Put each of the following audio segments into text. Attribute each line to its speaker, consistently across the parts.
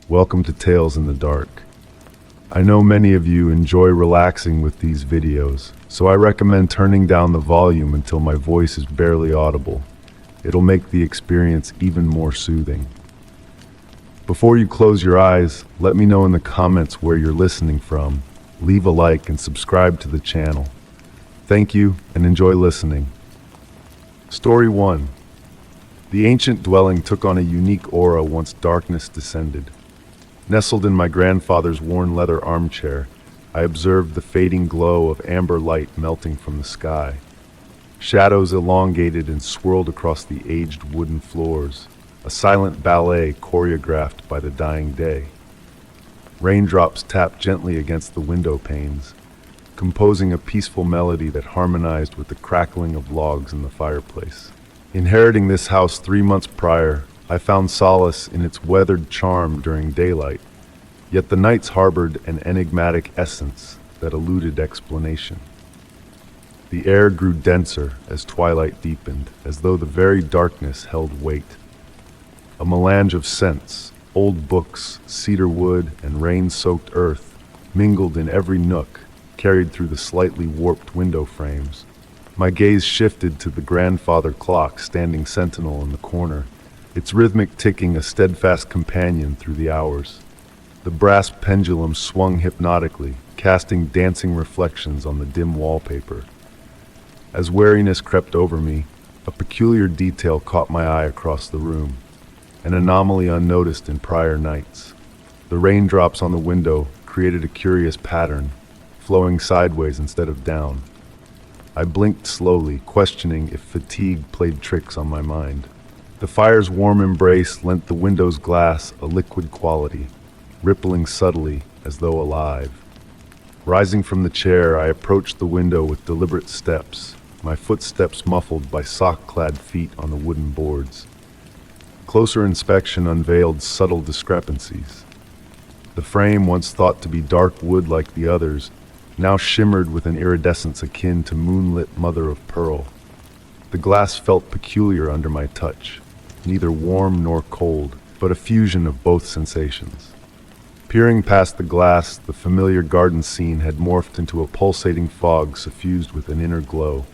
Speaker 1: Welcome to Tales in the Dark. I know many of you enjoy relaxing with these videos, so I recommend turning down the volume until my voice is barely audible. It'll make the experience even more soothing. Before you close your eyes, let me know in the comments where you're listening from. Leave a like and subscribe to the channel. Thank you and enjoy listening. Story 1. The ancient dwelling took on a unique aura once darkness descended. Nestled in my grandfather's worn leather armchair, I observed the fading glow of amber light melting from the sky. Shadows elongated and swirled across the aged wooden floors, a silent ballet choreographed by the dying day. Raindrops tapped gently against the window panes, composing a peaceful melody that harmonized with the crackling of logs in the fireplace. Inheriting this house 3 months prior, I found solace in its weathered charm during daylight, yet the nights harbored an enigmatic essence that eluded explanation. The air grew denser as twilight deepened, as though the very darkness held weight. A melange of scents, old books, cedar wood, and rain-soaked earth mingled in every nook, carried through the slightly warped window frames. My gaze shifted to the grandfather clock standing sentinel in the corner, its rhythmic ticking a steadfast companion through the hours. The brass pendulum swung hypnotically, casting dancing reflections on the dim wallpaper. As wariness crept over me, a peculiar detail caught my eye across the room, an anomaly unnoticed in prior nights. The raindrops on the window created a curious pattern, flowing sideways instead of down. I blinked slowly, questioning if fatigue played tricks on my mind. The fire's warm embrace lent the window's glass a liquid quality, rippling subtly as though alive. Rising from the chair, I approached the window with deliberate steps, my footsteps muffled by sock-clad feet on the wooden boards. Closer inspection unveiled subtle discrepancies. The frame, once thought to be dark wood like the others, now shimmered with an iridescence akin to moonlit mother-of-pearl. The glass felt peculiar under my touch, neither warm nor cold, but a fusion of both sensations. Peering past the glass, the familiar garden scene had morphed into a pulsating fog suffused with an inner glow.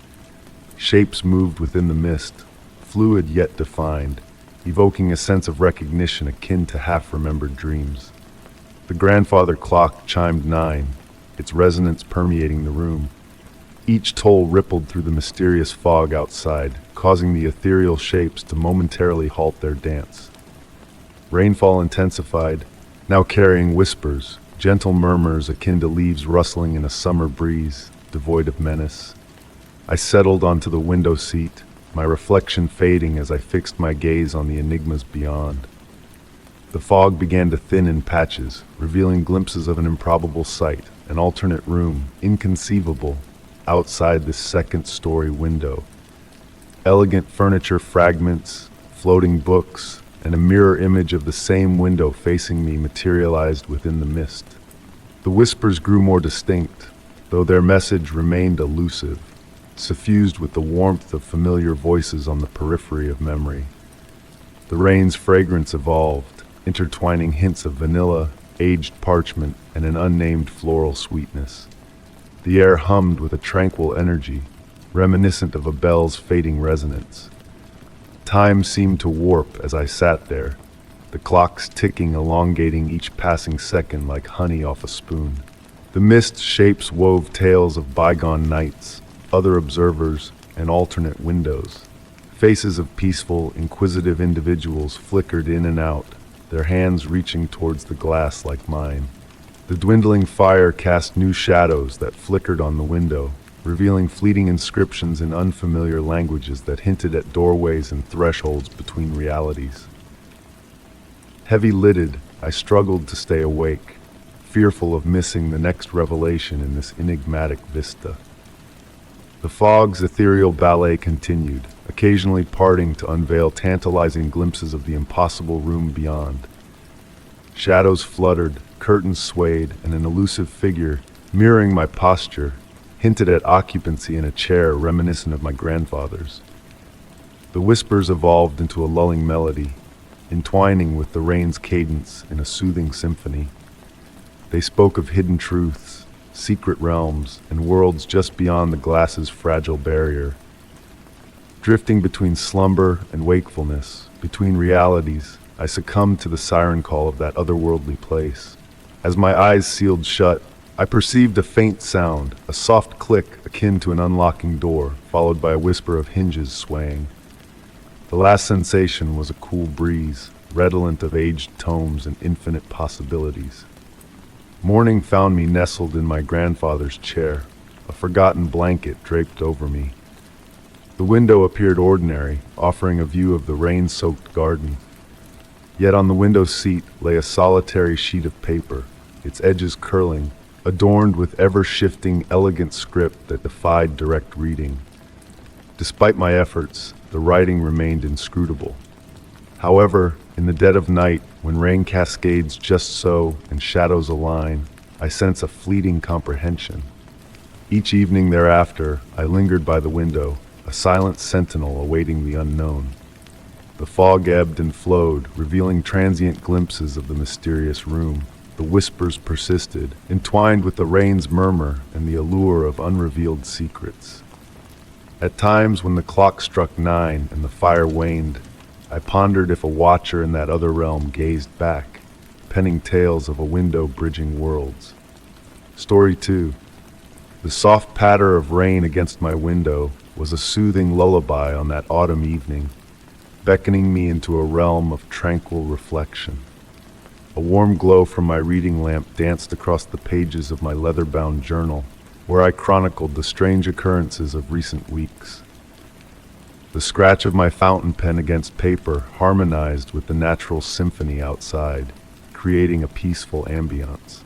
Speaker 1: Shapes moved within the mist, fluid yet defined, evoking a sense of recognition akin to half-remembered dreams. The grandfather clock chimed 9, its resonance permeating the room. Each toll rippled through the mysterious fog outside, causing the ethereal shapes to momentarily halt their dance. Rainfall intensified, now carrying whispers, gentle murmurs akin to leaves rustling in a summer breeze, devoid of menace. I settled onto the window seat, my reflection fading as I fixed my gaze on the enigmas beyond. The fog began to thin in patches, revealing glimpses of an improbable sight, an alternate room, inconceivable, outside this second-story window. Elegant furniture fragments, floating books, and a mirror image of the same window facing me materialized within the mist. The whispers grew more distinct, though their message remained elusive, suffused with the warmth of familiar voices on the periphery of memory. The rain's fragrance evolved, intertwining hints of vanilla, aged parchment, and an unnamed floral sweetness. The air hummed with a tranquil energy, reminiscent of a bell's fading resonance. Time seemed to warp as I sat there, the clocks ticking, elongating each passing second like honey off a spoon. The mist shapes wove tales of bygone nights, other observers, and alternate windows. Faces of peaceful, inquisitive individuals flickered in and out, their hands reaching towards the glass like mine. The dwindling fire cast new shadows that flickered on the window, revealing fleeting inscriptions in unfamiliar languages that hinted at doorways and thresholds between realities. Heavy-lidded, I struggled to stay awake, fearful of missing the next revelation in this enigmatic vista. The fog's ethereal ballet continued, occasionally parting to unveil tantalizing glimpses of the impossible room beyond. Shadows fluttered, curtains swayed, and an elusive figure, mirroring my posture, hinted at occupancy in a chair reminiscent of my grandfather's. The whispers evolved into a lulling melody, entwining with the rain's cadence in a soothing symphony. They spoke of hidden truths, secret realms, and worlds just beyond the glass's fragile barrier. Drifting between slumber and wakefulness, between realities, I succumbed to the siren call of that otherworldly place. As my eyes sealed shut, I perceived a faint sound, a soft click akin to an unlocking door, followed by a whisper of hinges swaying. The last sensation was a cool breeze, redolent of aged tomes and infinite possibilities. Morning found me nestled in my grandfather's chair, a forgotten blanket draped over me. The window appeared ordinary, offering a view of the rain-soaked garden. Yet on the window seat lay a solitary sheet of paper, its edges curling, adorned with ever-shifting, elegant script that defied direct reading. Despite my efforts, the writing remained inscrutable. However, in the dead of night, when rain cascades just so and shadows align, I sense a fleeting comprehension. Each evening thereafter, I lingered by the window, a silent sentinel awaiting the unknown. The fog ebbed and flowed, revealing transient glimpses of the mysterious room. The whispers persisted, entwined with the rain's murmur and the allure of unrevealed secrets. At times, when the clock struck 9 and the fire waned, I pondered if a watcher in that other realm gazed back, penning tales of a window bridging worlds. Story 2. The soft patter of rain against my window was a soothing lullaby on that autumn evening, beckoning me into a realm of tranquil reflection. A warm glow from my reading lamp danced across the pages of my leather-bound journal, where I chronicled the strange occurrences of recent weeks. The scratch of my fountain pen against paper harmonized with the natural symphony outside, creating a peaceful ambiance.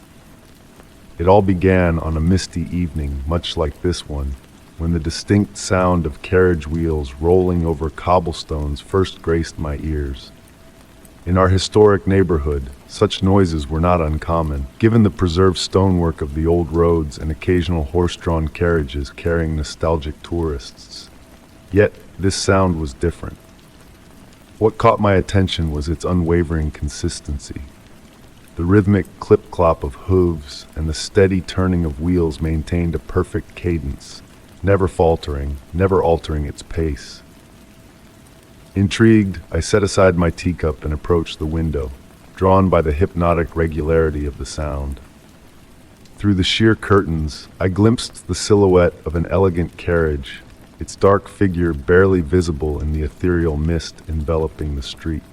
Speaker 1: It all began on a misty evening, much like this one, when the distinct sound of carriage wheels rolling over cobblestones first graced my ears. In our historic neighborhood, such noises were not uncommon, given the preserved stonework of the old roads and occasional horse-drawn carriages carrying nostalgic tourists. Yet, this sound was different. What caught my attention was its unwavering consistency. The rhythmic clip-clop of hooves and the steady turning of wheels maintained a perfect cadence, never faltering, never altering its pace. Intrigued, I set aside my teacup and approached the window, drawn by the hypnotic regularity of the sound. Through the sheer curtains, I glimpsed the silhouette of an elegant carriage, its dark figure barely visible in the ethereal mist enveloping the street.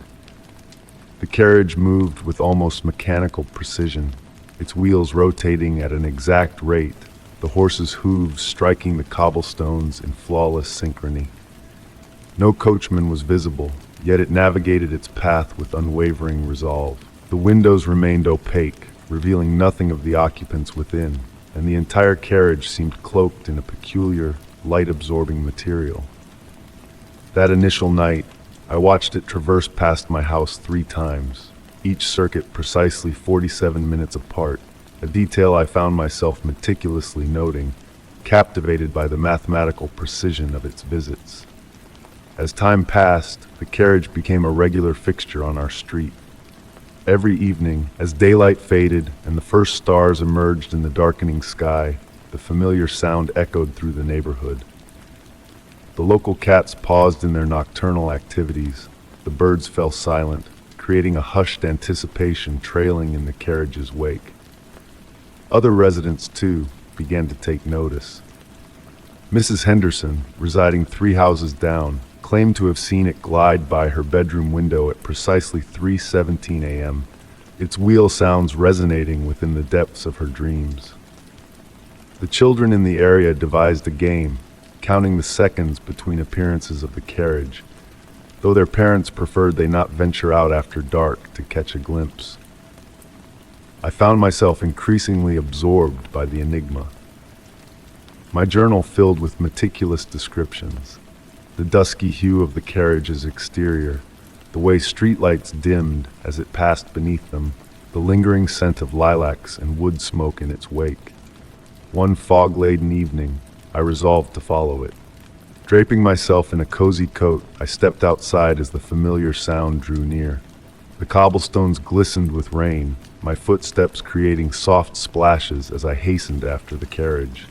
Speaker 1: The carriage moved with almost mechanical precision, its wheels rotating at an exact rate, the horse's hooves striking the cobblestones in flawless synchrony. No coachman was visible, yet it navigated its path with unwavering resolve. The windows remained opaque, revealing nothing of the occupants within, and the entire carriage seemed cloaked in a peculiar, light-absorbing material. That initial night, I watched it traverse past my house 3 times, each circuit precisely 47 minutes apart, a detail I found myself meticulously noting, captivated by the mathematical precision of its visits. As time passed, the carriage became a regular fixture on our street. Every evening, as daylight faded and the first stars emerged in the darkening sky, the familiar sound echoed through the neighborhood. The local cats paused in their nocturnal activities. The birds fell silent, creating a hushed anticipation trailing in the carriage's wake. Other residents, too, began to take notice. Mrs. Henderson, residing 3 houses down, claimed to have seen it glide by her bedroom window at precisely 3:17 a.m., its wheel sounds resonating within the depths of her dreams. The children in the area devised a game, counting the seconds between appearances of the carriage, though their parents preferred they not venture out after dark to catch a glimpse. I found myself increasingly absorbed by the enigma. My journal filled with meticulous descriptions. The dusky hue of the carriage's exterior, the way streetlights dimmed as it passed beneath them, the lingering scent of lilacs and wood smoke in its wake. One fog-laden evening, I resolved to follow it. Draping myself in a cozy coat, I stepped outside as the familiar sound drew near. The cobblestones glistened with rain, my footsteps creating soft splashes as I hastened after the carriage.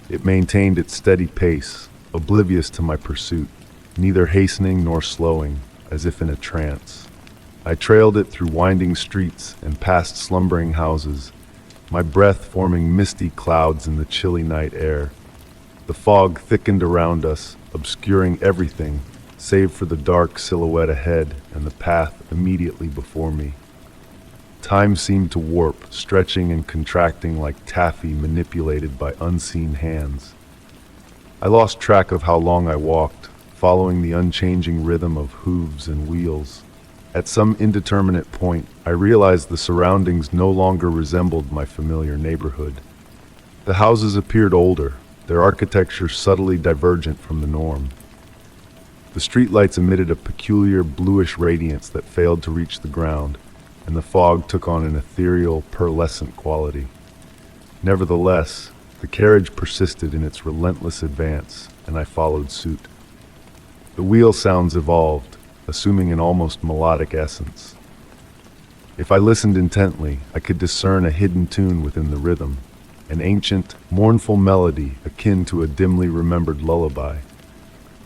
Speaker 1: It maintained its steady pace, oblivious to my pursuit, neither hastening nor slowing, as if in a trance. I trailed it through winding streets and past slumbering houses, my breath forming misty clouds in the chilly night air. The fog thickened around us, obscuring everything, save for the dark silhouette ahead and the path immediately before me. Time seemed to warp, stretching and contracting like taffy manipulated by unseen hands. I lost track of how long I walked, following the unchanging rhythm of hooves and wheels. At some indeterminate point, I realized the surroundings no longer resembled my familiar neighborhood. The houses appeared older, their architecture subtly divergent from the norm. The streetlights emitted a peculiar bluish radiance that failed to reach the ground, and the fog took on an ethereal, pearlescent quality. Nevertheless, the carriage persisted in its relentless advance, and I followed suit. The wheel sounds evolved, assuming an almost melodic essence. If I listened intently, I could discern a hidden tune within the rhythm, an ancient, mournful melody akin to a dimly remembered lullaby.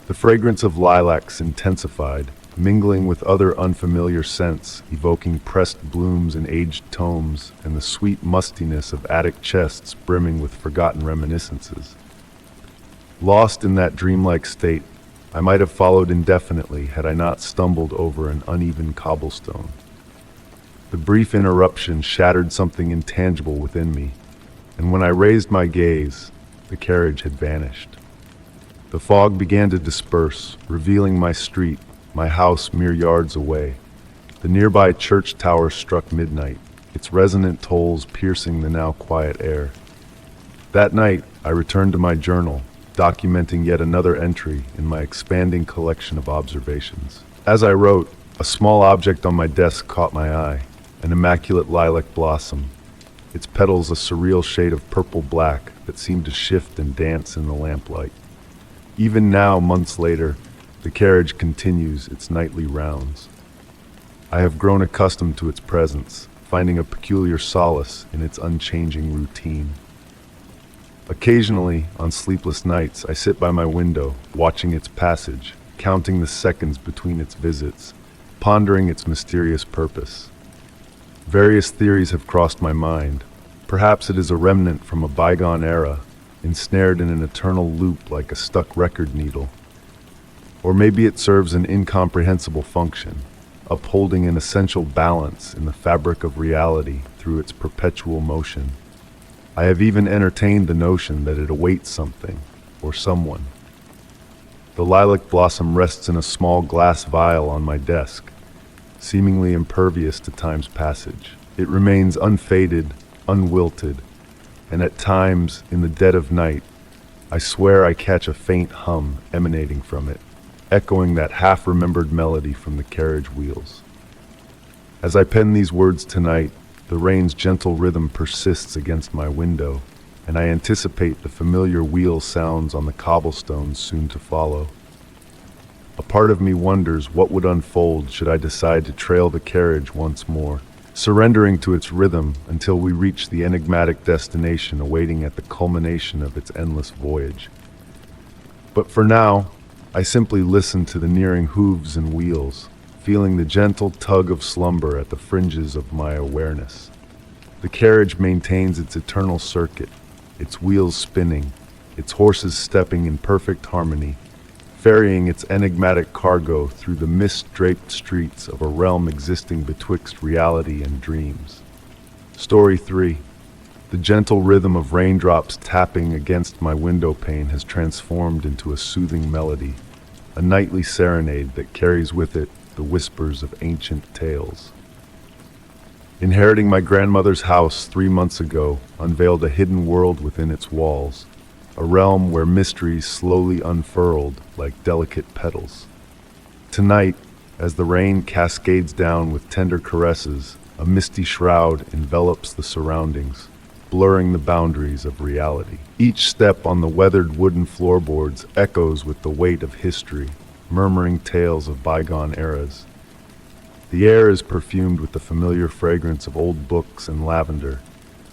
Speaker 1: The fragrance of lilacs intensified, mingling with other unfamiliar scents, evoking pressed blooms and aged tomes, and the sweet mustiness of attic chests brimming with forgotten reminiscences. Lost in that dreamlike state, I might have followed indefinitely had I not stumbled over an uneven cobblestone. The brief interruption shattered something intangible within me, and when I raised my gaze, the carriage had vanished. The fog began to disperse, revealing my street, my house mere yards away. The nearby church tower struck midnight, its resonant tolls piercing the now quiet air. That night, I returned to my journal, documenting yet another entry in my expanding collection of observations. As I wrote, a small object on my desk caught my eye, an immaculate lilac blossom, its petals a surreal shade of purple-black that seemed to shift and dance in the lamplight. Even now, months later, the carriage continues its nightly rounds. I have grown accustomed to its presence, finding a peculiar solace in its unchanging routine. Occasionally, on sleepless nights, I sit by my window, watching its passage, counting the seconds between its visits, pondering its mysterious purpose. Various theories have crossed my mind. Perhaps it is a remnant from a bygone era, ensnared in an eternal loop like a stuck record needle. Or maybe it serves an incomprehensible function, upholding an essential balance in the fabric of reality through its perpetual motion. I have even entertained the notion that it awaits something, or someone. The lilac blossom rests in a small glass vial on my desk, seemingly impervious to time's passage. It remains unfaded, unwilted, and at times, in the dead of night, I swear I catch a faint hum emanating from it, echoing that half-remembered melody from the carriage wheels. As I pen these words tonight, the rain's gentle rhythm persists against my window, and I anticipate the familiar wheel sounds on the cobblestones soon to follow. A part of me wonders what would unfold should I decide to trail the carriage once more, surrendering to its rhythm until we reach the enigmatic destination awaiting at the culmination of its endless voyage. But for now, I simply listen to the nearing hooves and wheels, feeling the gentle tug of slumber at the fringes of my awareness. The carriage maintains its eternal circuit, its wheels spinning, its horses stepping in perfect harmony, ferrying its enigmatic cargo through the mist-draped streets of a realm existing betwixt reality and dreams. Story 3. The gentle rhythm of raindrops tapping against my window pane has transformed into a soothing melody, a nightly serenade that carries with it the whispers of ancient tales. Inheriting my grandmother's house 3 months ago unveiled a hidden world within its walls, a realm where mysteries slowly unfurled like delicate petals. Tonight, as the rain cascades down with tender caresses, a misty shroud envelops the surroundings, blurring the boundaries of reality. Each step on the weathered wooden floorboards echoes with the weight of history, murmuring tales of bygone eras. The air is perfumed with the familiar fragrance of old books and lavender,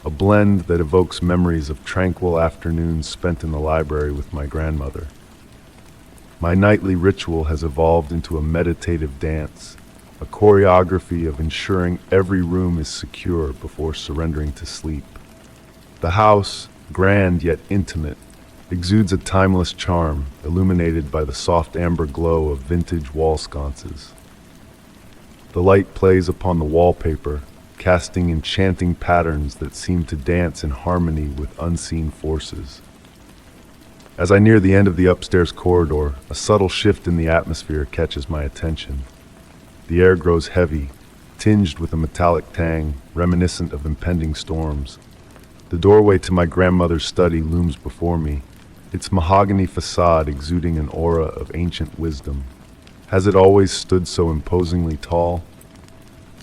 Speaker 1: a blend that evokes memories of tranquil afternoons spent in the library with my grandmother. My nightly ritual has evolved into a meditative dance, a choreography of ensuring every room is secure before surrendering to sleep. The house, grand yet intimate, exudes a timeless charm, illuminated by the soft amber glow of vintage wall sconces. The light plays upon the wallpaper, casting enchanting patterns that seem to dance in harmony with unseen forces. As I near the end of the upstairs corridor, a subtle shift in the atmosphere catches my attention. The air grows heavy, tinged with a metallic tang, reminiscent of impending storms. The doorway to my grandmother's study looms before me, its mahogany facade exuding an aura of ancient wisdom. Has it always stood so imposingly tall?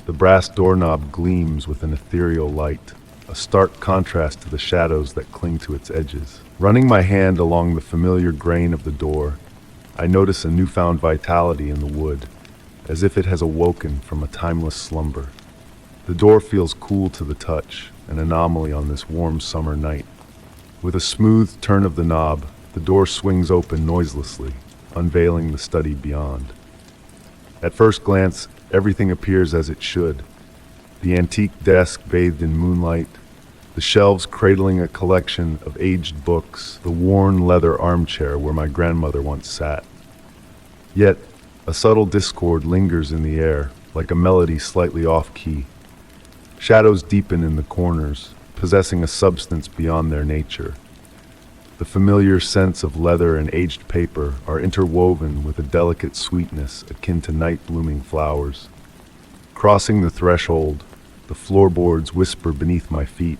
Speaker 1: The brass doorknob gleams with an ethereal light, a stark contrast to the shadows that cling to its edges. Running my hand along the familiar grain of the door, I notice a newfound vitality in the wood, as if it has awoken from a timeless slumber. The door feels cool to the touch, an anomaly on this warm summer night. With a smooth turn of the knob, the door swings open noiselessly, unveiling the study beyond. At first glance, everything appears as it should. The antique desk bathed in moonlight, the shelves cradling a collection of aged books, the worn leather armchair where my grandmother once sat. Yet, a subtle discord lingers in the air, like a melody slightly off-key. Shadows deepen in the corners, possessing a substance beyond their nature. The familiar scents of leather and aged paper are interwoven with a delicate sweetness akin to night-blooming flowers. Crossing the threshold, the floorboards whisper beneath my feet,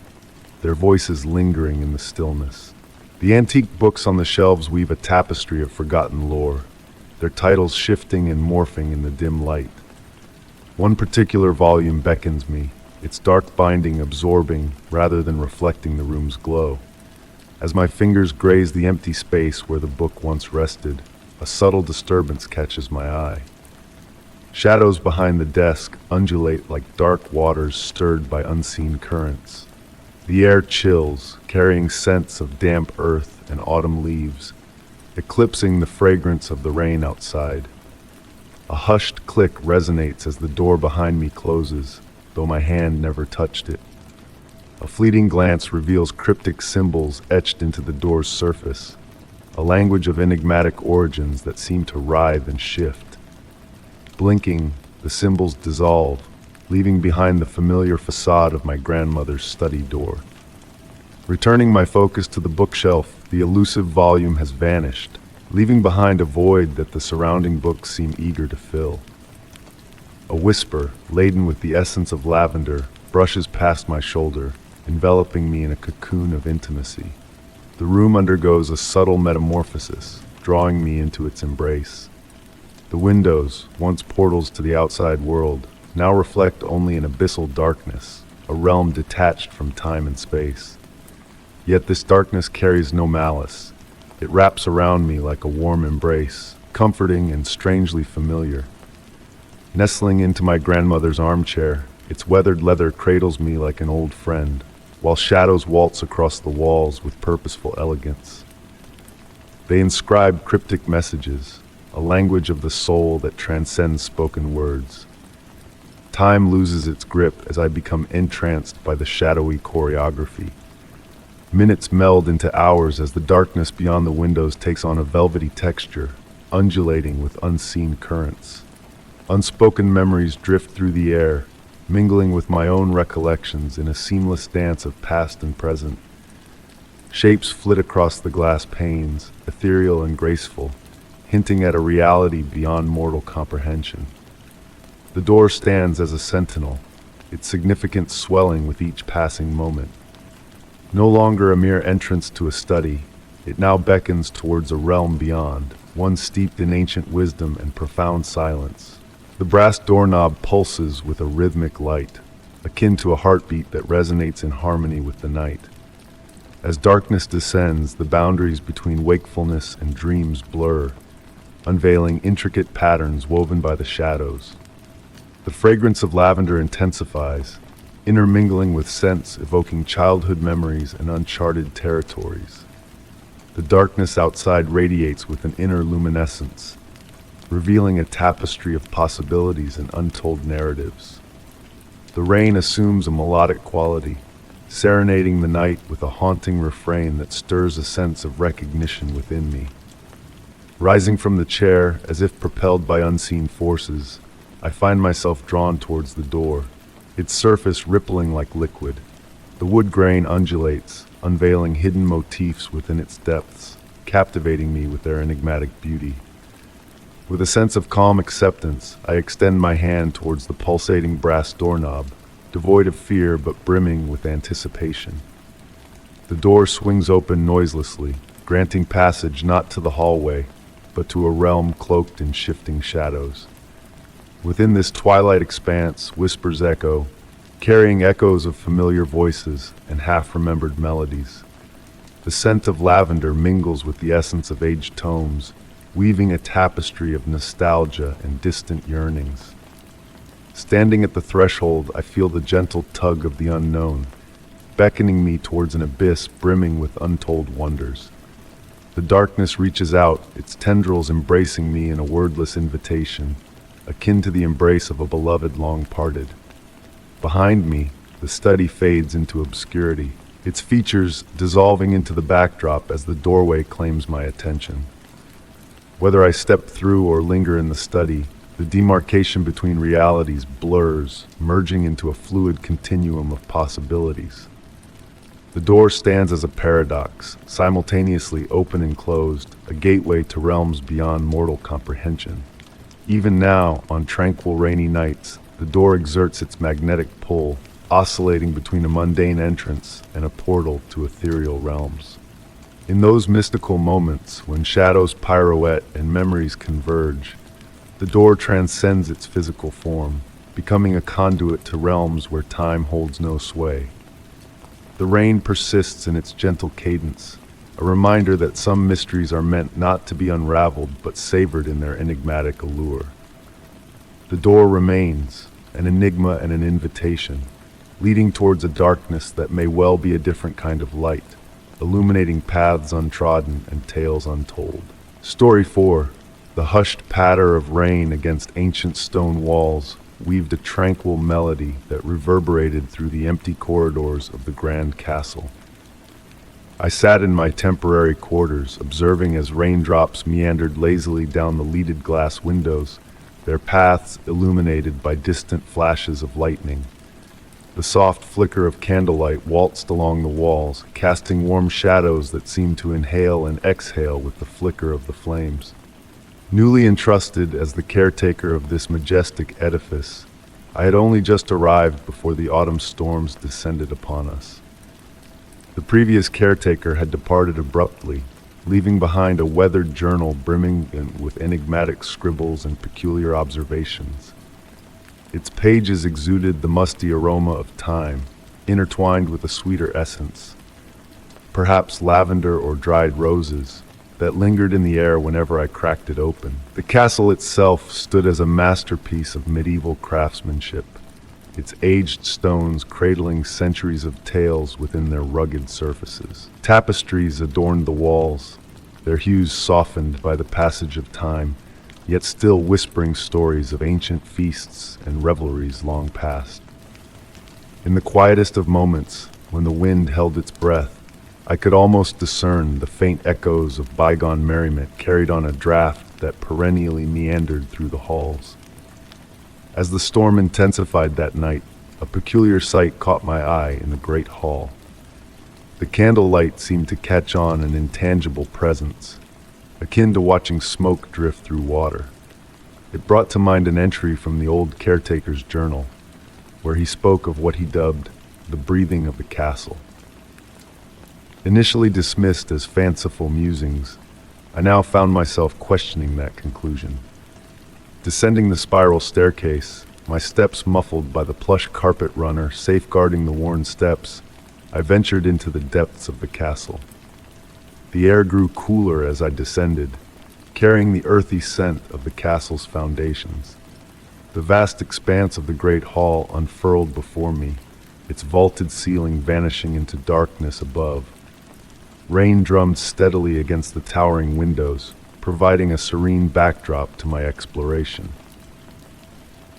Speaker 1: their voices lingering in the stillness. The antique books on the shelves weave a tapestry of forgotten lore, their titles shifting and morphing in the dim light. One particular volume beckons me, its dark binding absorbing rather than reflecting the room's glow. As my fingers graze the empty space where the book once rested, a subtle disturbance catches my eye. Shadows behind the desk undulate like dark waters stirred by unseen currents. The air chills, carrying scents of damp earth and autumn leaves, eclipsing the fragrance of the rain outside. A hushed click resonates as the door behind me closes, though my hand never touched it. A fleeting glance reveals cryptic symbols etched into the door's surface, a language of enigmatic origins that seem to writhe and shift. Blinking, the symbols dissolve, leaving behind the familiar facade of my grandmother's study door. Returning my focus to the bookshelf, the elusive volume has vanished, leaving behind a void that the surrounding books seem eager to fill. A whisper, laden with the essence of lavender, brushes past my shoulder, enveloping me in a cocoon of intimacy. The room undergoes a subtle metamorphosis, drawing me into its embrace. The windows, once portals to the outside world, now reflect only an abyssal darkness, a realm detached from time and space. Yet this darkness carries no malice. It wraps around me like a warm embrace, comforting and strangely familiar. Nestling into my grandmother's armchair, its weathered leather cradles me like an old friend, while shadows waltz across the walls with purposeful elegance. They inscribe cryptic messages, a language of the soul that transcends spoken words. Time loses its grip as I become entranced by the shadowy choreography. Minutes meld into hours as the darkness beyond the windows takes on a velvety texture, undulating with unseen currents. Unspoken memories drift through the air, mingling with my own recollections in a seamless dance of past and present. Shapes flit across the glass panes, ethereal and graceful, hinting at a reality beyond mortal comprehension. The door stands as a sentinel, its significance swelling with each passing moment. No longer a mere entrance to a study, it now beckons towards a realm beyond, one steeped in ancient wisdom and profound silence. The brass doorknob pulses with a rhythmic light, akin to a heartbeat that resonates in harmony with the night. As darkness descends, the boundaries between wakefulness and dreams blur, unveiling intricate patterns woven by the shadows. The fragrance of lavender intensifies, intermingling with scents evoking childhood memories and uncharted territories. The darkness outside radiates with an inner luminescence, revealing a tapestry of possibilities and untold narratives. The rain assumes a melodic quality, serenading the night with a haunting refrain that stirs a sense of recognition within me. Rising from the chair, as if propelled by unseen forces, I find myself drawn towards the door, its surface rippling like liquid. The wood grain undulates, unveiling hidden motifs within its depths, captivating me with their enigmatic beauty. With a sense of calm acceptance, I extend my hand towards the pulsating brass doorknob, devoid of fear but brimming with anticipation. The door swings open noiselessly, granting passage not to the hallway, but to a realm cloaked in shifting shadows. Within this twilight expanse, whispers echo, carrying echoes of familiar voices and half-remembered melodies. The scent of lavender mingles with the essence of aged tomes, weaving a tapestry of nostalgia and distant yearnings. Standing at the threshold, I feel the gentle tug of the unknown, beckoning me towards an abyss brimming with untold wonders. The darkness reaches out, its tendrils embracing me in a wordless invitation, akin to the embrace of a beloved long parted. Behind me, the study fades into obscurity, its features dissolving into the backdrop as the doorway claims my attention. Whether I step through or linger in the study, the demarcation between realities blurs, merging into a fluid continuum of possibilities. The door stands as a paradox, simultaneously open and closed, a gateway to realms beyond mortal comprehension. Even now, on tranquil rainy nights, the door exerts its magnetic pull, oscillating between a mundane entrance and a portal to ethereal realms. In those mystical moments, when shadows pirouette and memories converge, the door transcends its physical form, becoming a conduit to realms where time holds no sway. The rain persists in its gentle cadence, a reminder that some mysteries are meant not to be unraveled but savored in their enigmatic allure. The door remains, an enigma and an invitation, leading towards a darkness that may well be a different kind of light, illuminating paths untrodden and tales untold. Story 4. The hushed patter of rain against ancient stone walls weaved a tranquil melody that reverberated through the empty corridors of the grand castle. I sat in my temporary quarters, observing as raindrops meandered lazily down the leaded glass windows, their paths illuminated by distant flashes of lightning. The soft flicker of candlelight waltzed along the walls, casting warm shadows that seemed to inhale and exhale with the flicker of the flames. Newly entrusted as the caretaker of this majestic edifice, I had only just arrived before the autumn storms descended upon us. The previous caretaker had departed abruptly, leaving behind a weathered journal brimming with enigmatic scribbles and peculiar observations. Its pages exuded the musty aroma of time, intertwined with a sweeter essence, perhaps lavender or dried roses, that lingered in the air whenever I cracked it open. The castle itself stood as a masterpiece of medieval craftsmanship, its aged stones cradling centuries of tales within their rugged surfaces. Tapestries adorned the walls, their hues softened by the passage of time, yet still whispering stories of ancient feasts and revelries long past. In the quietest of moments, when the wind held its breath, I could almost discern the faint echoes of bygone merriment carried on a draft that perennially meandered through the halls. As the storm intensified that night, a peculiar sight caught my eye in the great hall. The candlelight seemed to catch on an intangible presence, akin to watching smoke drift through water. It brought to mind an entry from the old caretaker's journal, where he spoke of what he dubbed the breathing of the castle. Initially dismissed as fanciful musings, I now found myself questioning that conclusion. Descending the spiral staircase, my steps muffled by the plush carpet runner safeguarding the worn steps, I ventured into the depths of the castle. The air grew cooler as I descended, carrying the earthy scent of the castle's foundations. The vast expanse of the great hall unfurled before me, its vaulted ceiling vanishing into darkness above. Rain drummed steadily against the towering windows, providing a serene backdrop to my exploration.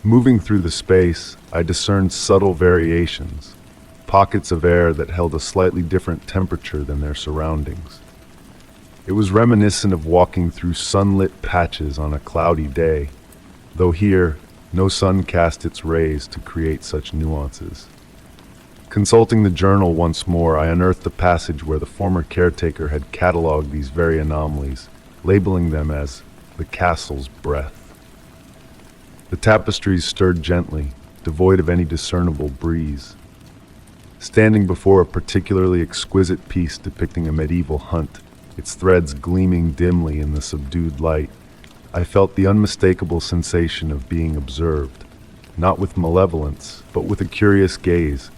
Speaker 1: Moving through the space, I discerned subtle variations, pockets of air that held a slightly different temperature than their surroundings. It was reminiscent of walking through sunlit patches on a cloudy day, though here, no sun cast its rays to create such nuances. Consulting the journal once more, I unearthed a passage where the former caretaker had cataloged these very anomalies, labeling them as the castle's breath. The tapestries stirred gently, devoid of any discernible breeze. Standing before a particularly exquisite piece depicting a medieval hunt, its threads gleaming dimly in the subdued light, I felt the unmistakable sensation of being observed, not with malevolence, but with a curious gaze,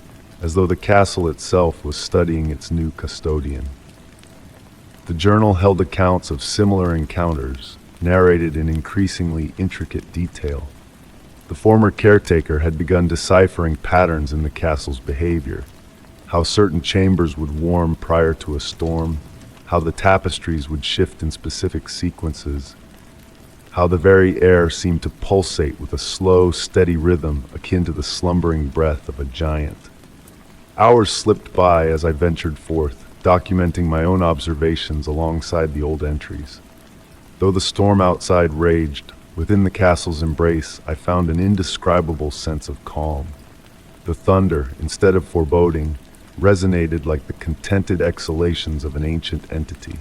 Speaker 1: as though the castle itself was studying its new custodian. The journal held accounts of similar encounters, narrated in increasingly intricate detail. The former caretaker had begun deciphering patterns in the castle's behavior, how certain chambers would warm prior to a storm, how the tapestries would shift in specific sequences, how the very air seemed to pulsate with a slow, steady rhythm akin to the slumbering breath of a giant. Hours slipped by as I ventured forth, documenting my own observations alongside the old entries. Though the storm outside raged, within the castle's embrace I found an indescribable sense of calm. The thunder, instead of foreboding, resonated like the contented exhalations of an ancient entity.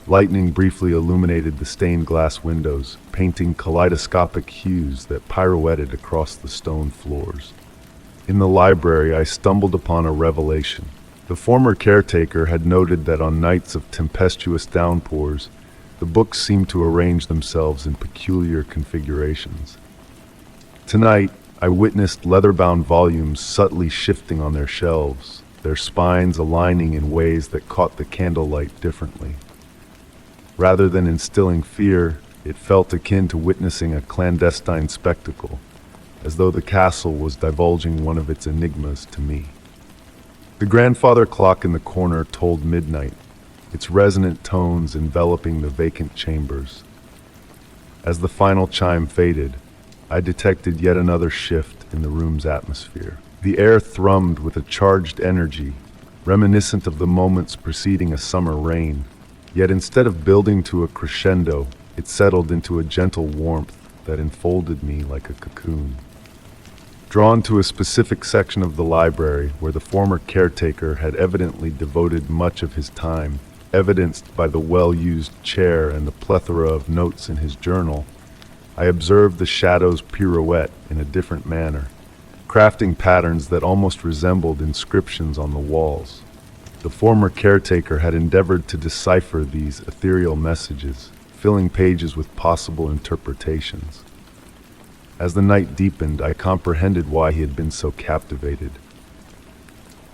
Speaker 1: Lightning briefly illuminated the stained glass windows, painting kaleidoscopic hues that pirouetted across the stone floors. In the library, I stumbled upon a revelation. The former caretaker had noted that on nights of tempestuous downpours, the books seemed to arrange themselves in peculiar configurations. Tonight, I witnessed leather-bound volumes subtly shifting on their shelves, their spines aligning in ways that caught the candlelight differently. Rather than instilling fear, it felt akin to witnessing a clandestine spectacle, as though the castle was divulging one of its enigmas to me. The grandfather clock in the corner told midnight, its resonant tones enveloping the vacant chambers. As the final chime faded, I detected yet another shift in the room's atmosphere. The air thrummed with a charged energy, reminiscent of the moments preceding a summer rain, yet instead of building to a crescendo, it settled into a gentle warmth that enfolded me like a cocoon. Drawn to a specific section of the library where the former caretaker had evidently devoted much of his time, evidenced by the well-used chair and the plethora of notes in his journal, I observed the shadows pirouette in a different manner, crafting patterns that almost resembled inscriptions on the walls. The former caretaker had endeavored to decipher these ethereal messages, filling pages with possible interpretations. As the night deepened, I comprehended why he had been so captivated.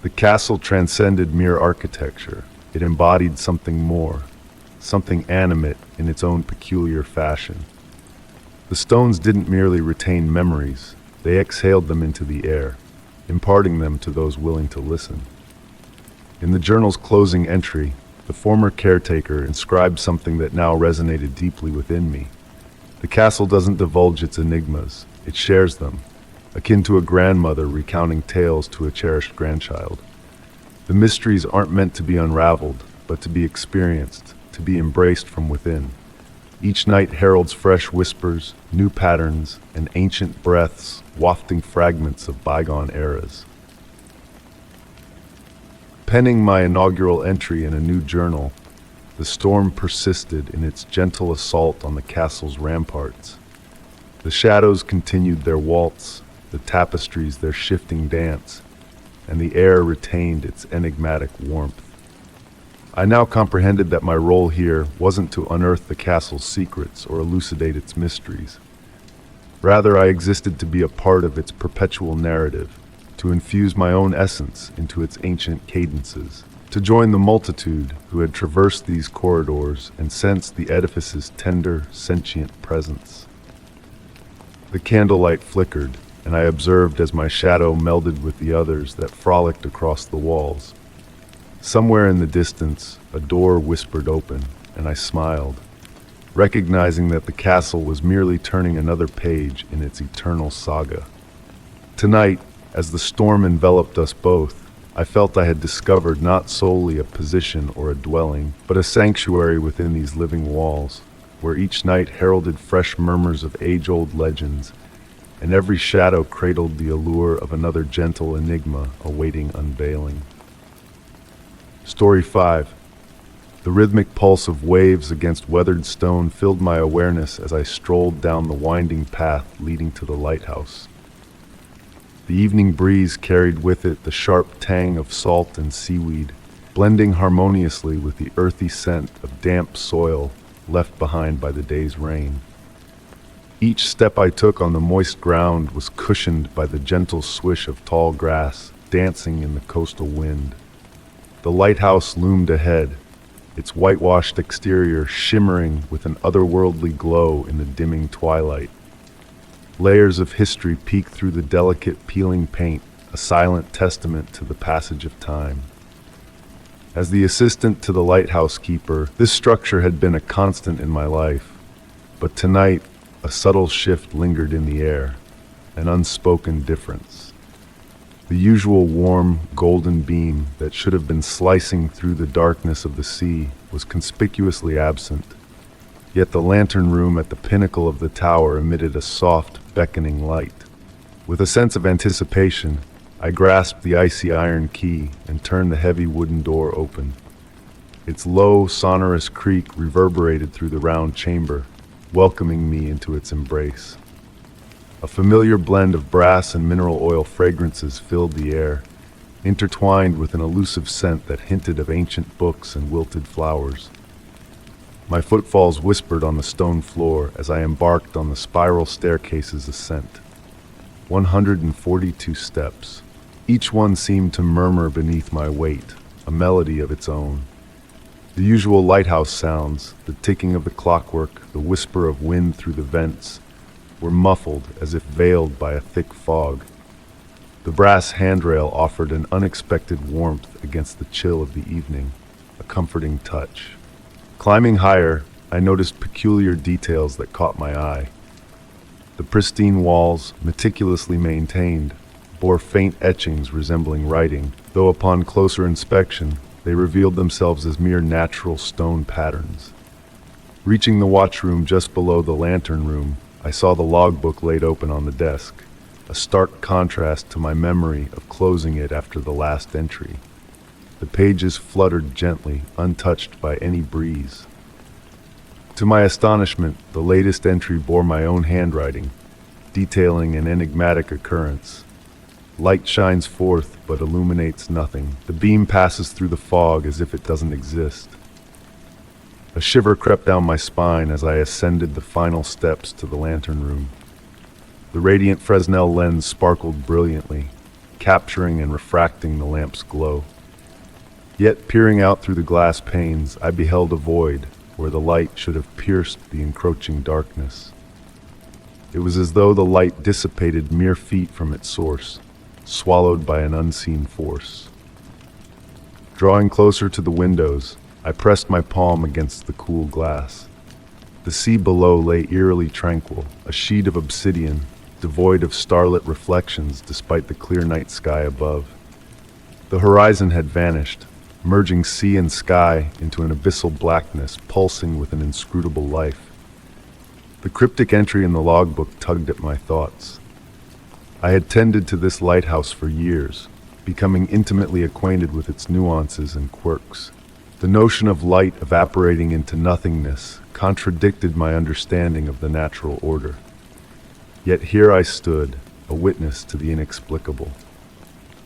Speaker 1: The castle transcended mere architecture. It embodied something more, something animate in its own peculiar fashion. The stones didn't merely retain memories, they exhaled them into the air, imparting them to those willing to listen. In the journal's closing entry, the former caretaker inscribed something that now resonated deeply within me. The castle doesn't divulge its enigmas, it shares them, akin to a grandmother recounting tales to a cherished grandchild. The mysteries aren't meant to be unraveled, but to be experienced, to be embraced from within. Each night heralds fresh whispers, new patterns, and ancient breaths wafting fragments of bygone eras. Penning my inaugural entry in a new journal, the storm persisted in its gentle assault on the castle's ramparts. The shadows continued their waltz, the tapestries their shifting dance, and the air retained its enigmatic warmth. I now comprehended that my role here wasn't to unearth the castle's secrets or elucidate its mysteries. Rather, I existed to be a part of its perpetual narrative, to infuse my own essence into its ancient cadences, to join the multitude who had traversed these corridors and sensed the edifice's tender, sentient presence. The candlelight flickered, and I observed as my shadow melded with the others that frolicked across the walls. Somewhere in the distance, a door whispered open, and I smiled, recognizing that the castle was merely turning another page in its eternal saga. Tonight, as the storm enveloped us both, I felt I had discovered not solely a position or a dwelling, but a sanctuary within these living walls, where each night heralded fresh murmurs of age-old legends, and every shadow cradled the allure of another gentle enigma awaiting unveiling. Story 5. The rhythmic pulse of waves against weathered stone filled my awareness as I strolled down the winding path leading to the lighthouse. The evening breeze carried with it the sharp tang of salt and seaweed, blending harmoniously with the earthy scent of damp soil left behind by the day's rain. Each step I took on the moist ground was cushioned by the gentle swish of tall grass dancing in the coastal wind. The lighthouse loomed ahead, its whitewashed exterior shimmering with an otherworldly glow in the dimming twilight. Layers of history peeked through the delicate peeling paint, a silent testament to the passage of time. As the assistant to the lighthouse keeper, this structure had been a constant in my life, but tonight a subtle shift lingered in the air, an unspoken difference. The usual warm, golden beam that should have been slicing through the darkness of the sea was conspicuously absent, yet the lantern room at the pinnacle of the tower emitted a soft, beckoning light. With a sense of anticipation, I grasped the icy iron key and turned the heavy wooden door open. Its low, sonorous creak reverberated through the round chamber, welcoming me into its embrace. A familiar blend of brass and mineral oil fragrances filled the air, intertwined with an elusive scent that hinted of ancient books and wilted flowers. My footfalls whispered on the stone floor as I embarked on the spiral staircase's ascent. 142 steps. Each one seemed to murmur beneath my weight, a melody of its own. The usual lighthouse sounds, the ticking of the clockwork, the whisper of wind through the vents, were muffled as if veiled by a thick fog. The brass handrail offered an unexpected warmth against the chill of the evening, a comforting touch. Climbing higher, I noticed peculiar details that caught my eye. The pristine walls, meticulously maintained, bore faint etchings resembling writing, though upon closer inspection, they revealed themselves as mere natural stone patterns. Reaching the watchroom just below the lantern room, I saw the logbook laid open on the desk, a stark contrast to my memory of closing it after the last entry. The pages fluttered gently, untouched by any breeze. To my astonishment, the latest entry bore my own handwriting, detailing an enigmatic occurrence. Light shines forth, but illuminates nothing. The beam passes through the fog as if it doesn't exist. A shiver crept down my spine as I ascended the final steps to the lantern room. The radiant Fresnel lens sparkled brilliantly, capturing and refracting the lamp's glow. Yet, peering out through the glass panes, I beheld a void where the light should have pierced the encroaching darkness. It was as though the light dissipated mere feet from its source, swallowed by an unseen force. Drawing closer to the windows, I pressed my palm against the cool glass. The sea below lay eerily tranquil, a sheet of obsidian, devoid of starlit reflections despite the clear night sky above. The horizon had vanished, merging sea and sky into an abyssal blackness pulsing with an inscrutable life. The cryptic entry in the logbook tugged at my thoughts. I had tended to this lighthouse for years, becoming intimately acquainted with its nuances and quirks. The notion of light evaporating into nothingness contradicted my understanding of the natural order. Yet here I stood, a witness to the inexplicable.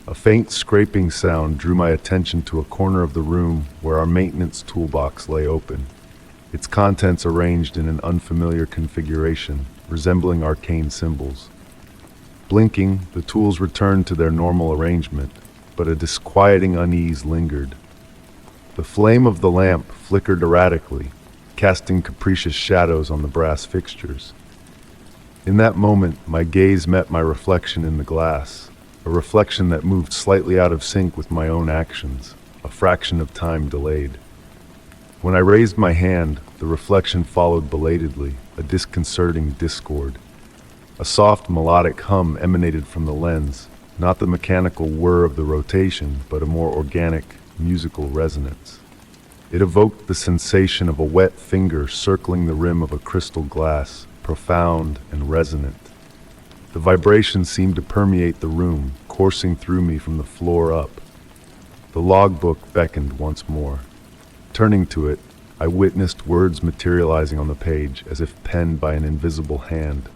Speaker 1: A faint scraping sound drew my attention to a corner of the room where our maintenance toolbox lay open, its contents arranged in an unfamiliar configuration, resembling arcane symbols. Blinking, the tools returned to their normal arrangement, but a disquieting unease lingered. The flame of the lamp flickered erratically, casting capricious shadows on the brass fixtures. In that moment, my gaze met my reflection in the glass, a reflection that moved slightly out of sync with my own actions, a fraction of time delayed. When I raised my hand, the reflection followed belatedly, a disconcerting discord. A soft melodic hum emanated from the lens, not the mechanical whir of the rotation, but a more organic, musical resonance. It evoked the sensation of a wet finger circling the rim of a crystal glass, profound and resonant. The vibration seemed to permeate the room, coursing through me from the floor up. The logbook beckoned once more. Turning to it, I witnessed words materializing on the page as if penned by an invisible hand.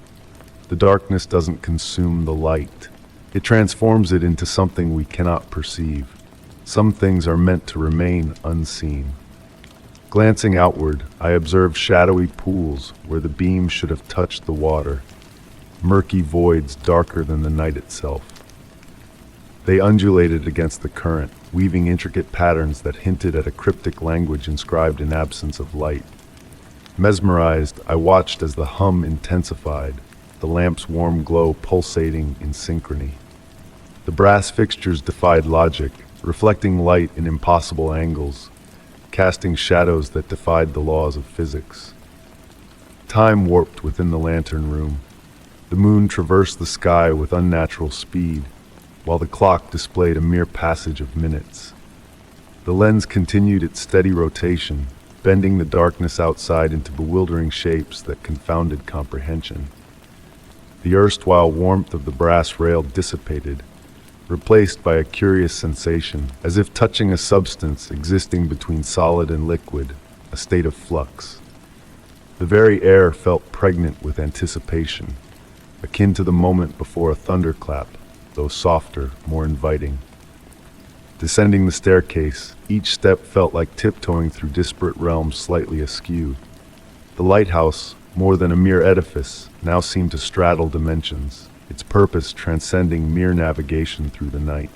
Speaker 1: The darkness doesn't consume the light. It transforms it into something we cannot perceive. Some things are meant to remain unseen. Glancing outward, I observed shadowy pools where the beam should have touched the water, murky voids darker than the night itself. They undulated against the current, weaving intricate patterns that hinted at a cryptic language inscribed in absence of light. Mesmerized, I watched as the hum intensified, the lamp's warm glow pulsating in synchrony. The brass fixtures defied logic, reflecting light in impossible angles, casting shadows that defied the laws of physics. Time warped within the lantern room. The moon traversed the sky with unnatural speed, while the clock displayed a mere passage of minutes. The lens continued its steady rotation, bending the darkness outside into bewildering shapes that confounded comprehension. The erstwhile warmth of the brass rail dissipated, replaced by a curious sensation, as if touching a substance existing between solid and liquid, a state of flux. The very air felt pregnant with anticipation, akin to the moment before a thunderclap, though softer, more inviting. Descending the staircase, each step felt like tiptoeing through disparate realms slightly askew. The lighthouse, more than a mere edifice, now seemed to straddle dimensions, its purpose transcending mere navigation through the night.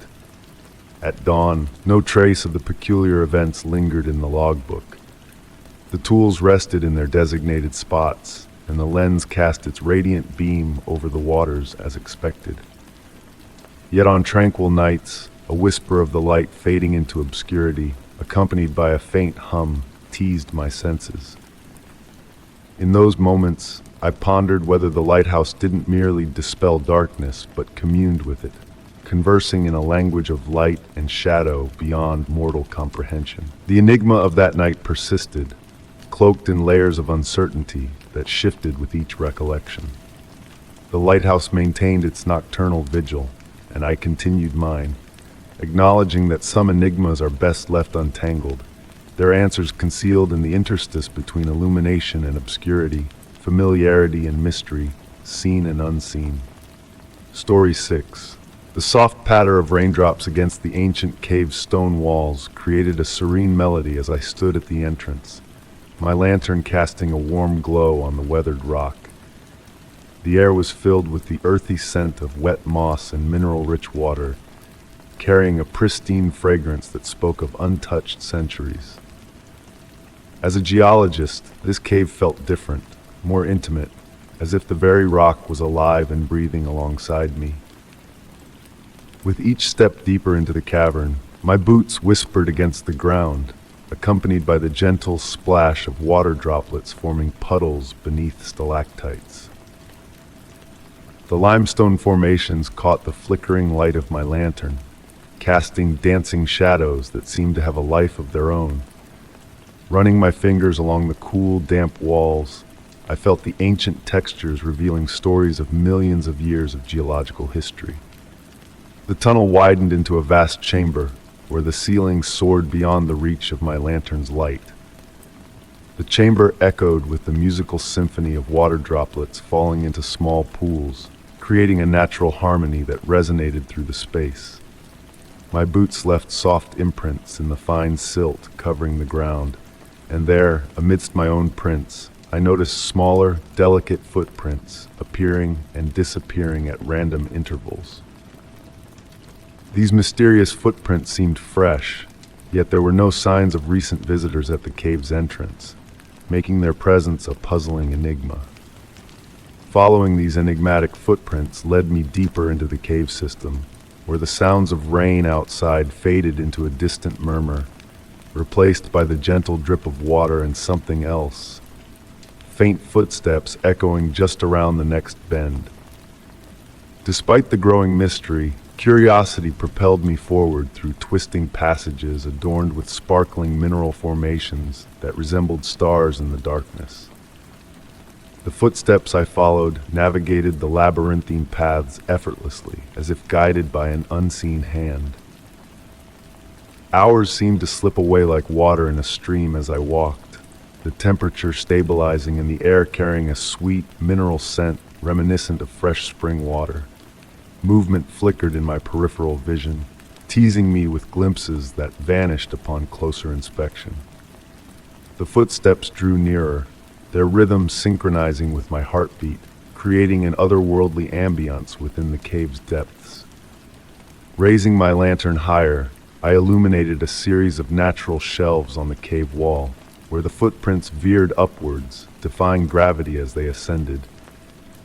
Speaker 1: At dawn, no trace of the peculiar events lingered in the logbook. The tools rested in their designated spots, and the lens cast its radiant beam over the waters as expected. Yet on tranquil nights, a whisper of the light fading into obscurity, accompanied by a faint hum, teased my senses. In those moments, I pondered whether the lighthouse didn't merely dispel darkness, but communed with it, conversing in a language of light and shadow beyond mortal comprehension. The enigma of that night persisted, cloaked in layers of uncertainty that shifted with each recollection. The lighthouse maintained its nocturnal vigil, and I continued mine, acknowledging that some enigmas are best left untangled, their answers concealed in the interstice between illumination and obscurity, familiarity and mystery, seen and unseen. Story 6. The soft patter of raindrops against the ancient cave's stone walls created a serene melody as I stood at the entrance, my lantern casting a warm glow on the weathered rock. The air was filled with the earthy scent of wet moss and mineral-rich water, carrying a pristine fragrance that spoke of untouched centuries. As a geologist, this cave felt different, more intimate, as if the very rock was alive and breathing alongside me. With each step deeper into the cavern, my boots whispered against the ground, accompanied by the gentle splash of water droplets forming puddles beneath stalactites. The limestone formations caught the flickering light of my lantern, casting dancing shadows that seemed to have a life of their own. Running my fingers along the cool, damp walls, I felt the ancient textures revealing stories of millions of years of geological history. The tunnel widened into a vast chamber, where the ceiling soared beyond the reach of my lantern's light. The chamber echoed with the musical symphony of water droplets falling into small pools, creating a natural harmony that resonated through the space. My boots left soft imprints in the fine silt covering the ground, and there, amidst my own prints, I noticed smaller, delicate footprints appearing and disappearing at random intervals. These mysterious footprints seemed fresh, yet there were no signs of recent visitors at the cave's entrance, making their presence a puzzling enigma. Following these enigmatic footprints led me deeper into the cave system, where the sounds of rain outside faded into a distant murmur, replaced by the gentle drip of water and something else. Faint footsteps echoing just around the next bend. Despite the growing mystery, curiosity propelled me forward through twisting passages adorned with sparkling mineral formations that resembled stars in the darkness. The footsteps I followed navigated the labyrinthine paths effortlessly, as if guided by an unseen hand. Hours seemed to slip away like water in a stream as I walked, the temperature stabilizing and the air carrying a sweet, mineral scent reminiscent of fresh spring water. Movement flickered in my peripheral vision, teasing me with glimpses that vanished upon closer inspection. The footsteps drew nearer, their rhythm synchronizing with my heartbeat, creating an otherworldly ambience within the cave's depths. Raising my lantern higher, I illuminated a series of natural shelves on the cave wall, where the footprints veered upwards, defying gravity as they ascended.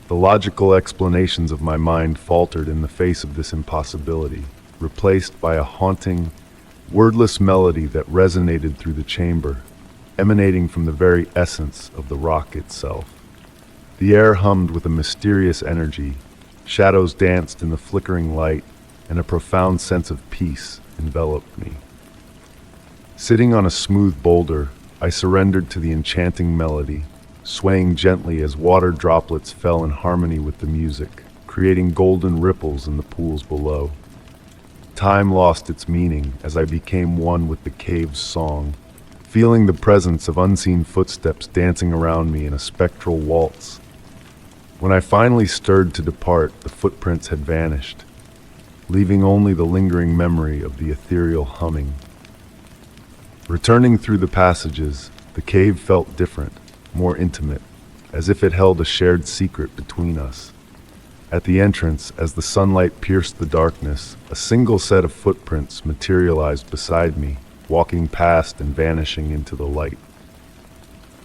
Speaker 1: The logical explanations of my mind faltered in the face of this impossibility, replaced by a haunting, wordless melody that resonated through the chamber, emanating from the very essence of the rock itself. The air hummed with a mysterious energy, shadows danced in the flickering light, and a profound sense of peace enveloped me. Sitting on a smooth boulder, I surrendered to the enchanting melody, swaying gently as water droplets fell in harmony with the music, creating golden ripples in the pools below. Time lost its meaning as I became one with the cave's song, feeling the presence of unseen footsteps dancing around me in a spectral waltz. When I finally stirred to depart, the footprints had vanished, leaving only the lingering memory of the ethereal humming. Returning through the passages, the cave felt different, more intimate, as if it held a shared secret between us. At the entrance, as the sunlight pierced the darkness, a single set of footprints materialized beside me, walking past and vanishing into the light.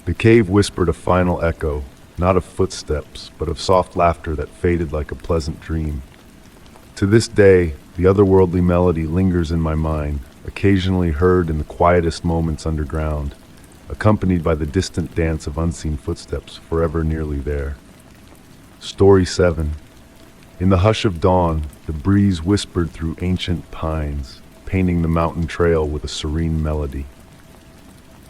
Speaker 1: The cave whispered a final echo, not of footsteps, but of soft laughter that faded like a pleasant dream. To this day, the otherworldly melody lingers in my mind, occasionally heard in the quietest moments underground, accompanied by the distant dance of unseen footsteps forever nearly there. Story 7. In the hush of dawn, the breeze whispered through ancient pines, painting the mountain trail with a serene melody.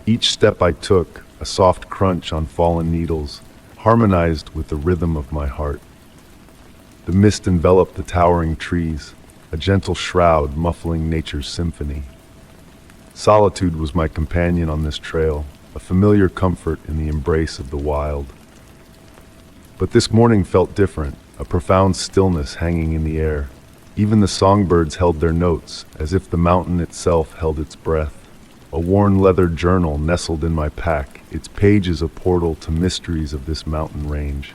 Speaker 1: Each step I took, a soft crunch on fallen needles, harmonized with the rhythm of my heart. The mist enveloped the towering trees, a gentle shroud muffling nature's symphony. Solitude was my companion on this trail, a familiar comfort in the embrace of the wild. But this morning felt different, a profound stillness hanging in the air. Even the songbirds held their notes, as if the mountain itself held its breath. A worn leather journal nestled in my pack, its pages a portal to mysteries of this mountain range.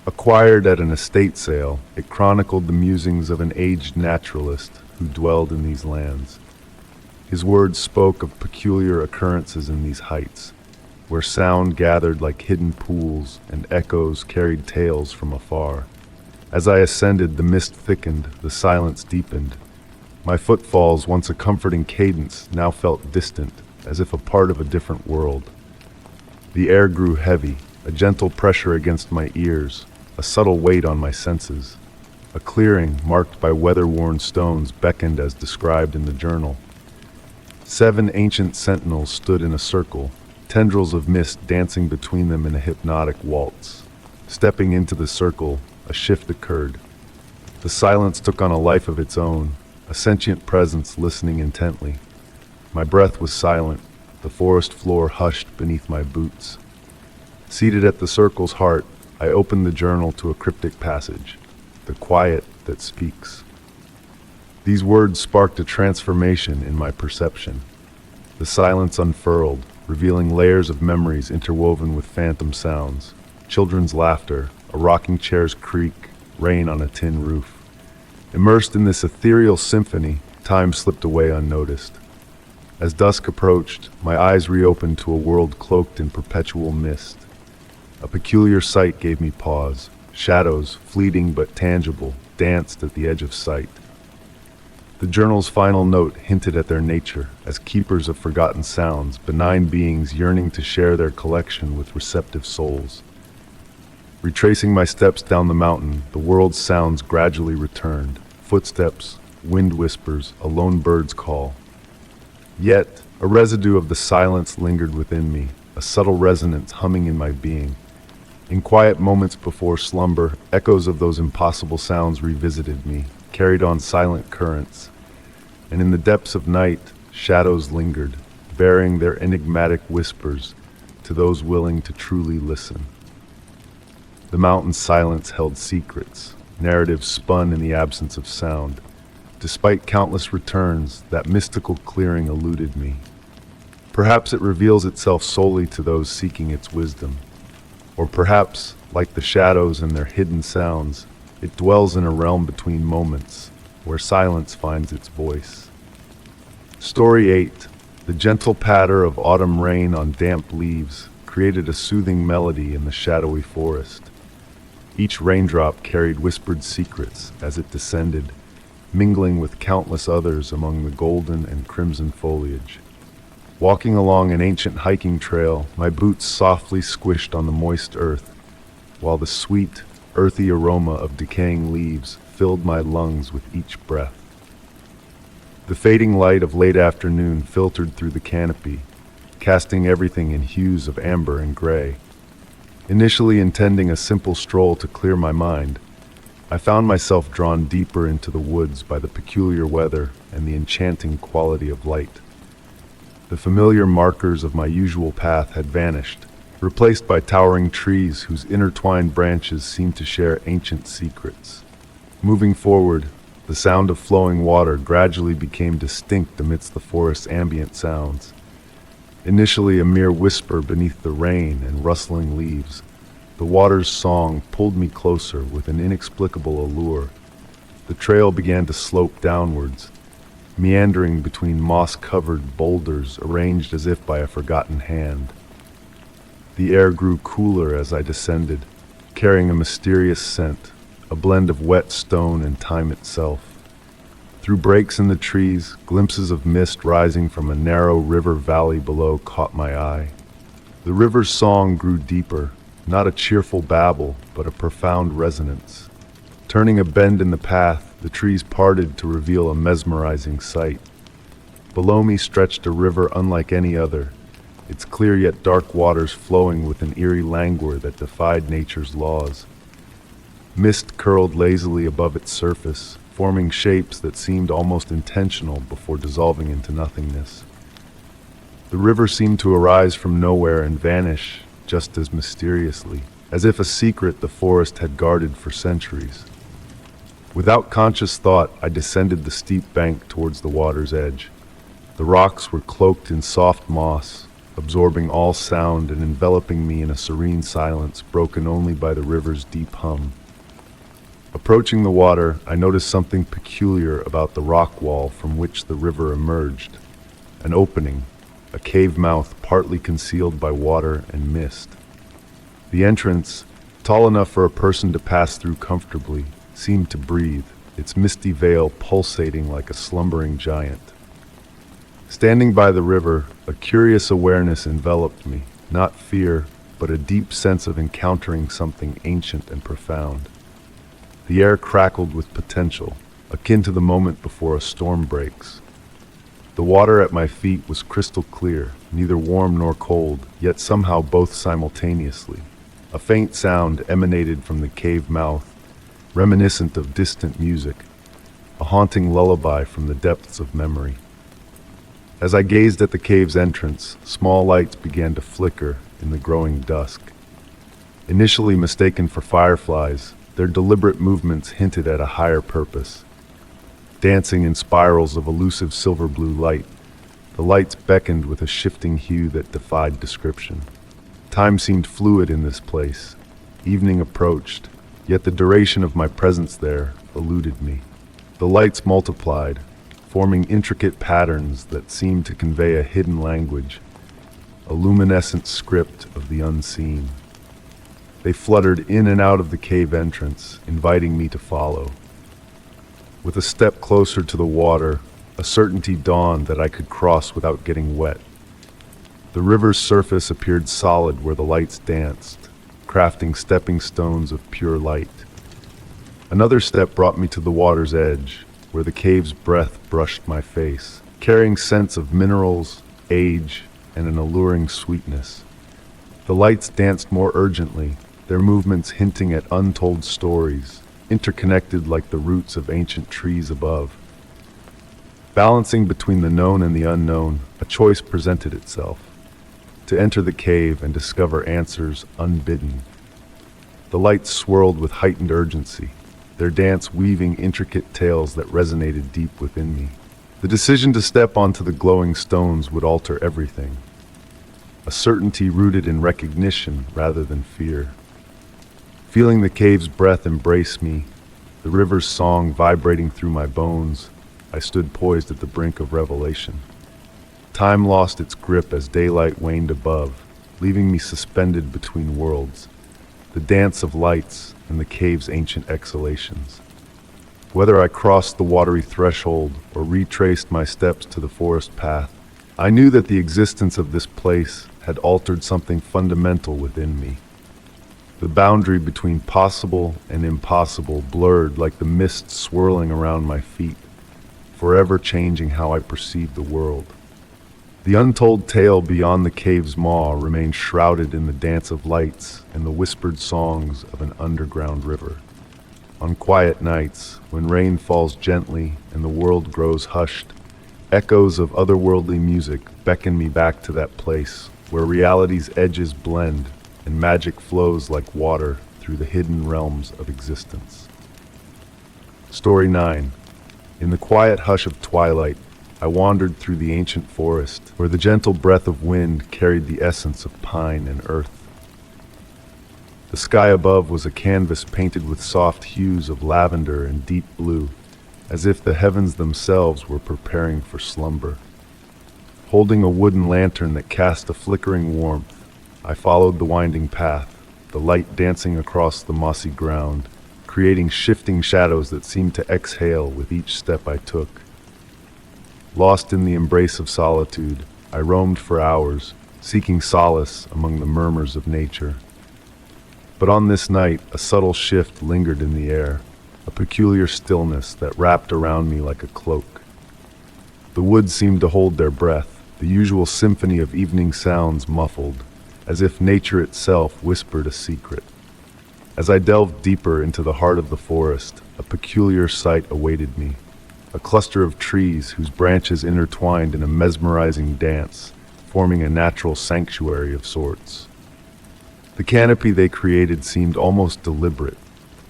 Speaker 1: Acquired at an estate sale, it chronicled the musings of an aged naturalist who dwelled in these lands. His words spoke of peculiar occurrences in these heights, where sound gathered like hidden pools and echoes carried tales from afar. As I ascended, the mist thickened, the silence deepened. My footfalls, once a comforting cadence, now felt distant, as if a part of a different world. The air grew heavy, a gentle pressure against my ears, a subtle weight on my senses. A clearing, marked by weather-worn stones, beckoned as described in the journal. 7 ancient sentinels stood in a circle, tendrils of mist dancing between them in a hypnotic waltz. Stepping into the circle, a shift occurred. The silence took on a life of its own, a sentient presence listening intently. My breath was silent, the forest floor hushed beneath my boots. Seated at the circle's heart, I opened the journal to a cryptic passage, "The quiet that speaks." These words sparked a transformation in my perception. The silence unfurled, revealing layers of memories interwoven with phantom sounds. Children's laughter, a rocking chair's creak, rain on a tin roof. Immersed in this ethereal symphony, time slipped away unnoticed. As dusk approached, my eyes reopened to a world cloaked in perpetual mist. A peculiar sight gave me pause. Shadows, fleeting but tangible, danced at the edge of sight. The journal's final note hinted at their nature, as keepers of forgotten sounds, benign beings yearning to share their collection with receptive souls. Retracing my steps down the mountain, the world's sounds gradually returned. Footsteps, wind whispers, a lone bird's call. Yet, a residue of the silence lingered within me, a subtle resonance humming in my being. In quiet moments before slumber, echoes of those impossible sounds revisited me, carried on silent currents. And in the depths of night, shadows lingered, bearing their enigmatic whispers to those willing to truly listen. The mountain's silence held secrets, narratives spun in the absence of sound. Despite countless returns, that mystical clearing eluded me. Perhaps it reveals itself solely to those seeking its wisdom. Or perhaps, like the shadows and their hidden sounds, it dwells in a realm between moments, where silence finds its voice. Story 8. The gentle patter of autumn rain on damp leaves created a soothing melody in the shadowy forest. Each raindrop carried whispered secrets as it descended, mingling with countless others among the golden and crimson foliage. Walking along an ancient hiking trail, my boots softly squished on the moist earth, while the sweet, earthy aroma of decaying leaves filled my lungs with each breath. The fading light of late afternoon filtered through the canopy, casting everything in hues of amber and gray. Initially intending a simple stroll to clear my mind, I found myself drawn deeper into the woods by the peculiar weather and the enchanting quality of light. The familiar markers of my usual path had vanished, replaced by towering trees whose intertwined branches seemed to share ancient secrets. Moving forward, the sound of flowing water gradually became distinct amidst the forest's ambient sounds. Initially a mere whisper beneath the rain and rustling leaves, the water's song pulled me closer with an inexplicable allure. The trail began to slope downwards, meandering between moss-covered boulders arranged as if by a forgotten hand. The air grew cooler as I descended, carrying a mysterious scent, a blend of wet stone and time itself. Through breaks in the trees, glimpses of mist rising from a narrow river valley below caught my eye. The river's song grew deeper, not a cheerful babble, but a profound resonance. Turning a bend in the path, the trees parted to reveal a mesmerizing sight. Below me stretched a river unlike any other, its clear yet dark waters flowing with an eerie languor that defied nature's laws. Mist curled lazily above its surface, forming shapes that seemed almost intentional before dissolving into nothingness. The river seemed to arise from nowhere and vanish just as mysteriously, as if a secret the forest had guarded for centuries. Without conscious thought, I descended the steep bank towards the water's edge. The rocks were cloaked in soft moss, absorbing all sound and enveloping me in a serene silence broken only by the river's deep hum. Approaching the water, I noticed something peculiar about the rock wall from which the river emerged. An opening, a cave mouth partly concealed by water and mist. The entrance, tall enough for a person to pass through comfortably, seemed to breathe, its misty veil pulsating like a slumbering giant. Standing by the river, a curious awareness enveloped me, not fear, but a deep sense of encountering something ancient and profound. The air crackled with potential, akin to the moment before a storm breaks. The water at my feet was crystal clear, neither warm nor cold, yet somehow both simultaneously. A faint sound emanated from the cave mouth, reminiscent of distant music, a haunting lullaby from the depths of memory. As I gazed at the cave's entrance, small lights began to flicker in the growing dusk. Initially mistaken for fireflies, their deliberate movements hinted at a higher purpose. Dancing in spirals of elusive silver blue light, the lights beckoned with a shifting hue that defied description. Time seemed fluid in this place. Evening approached, yet the duration of my presence there eluded me. The lights multiplied, forming intricate patterns that seemed to convey a hidden language, a luminescent script of the unseen. They fluttered in and out of the cave entrance, inviting me to follow. With a step closer to the water, a certainty dawned that I could cross without getting wet. The river's surface appeared solid where the lights danced, crafting stepping stones of pure light. Another step brought me to the water's edge, where the cave's breath brushed my face, carrying scents of minerals, age, and an alluring sweetness. The lights danced more urgently, their movements hinting at untold stories, interconnected like the roots of ancient trees above. Balancing between the known and the unknown, a choice presented itself: to enter the cave and discover answers unbidden. The lights swirled with heightened urgency, their dance weaving intricate tales that resonated deep within me. The decision to step onto the glowing stones would alter everything. A certainty rooted in recognition rather than fear. Feeling the cave's breath embrace me, the river's song vibrating through my bones, I stood poised at the brink of revelation. Time lost its grip as daylight waned above, leaving me suspended between worlds, the dance of lights and the cave's ancient exhalations. Whether I crossed the watery threshold or retraced my steps to the forest path, I knew that the existence of this place had altered something fundamental within me. The boundary between possible and impossible blurred like the mist swirling around my feet, forever changing how I perceived the world. The untold tale beyond the cave's maw remained shrouded in the dance of lights and the whispered songs of an underground river. On quiet nights, when rain falls gently and the world grows hushed, echoes of otherworldly music beckon me back to that place where reality's edges blend and magic flows like water through the hidden realms of existence. Story 9. In the quiet hush of twilight, I wandered through the ancient forest, where the gentle breath of wind carried the essence of pine and earth. The sky above was a canvas painted with soft hues of lavender and deep blue, as if the heavens themselves were preparing for slumber. Holding a wooden lantern that cast a flickering warmth, I followed the winding path, the light dancing across the mossy ground, creating shifting shadows that seemed to exhale with each step I took. Lost in the embrace of solitude, I roamed for hours, seeking solace among the murmurs of nature. But on this night, a subtle shift lingered in the air, a peculiar stillness that wrapped around me like a cloak. The woods seemed to hold their breath, the usual symphony of evening sounds muffled, as if nature itself whispered a secret. As I delved deeper into the heart of the forest, a peculiar sight awaited me. A cluster of trees whose branches intertwined in a mesmerizing dance, forming a natural sanctuary of sorts. The canopy they created seemed almost deliberate,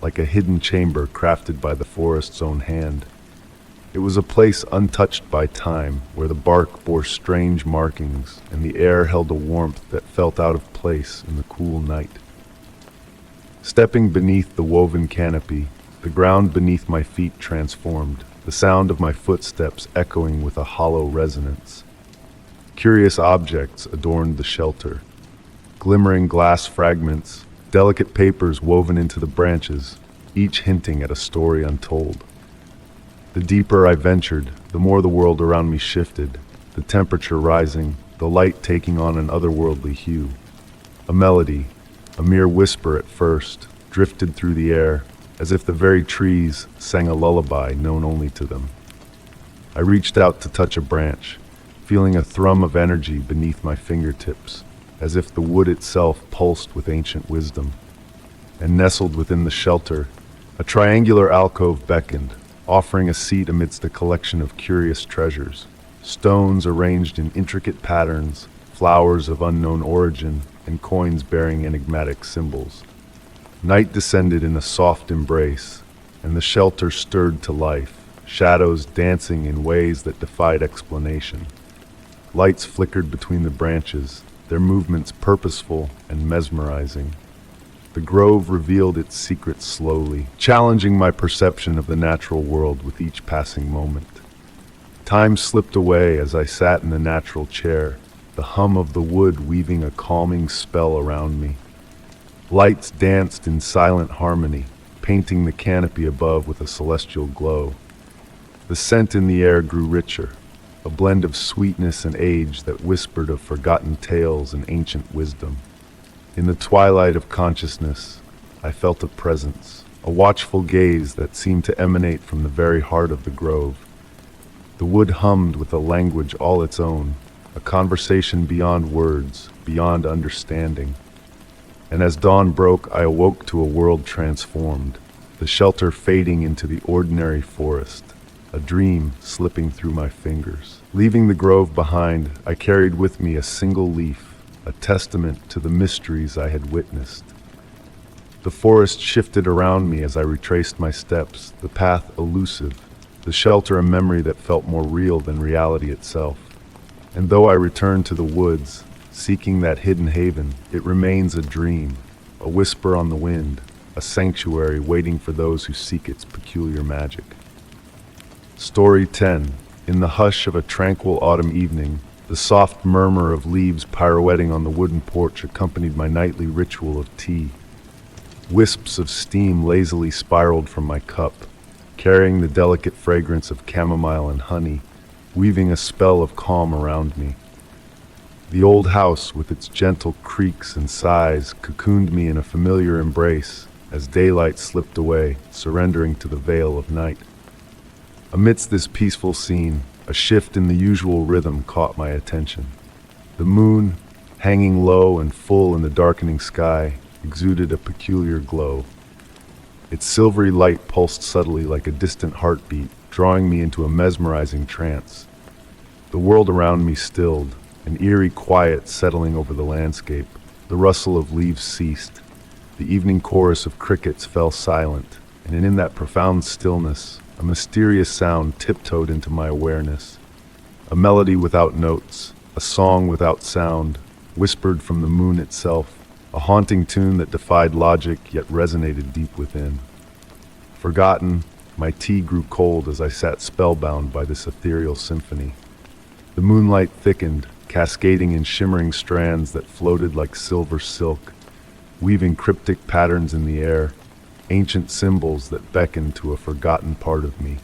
Speaker 1: like a hidden chamber crafted by the forest's own hand. It was a place untouched by time, where the bark bore strange markings and the air held a warmth that felt out of place in the cool night. Stepping beneath the woven canopy, the ground beneath my feet transformed, the sound of my footsteps echoing with a hollow resonance. Curious objects adorned the shelter. Glimmering glass fragments, delicate papers woven into the branches, each hinting at a story untold. The deeper I ventured, the more the world around me shifted, the temperature rising, the light taking on an otherworldly hue. A melody, a mere whisper at first, drifted through the air, as if the very trees sang a lullaby known only to them. I reached out to touch a branch, feeling a thrum of energy beneath my fingertips, as if the wood itself pulsed with ancient wisdom. And nestled within the shelter, a triangular alcove beckoned, offering a seat amidst a collection of curious treasures. Stones arranged in intricate patterns, flowers of unknown origin, and coins bearing enigmatic symbols. Night descended in a soft embrace, and the shelter stirred to life, shadows dancing in ways that defied explanation. Lights flickered between the branches, their movements purposeful and mesmerizing. The grove revealed its secrets slowly, challenging my perception of the natural world with each passing moment. Time slipped away as I sat in the natural chair, the hum of the wood weaving a calming spell around me. Lights danced in silent harmony, painting the canopy above with a celestial glow. The scent in the air grew richer, a blend of sweetness and age that whispered of forgotten tales and ancient wisdom. In the twilight of consciousness, I felt a presence, a watchful gaze that seemed to emanate from the very heart of the grove. The wood hummed with a language all its own, a conversation beyond words, beyond understanding. And as dawn broke, I awoke to a world transformed, the shelter fading into the ordinary forest, a dream slipping through my fingers. Leaving the grove behind, I carried with me a single leaf, a testament to the mysteries I had witnessed. The forest shifted around me as I retraced my steps, the path elusive, the shelter a memory that felt more real than reality itself. And though I returned to the woods, seeking that hidden haven, it remains a dream, a whisper on the wind, a sanctuary waiting for those who seek its peculiar magic. Story 10. In the hush of a tranquil autumn evening, the soft murmur of leaves pirouetting on the wooden porch accompanied my nightly ritual of tea. Wisps of steam lazily spiraled from my cup, carrying the delicate fragrance of chamomile and honey, weaving a spell of calm around me. The old house, with its gentle creaks and sighs, cocooned me in a familiar embrace as daylight slipped away, surrendering to the veil of night. Amidst this peaceful scene, a shift in the usual rhythm caught my attention. The moon, hanging low and full in the darkening sky, exuded a peculiar glow. Its silvery light pulsed subtly like a distant heartbeat, drawing me into a mesmerizing trance. The world around me stilled, an eerie quiet settling over the landscape. The rustle of leaves ceased. The evening chorus of crickets fell silent, and in that profound stillness, a mysterious sound tiptoed into my awareness. A melody without notes, a song without sound, whispered from the moon itself, a haunting tune that defied logic yet resonated deep within. Forgotten, my tea grew cold as I sat spellbound by this ethereal symphony. The moonlight thickened, cascading in shimmering strands that floated like silver silk, weaving cryptic patterns in the air, ancient symbols that beckoned to a forgotten part of me.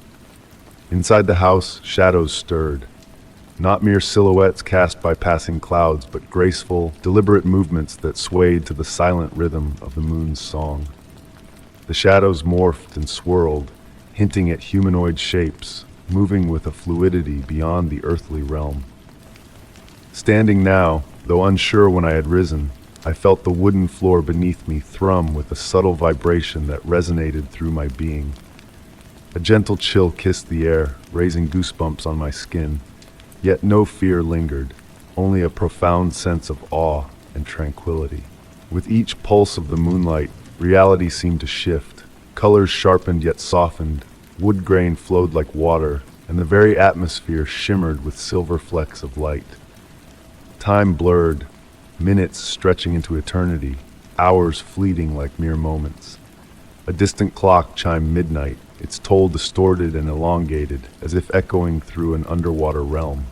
Speaker 1: Inside the house, shadows stirred, not mere silhouettes cast by passing clouds, but graceful, deliberate movements that swayed to the silent rhythm of the moon's song. The shadows morphed and swirled, hinting at humanoid shapes, moving with a fluidity beyond the earthly realm. Standing now, though unsure when I had risen, I felt the wooden floor beneath me thrum with a subtle vibration that resonated through my being. A gentle chill kissed the air, raising goosebumps on my skin, yet no fear lingered, only a profound sense of awe and tranquility. With each pulse of the moonlight, reality seemed to shift. Colors sharpened yet softened, wood grain flowed like water, and the very atmosphere shimmered with silver flecks of light. Time blurred, minutes stretching into eternity, hours fleeting like mere moments. A distant clock chimed midnight, its toll distorted and elongated, as if echoing through an underwater realm.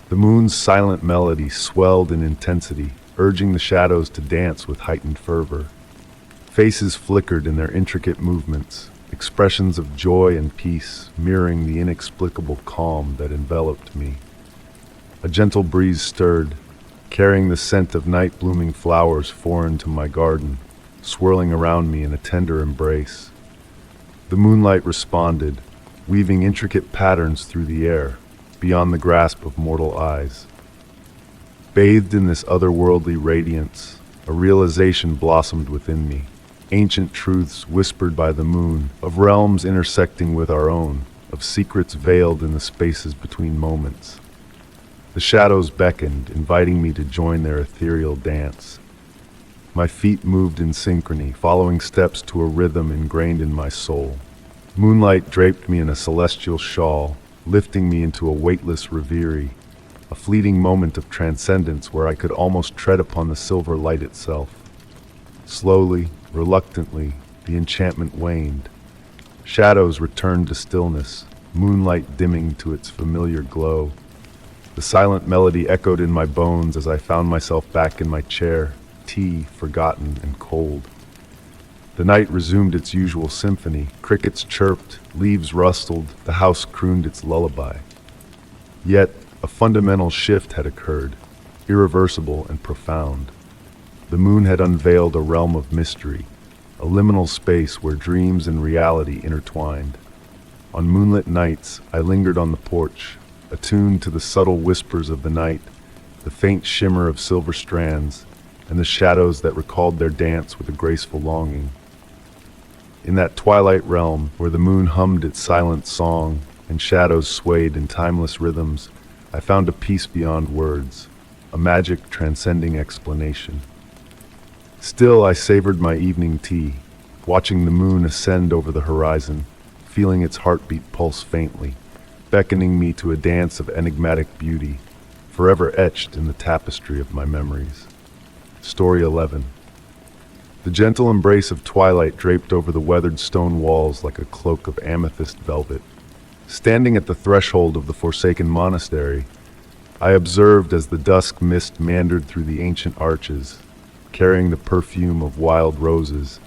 Speaker 1: The moon's silent melody swelled in intensity, urging the shadows to dance with heightened fervor. Faces flickered in their intricate movements, expressions of joy and peace mirroring the inexplicable calm that enveloped me. A gentle breeze stirred, carrying the scent of night-blooming flowers foreign to my garden, swirling around me in a tender embrace. The moonlight responded, weaving intricate patterns through the air, beyond the grasp of mortal eyes. Bathed in this otherworldly radiance, a realization blossomed within me. Ancient truths whispered by the moon, of realms intersecting with our own, of secrets veiled in the spaces between moments. The shadows beckoned, inviting me to join their ethereal dance. My feet moved in synchrony, following steps to a rhythm ingrained in my soul. Moonlight draped me in a celestial shawl, lifting me into a weightless reverie, a fleeting moment of transcendence where I could almost tread upon the silver light itself. Slowly, reluctantly, the enchantment waned. Shadows returned to stillness, moonlight dimming to its familiar glow. The silent melody echoed in my bones as I found myself back in my chair, tea, forgotten and cold. The night resumed its usual symphony. Crickets chirped, leaves rustled, the house crooned its lullaby. Yet, a fundamental shift had occurred, irreversible and profound. The moon had unveiled a realm of mystery, a liminal space where dreams and reality intertwined. On moonlit nights, I lingered on the porch, attuned to the subtle whispers of the night, the faint shimmer of silver strands, and the shadows that recalled their dance with a graceful longing. In that twilight realm, where the moon hummed its silent song and shadows swayed in timeless rhythms, I found a peace beyond words, a magic transcending explanation. Still, I savored my evening tea, watching the moon ascend over the horizon, feeling its heartbeat pulse faintly, beckoning me to a dance of enigmatic beauty, forever etched in the tapestry of my memories. Story 11. The gentle embrace of twilight draped over the weathered stone walls like a cloak of amethyst velvet. Standing at the threshold of the forsaken monastery, I observed as the dusk mist meandered through the ancient arches, carrying the perfume of wild roses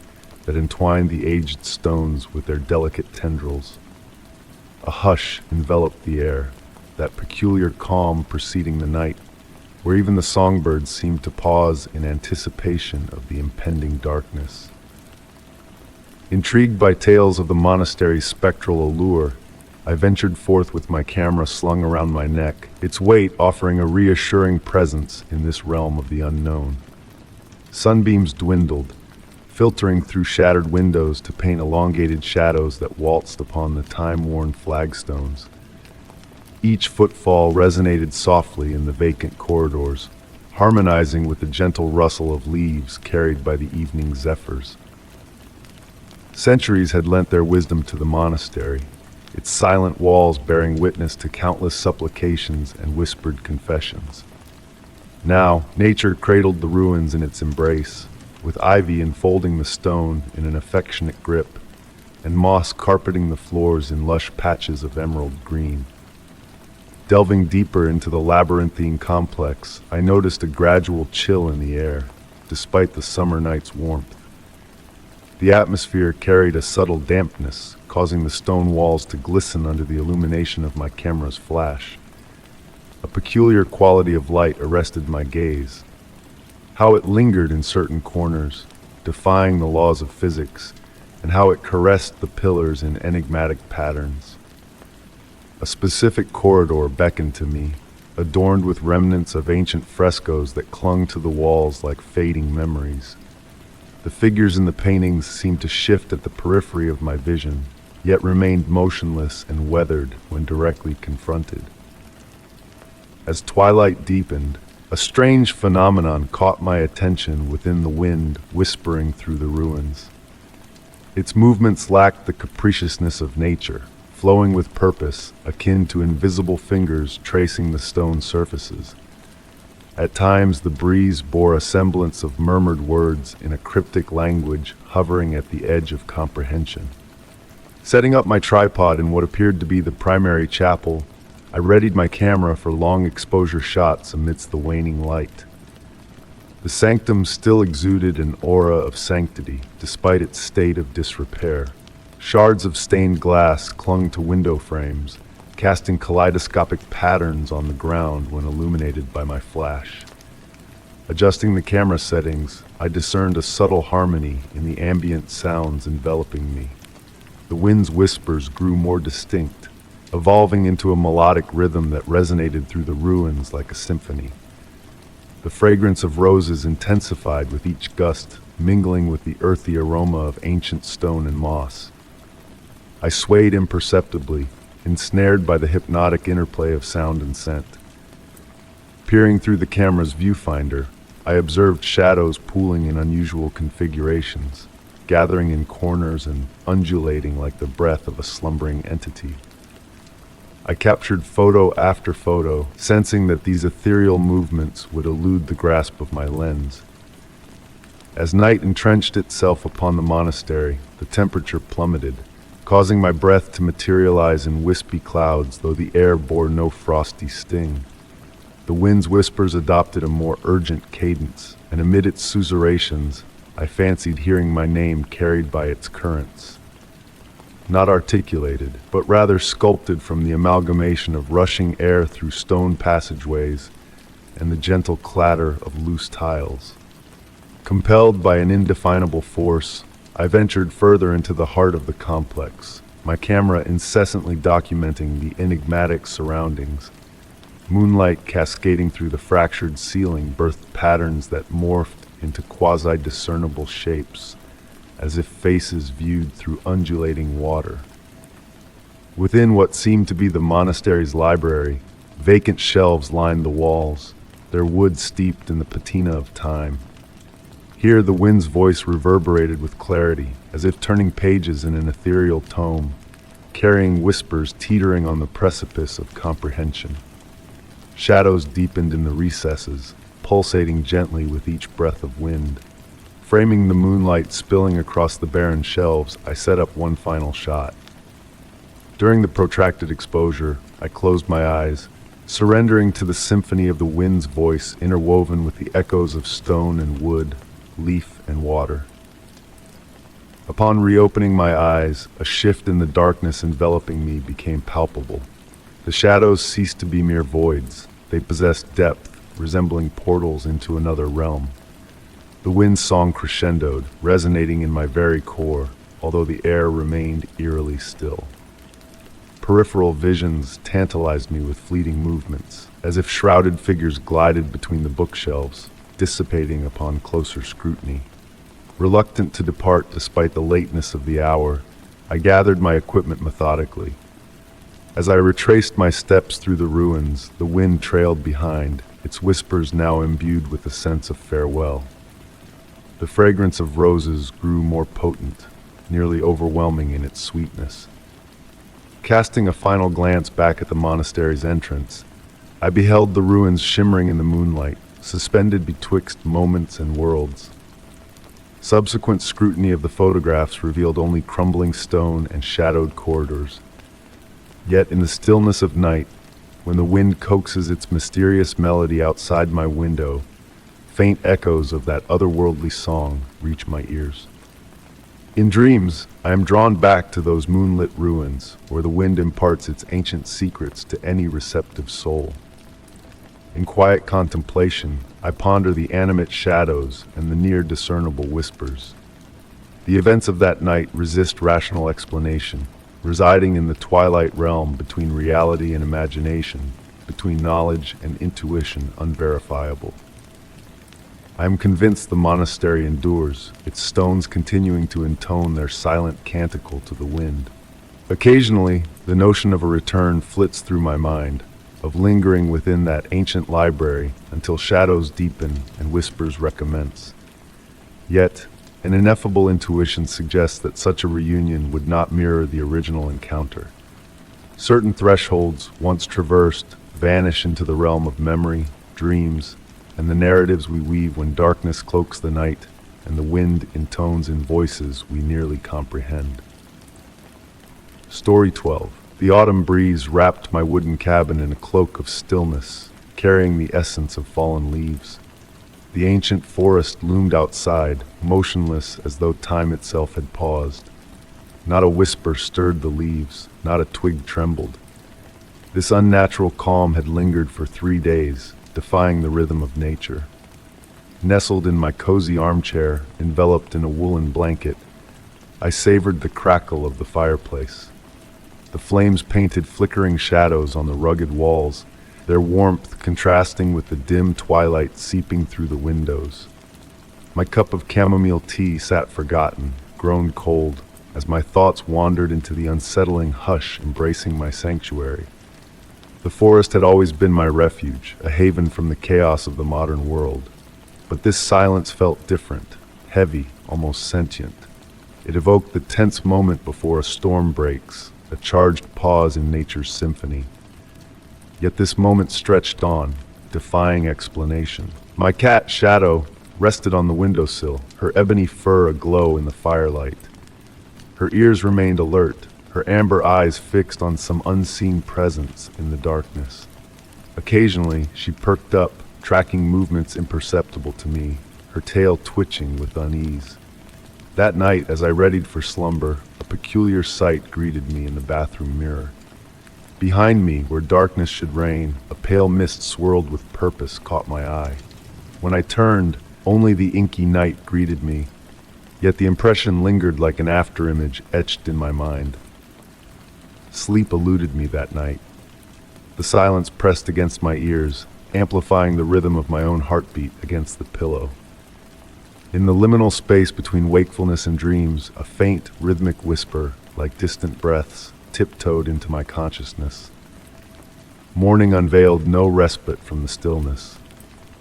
Speaker 1: that entwined the aged stones with their delicate tendrils. A hush enveloped the air, that peculiar calm preceding the night, where even the songbirds seemed to pause in anticipation of the impending darkness. Intrigued by tales of the monastery's spectral allure, I ventured forth with my camera slung around my neck, its weight offering a reassuring presence in this realm of the unknown. Sunbeams dwindled, filtering through shattered windows to paint elongated shadows that waltzed upon the time-worn flagstones. Each footfall resonated softly in the vacant corridors, harmonizing with the gentle rustle of leaves carried by the evening zephyrs. Centuries had lent their wisdom to the monastery, its silent walls bearing witness to countless supplications and whispered confessions. Now, nature cradled the ruins in its embrace, with ivy enfolding the stone in an affectionate grip, and moss carpeting the floors in lush patches of emerald green. Delving deeper into the labyrinthine complex, I noticed a gradual chill in the air, despite the summer night's warmth. The atmosphere carried a subtle dampness, causing the stone walls to glisten under the illumination of my camera's flash. A peculiar quality of light arrested my gaze. How it lingered in certain corners, defying the laws of physics, and how it caressed the pillars in enigmatic patterns. A specific corridor beckoned to me, adorned with remnants of ancient frescoes that clung to the walls like fading memories. The figures in the paintings seemed to shift at the periphery of my vision, yet remained motionless and weathered when directly confronted. As twilight deepened, a strange phenomenon caught my attention within the wind whispering through the ruins. Its movements lacked the capriciousness of nature, flowing with purpose, akin to invisible fingers tracing the stone surfaces. At times, the breeze bore a semblance of murmured words in a cryptic language hovering at the edge of comprehension. Setting up my tripod in what appeared to be the primary chapel, I readied my camera for long exposure shots amidst the waning light. The sanctum still exuded an aura of sanctity, despite its state of disrepair. Shards of stained glass clung to window frames, casting kaleidoscopic patterns on the ground when illuminated by my flash. Adjusting the camera settings, I discerned a subtle harmony in the ambient sounds enveloping me. The wind's whispers grew more distinct, evolving into a melodic rhythm that resonated through the ruins like a symphony. The fragrance of roses intensified with each gust, mingling with the earthy aroma of ancient stone and moss. I swayed imperceptibly, ensnared by the hypnotic interplay of sound and scent. Peering through the camera's viewfinder, I observed shadows pooling in unusual configurations, gathering in corners and undulating like the breath of a slumbering entity. I captured photo after photo, sensing that these ethereal movements would elude the grasp of my lens. As night entrenched itself upon the monastery, the temperature plummeted, causing my breath to materialize in wispy clouds, though the air bore no frosty sting. The wind's whispers adopted a more urgent cadence, and amid its sussurrations, I fancied hearing my name carried by its currents. Not articulated, but rather sculpted from the amalgamation of rushing air through stone passageways and the gentle clatter of loose tiles. Compelled by an indefinable force, I ventured further into the heart of the complex, my camera incessantly documenting the enigmatic surroundings. Moonlight cascading through the fractured ceiling birthed patterns that morphed into quasi-discernible shapes, as if faces viewed through undulating water. Within what seemed to be the monastery's library, vacant shelves lined the walls, their wood steeped in the patina of time. Here the wind's voice reverberated with clarity, as if turning pages in an ethereal tome, carrying whispers teetering on the precipice of comprehension. Shadows deepened in the recesses, pulsating gently with each breath of wind. Framing the moonlight spilling across the barren shelves, I set up one final shot. During the protracted exposure, I closed my eyes, surrendering to the symphony of the wind's voice interwoven with the echoes of stone and wood, leaf and water. Upon reopening my eyes, a shift in the darkness enveloping me became palpable. The shadows ceased to be mere voids. They possessed depth, resembling portals into another realm. The wind's song crescendoed, resonating in my very core, although the air remained eerily still. Peripheral visions tantalized me with fleeting movements, as if shrouded figures glided between the bookshelves, dissipating upon closer scrutiny. Reluctant to depart despite the lateness of the hour, I gathered my equipment methodically. As I retraced my steps through the ruins, the wind trailed behind, its whispers now imbued with a sense of farewell. The fragrance of roses grew more potent, nearly overwhelming in its sweetness. Casting a final glance back at the monastery's entrance, I beheld the ruins shimmering in the moonlight, suspended betwixt moments and worlds. Subsequent scrutiny of the photographs revealed only crumbling stone and shadowed corridors. Yet in the stillness of night, when the wind coaxes its mysterious melody outside my window, faint echoes of that otherworldly song reach my ears. In dreams, I am drawn back to those moonlit ruins, where the wind imparts its ancient secrets to any receptive soul. In quiet contemplation, I ponder the animate shadows and the near-discernible whispers. The events of that night resist rational explanation, residing in the twilight realm between reality and imagination, between knowledge and intuition unverifiable. I am convinced the monastery endures, its stones continuing to intone their silent canticle to the wind. Occasionally, the notion of a return flits through my mind, of lingering within that ancient library until shadows deepen and whispers recommence. Yet, an ineffable intuition suggests that such a reunion would not mirror the original encounter. Certain thresholds, once traversed, vanish into the realm of memory, dreams, and the narratives we weave when darkness cloaks the night and the wind intones in voices we nearly comprehend. Story 12. The autumn breeze wrapped my wooden cabin in a cloak of stillness, carrying the essence of fallen leaves. The ancient forest loomed outside, motionless as though time itself had paused. Not a whisper stirred the leaves, not a twig trembled. This unnatural calm had lingered for 3 days, defying the rhythm of nature. Nestled in my cozy armchair, enveloped in a woolen blanket, I savored the crackle of the fireplace. The flames painted flickering shadows on the rugged walls, their warmth contrasting with the dim twilight seeping through the windows. My cup of chamomile tea sat forgotten, grown cold, as my thoughts wandered into the unsettling hush embracing my sanctuary. The forest had always been my refuge, a haven from the chaos of the modern world. But this silence felt different, heavy, almost sentient. It evoked the tense moment before a storm breaks, a charged pause in nature's symphony. Yet this moment stretched on, defying explanation. My cat, Shadow, rested on the windowsill, her ebony fur aglow in the firelight. Her ears remained alert, her amber eyes fixed on some unseen presence in the darkness. Occasionally, she perked up, tracking movements imperceptible to me, her tail twitching with unease. That night, as I readied for slumber, a peculiar sight greeted me in the bathroom mirror. Behind me, where darkness should reign, a pale mist swirled with purpose caught my eye. When I turned, only the inky night greeted me, yet the impression lingered like an afterimage etched in my mind. Sleep eluded me that night. The silence pressed against my ears, amplifying the rhythm of my own heartbeat against the pillow. In the liminal space between wakefulness and dreams, a faint, rhythmic whisper, like distant breaths, tiptoed into my consciousness. Morning unveiled no respite from the stillness.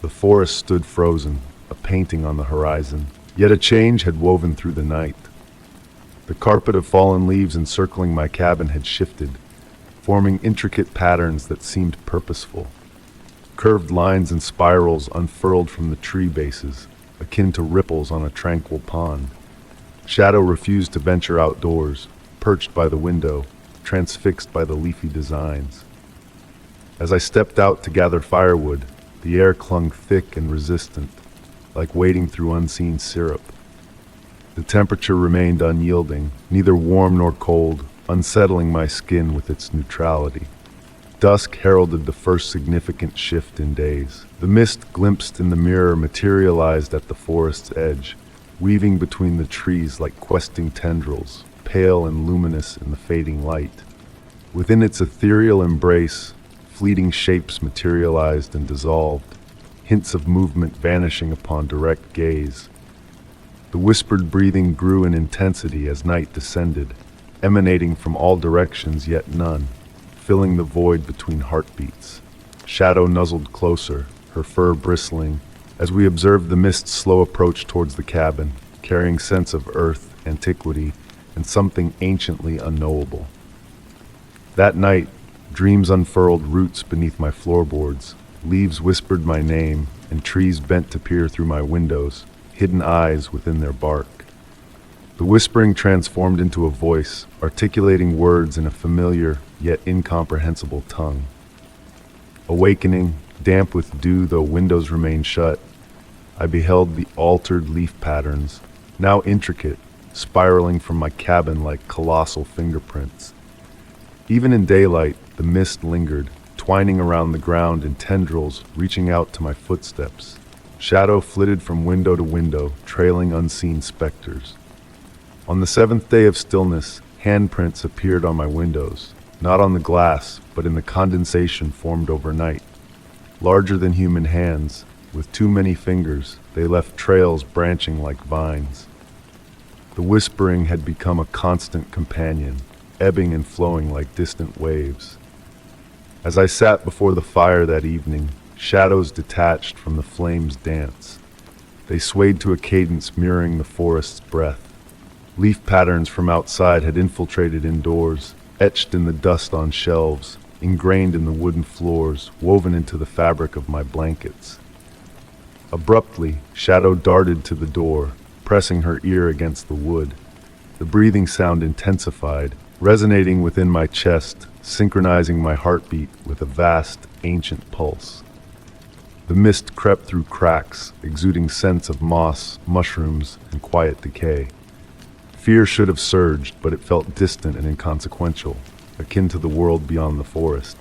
Speaker 1: The forest stood frozen, a painting on the horizon, yet a change had woven through the night. The carpet of fallen leaves encircling my cabin had shifted, forming intricate patterns that seemed purposeful. Curved lines and spirals unfurled from the tree bases, akin to ripples on a tranquil pond. Shadow refused to venture outdoors, perched by the window, transfixed by the leafy designs. As I stepped out to gather firewood, the air clung thick and resistant, like wading through unseen syrup. The temperature remained unyielding, neither warm nor cold, unsettling my skin with its neutrality. Dusk heralded the first significant shift in days. The mist glimpsed in the mirror materialized at the forest's edge, weaving between the trees like questing tendrils, pale and luminous in the fading light. Within its ethereal embrace, fleeting shapes materialized and dissolved, hints of movement vanishing upon direct gaze. The whispered breathing grew in intensity as night descended, emanating from all directions yet none, filling the void between heartbeats. Shadow nuzzled closer, her fur bristling, as we observed the mist's slow approach towards the cabin, carrying scents of earth, antiquity, and something anciently unknowable. That night, dreams unfurled roots beneath my floorboards, leaves whispered my name, and trees bent to peer through my windows, hidden eyes within their bark. The whispering transformed into a voice, articulating words in a familiar yet incomprehensible tongue. Awakening, damp with dew though windows remained shut, I beheld the altered leaf patterns, now intricate, spiraling from my cabin like colossal fingerprints. Even in daylight, the mist lingered, twining around the ground in tendrils reaching out to my footsteps. Shadow flitted from window to window, trailing unseen specters. On the seventh day of stillness, handprints appeared on my windows, not on the glass, but in the condensation formed overnight. Larger than human hands, with too many fingers, they left trails branching like vines. The whispering had become a constant companion, ebbing and flowing like distant waves. As I sat before the fire that evening, shadows detached from the flames' dance. They swayed to a cadence mirroring the forest's breath. Leaf patterns from outside had infiltrated indoors, etched in the dust on shelves, ingrained in the wooden floors, woven into the fabric of my blankets. Abruptly, Shadow darted to the door, pressing her ear against the wood. The breathing sound intensified, resonating within my chest, synchronizing my heartbeat with a vast, ancient pulse. The mist crept through cracks, exuding scents of moss, mushrooms, and quiet decay. Fear should have surged, but it felt distant and inconsequential, akin to the world beyond the forest.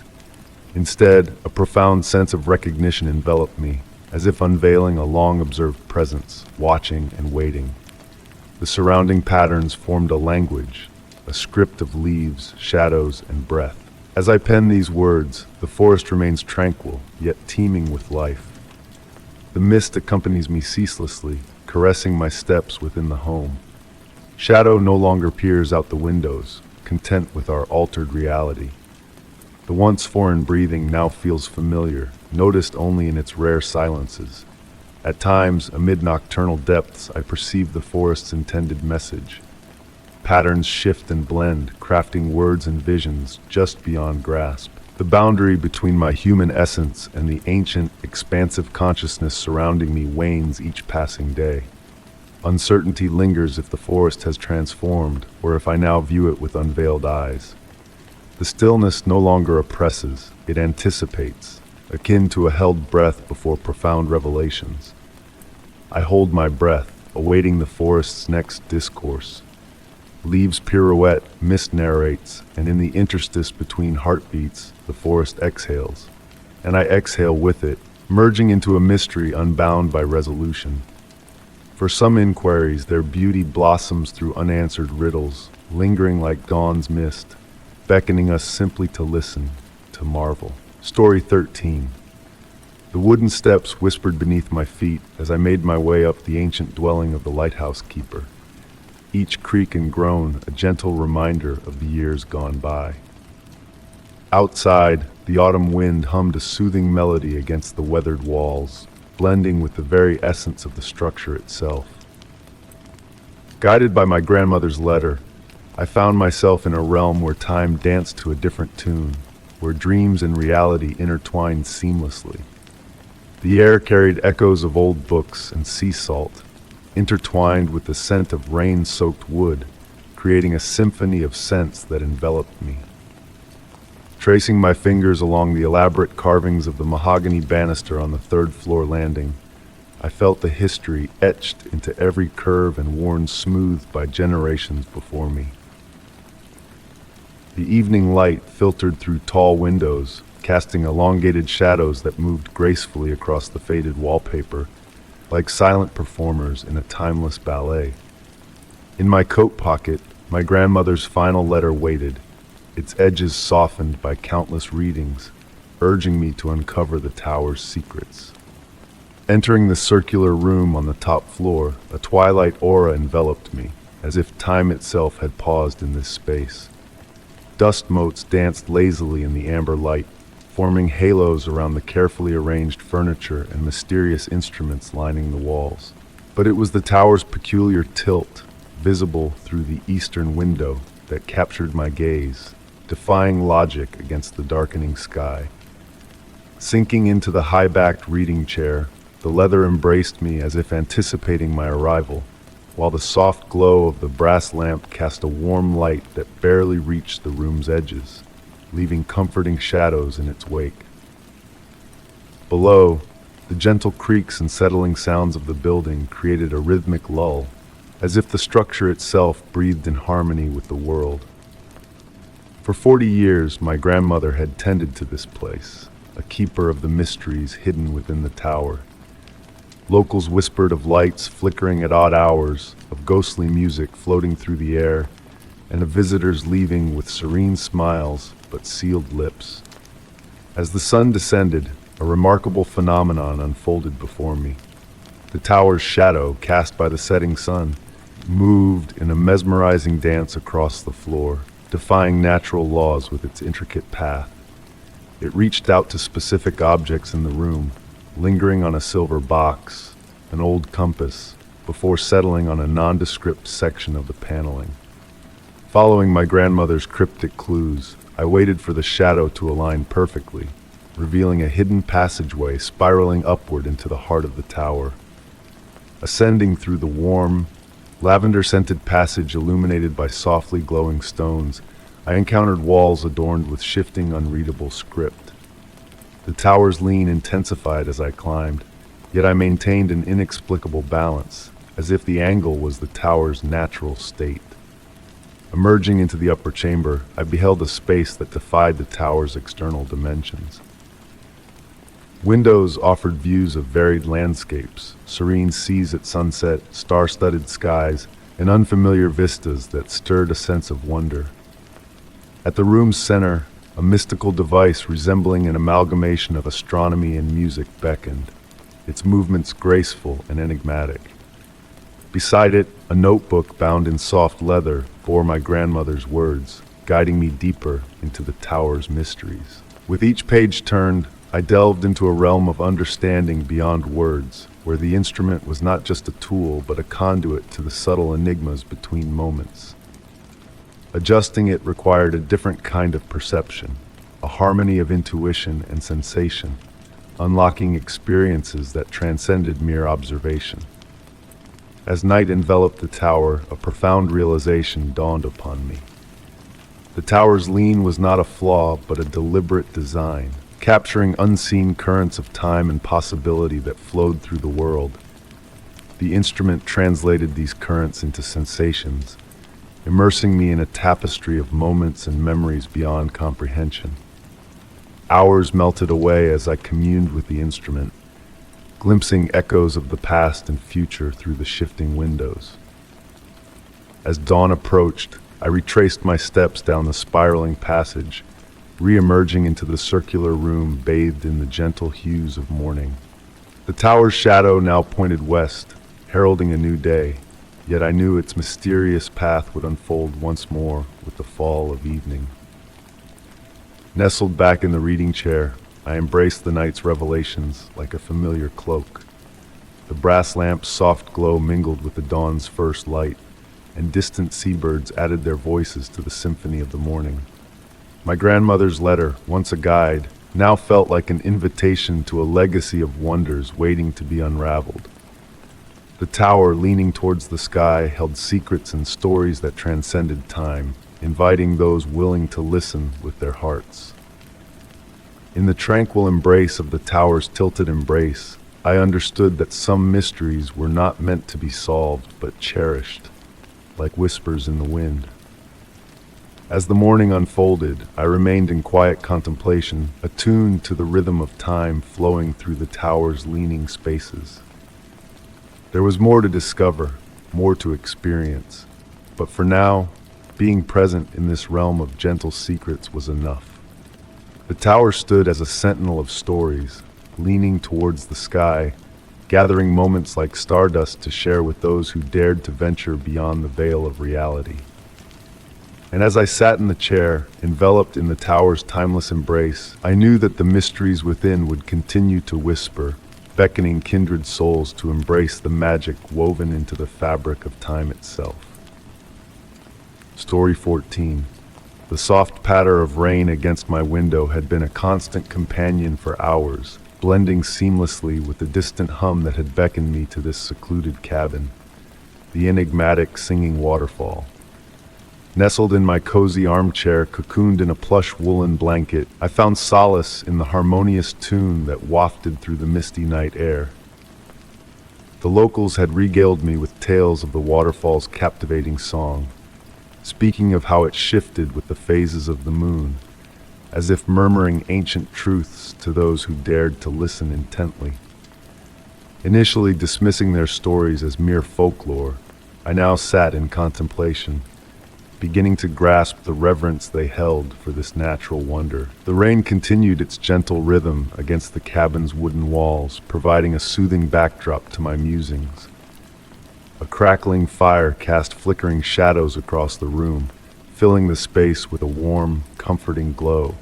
Speaker 1: Instead, a profound sense of recognition enveloped me, as if unveiling a long-observed presence, watching and waiting. The surrounding patterns formed a language, a script of leaves, shadows, and breath. As I pen these words, the forest remains tranquil, yet teeming with life. The mist accompanies me ceaselessly, caressing my steps within the home. Shadow no longer peers out the windows, content with our altered reality. The once foreign breathing now feels familiar, noticed only in its rare silences. At times, amid nocturnal depths, I perceive the forest's intended message. Patterns shift and blend, crafting words and visions just beyond grasp. The boundary between my human essence and the ancient, expansive consciousness surrounding me wanes each passing day. Uncertainty lingers if the forest has transformed, or if I now view it with unveiled eyes. The stillness no longer oppresses, it anticipates, akin to a held breath before profound revelations. I hold my breath, awaiting the forest's next discourse. Leaves pirouette, mist narrates, and in the interstice between heartbeats, the forest exhales. And I exhale with it, merging into a mystery unbound by resolution. For some inquiries, their beauty blossoms through unanswered riddles, lingering like dawn's mist, beckoning us simply to listen, to marvel. Story 13. The wooden steps whispered beneath my feet as I made my way up the ancient dwelling of the lighthouse keeper. Each creak and groan a gentle reminder of the years gone by. Outside, the autumn wind hummed a soothing melody against the weathered walls, blending with the very essence of the structure itself. Guided by my grandmother's letter, I found myself in a realm where time danced to a different tune, where dreams and reality intertwined seamlessly. The air carried echoes of old books and sea salt, intertwined with the scent of rain-soaked wood, creating a symphony of scents that enveloped me. Tracing my fingers along the elaborate carvings of the mahogany banister on the third-floor landing, I felt the history etched into every curve and worn smooth by generations before me. The evening light filtered through tall windows, casting elongated shadows that moved gracefully across the faded wallpaper, like silent performers in a timeless ballet. In my coat pocket, my grandmother's final letter waited, its edges softened by countless readings, urging me to uncover the tower's secrets. Entering the circular room on the top floor, a twilight aura enveloped me, as if time itself had paused in this space. Dust motes danced lazily in the amber light, forming halos around the carefully arranged furniture and mysterious instruments lining the walls. But it was the tower's peculiar tilt, visible through the eastern window, that captured my gaze, defying logic against the darkening sky. Sinking into the high-backed reading chair, the leather embraced me as if anticipating my arrival, while the soft glow of the brass lamp cast a warm light that barely reached the room's edges, leaving comforting shadows in its wake. Below, the gentle creaks and settling sounds of the building created a rhythmic lull, as if the structure itself breathed in harmony with the world. For 40 years, my grandmother had tended to this place, a keeper of the mysteries hidden within the tower. Locals whispered of lights flickering at odd hours, of ghostly music floating through the air, and of visitors leaving with serene smiles but sealed lips. As the sun descended, a remarkable phenomenon unfolded before me. The tower's shadow, cast by the setting sun, moved in a mesmerizing dance across the floor, defying natural laws with its intricate path. It reached out to specific objects in the room, lingering on a silver box, an old compass, before settling on a nondescript section of the paneling. Following my grandmother's cryptic clues, I waited for the shadow to align perfectly, revealing a hidden passageway spiraling upward into the heart of the tower. Ascending through the warm, lavender-scented passage illuminated by softly glowing stones, I encountered walls adorned with shifting, unreadable script. The tower's lean intensified as I climbed, yet I maintained an inexplicable balance, as if the angle was the tower's natural state. Emerging into the upper chamber, I beheld a space that defied the tower's external dimensions. Windows offered views of varied landscapes, serene seas at sunset, star-studded skies, and unfamiliar vistas that stirred a sense of wonder. At the room's center, a mystical device resembling an amalgamation of astronomy and music beckoned, its movements graceful and enigmatic. Beside it, a notebook bound in soft leather bore my grandmother's words, guiding me deeper into the tower's mysteries. With each page turned, I delved into a realm of understanding beyond words, where the instrument was not just a tool but a conduit to the subtle enigmas between moments. Adjusting it required a different kind of perception, a harmony of intuition and sensation, unlocking experiences that transcended mere observation. As night enveloped the tower, a profound realization dawned upon me. The tower's lean was not a flaw, but a deliberate design, capturing unseen currents of time and possibility that flowed through the world. The instrument translated these currents into sensations, immersing me in a tapestry of moments and memories beyond comprehension. Hours melted away as I communed with the instrument, glimpsing echoes of the past and future through the shifting windows. As dawn approached, I retraced my steps down the spiraling passage, re-emerging into the circular room bathed in the gentle hues of morning. The tower's shadow now pointed west, heralding a new day, yet I knew its mysterious path would unfold once more with the fall of evening. Nestled back in the reading chair, I embraced the night's revelations like a familiar cloak. The brass lamp's soft glow mingled with the dawn's first light, and distant seabirds added their voices to the symphony of the morning. My grandmother's letter, once a guide, now felt like an invitation to a legacy of wonders waiting to be unraveled. The tower, leaning towards the sky, held secrets and stories that transcended time, inviting those willing to listen with their hearts. In the tranquil embrace of the tower's tilted embrace, I understood that some mysteries were not meant to be solved, but cherished, like whispers in the wind. As the morning unfolded, I remained in quiet contemplation, attuned to the rhythm of time flowing through the tower's leaning spaces. There was more to discover, more to experience, but for now, being present in this realm of gentle secrets was enough. The tower stood as a sentinel of stories, leaning towards the sky, gathering moments like stardust to share with those who dared to venture beyond the veil of reality. And as I sat in the chair, enveloped in the tower's timeless embrace, I knew that the mysteries within would continue to whisper, beckoning kindred souls to embrace the magic woven into the fabric of time itself. Story 14. The soft patter of rain against my window had been a constant companion for hours, blending seamlessly with the distant hum that had beckoned me to this secluded cabin, the enigmatic singing waterfall. Nestled in my cozy armchair, cocooned in a plush woolen blanket, I found solace in the harmonious tune that wafted through the misty night air. The locals had regaled me with tales of the waterfall's captivating song, speaking of how it shifted with the phases of the moon, as if murmuring ancient truths to those who dared to listen intently. Initially dismissing their stories as mere folklore, I now sat in contemplation, beginning to grasp the reverence they held for this natural wonder. The rain continued its gentle rhythm against the cabin's wooden walls, providing a soothing backdrop to my musings. A crackling fire cast flickering shadows across the room, filling the space with a warm, comforting glow.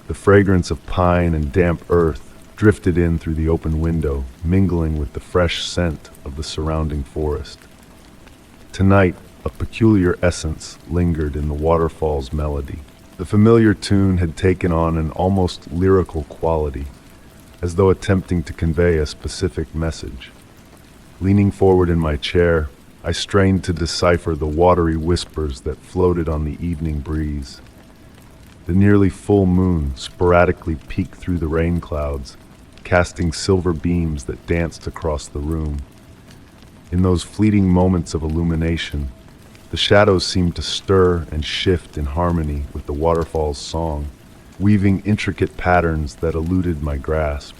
Speaker 1: The fragrance of pine and damp earth drifted in through the open window, mingling with the fresh scent of the surrounding forest. Tonight, a peculiar essence lingered in the waterfall's melody. The familiar tune had taken on an almost lyrical quality, as though attempting to convey a specific message. Leaning forward in my chair, I strained to decipher the watery whispers that floated on the evening breeze. The nearly full moon sporadically peeked through the rain clouds, casting silver beams that danced across the room. In those fleeting moments of illumination, the shadows seemed to stir and shift in harmony with the waterfall's song, weaving intricate patterns that eluded my grasp.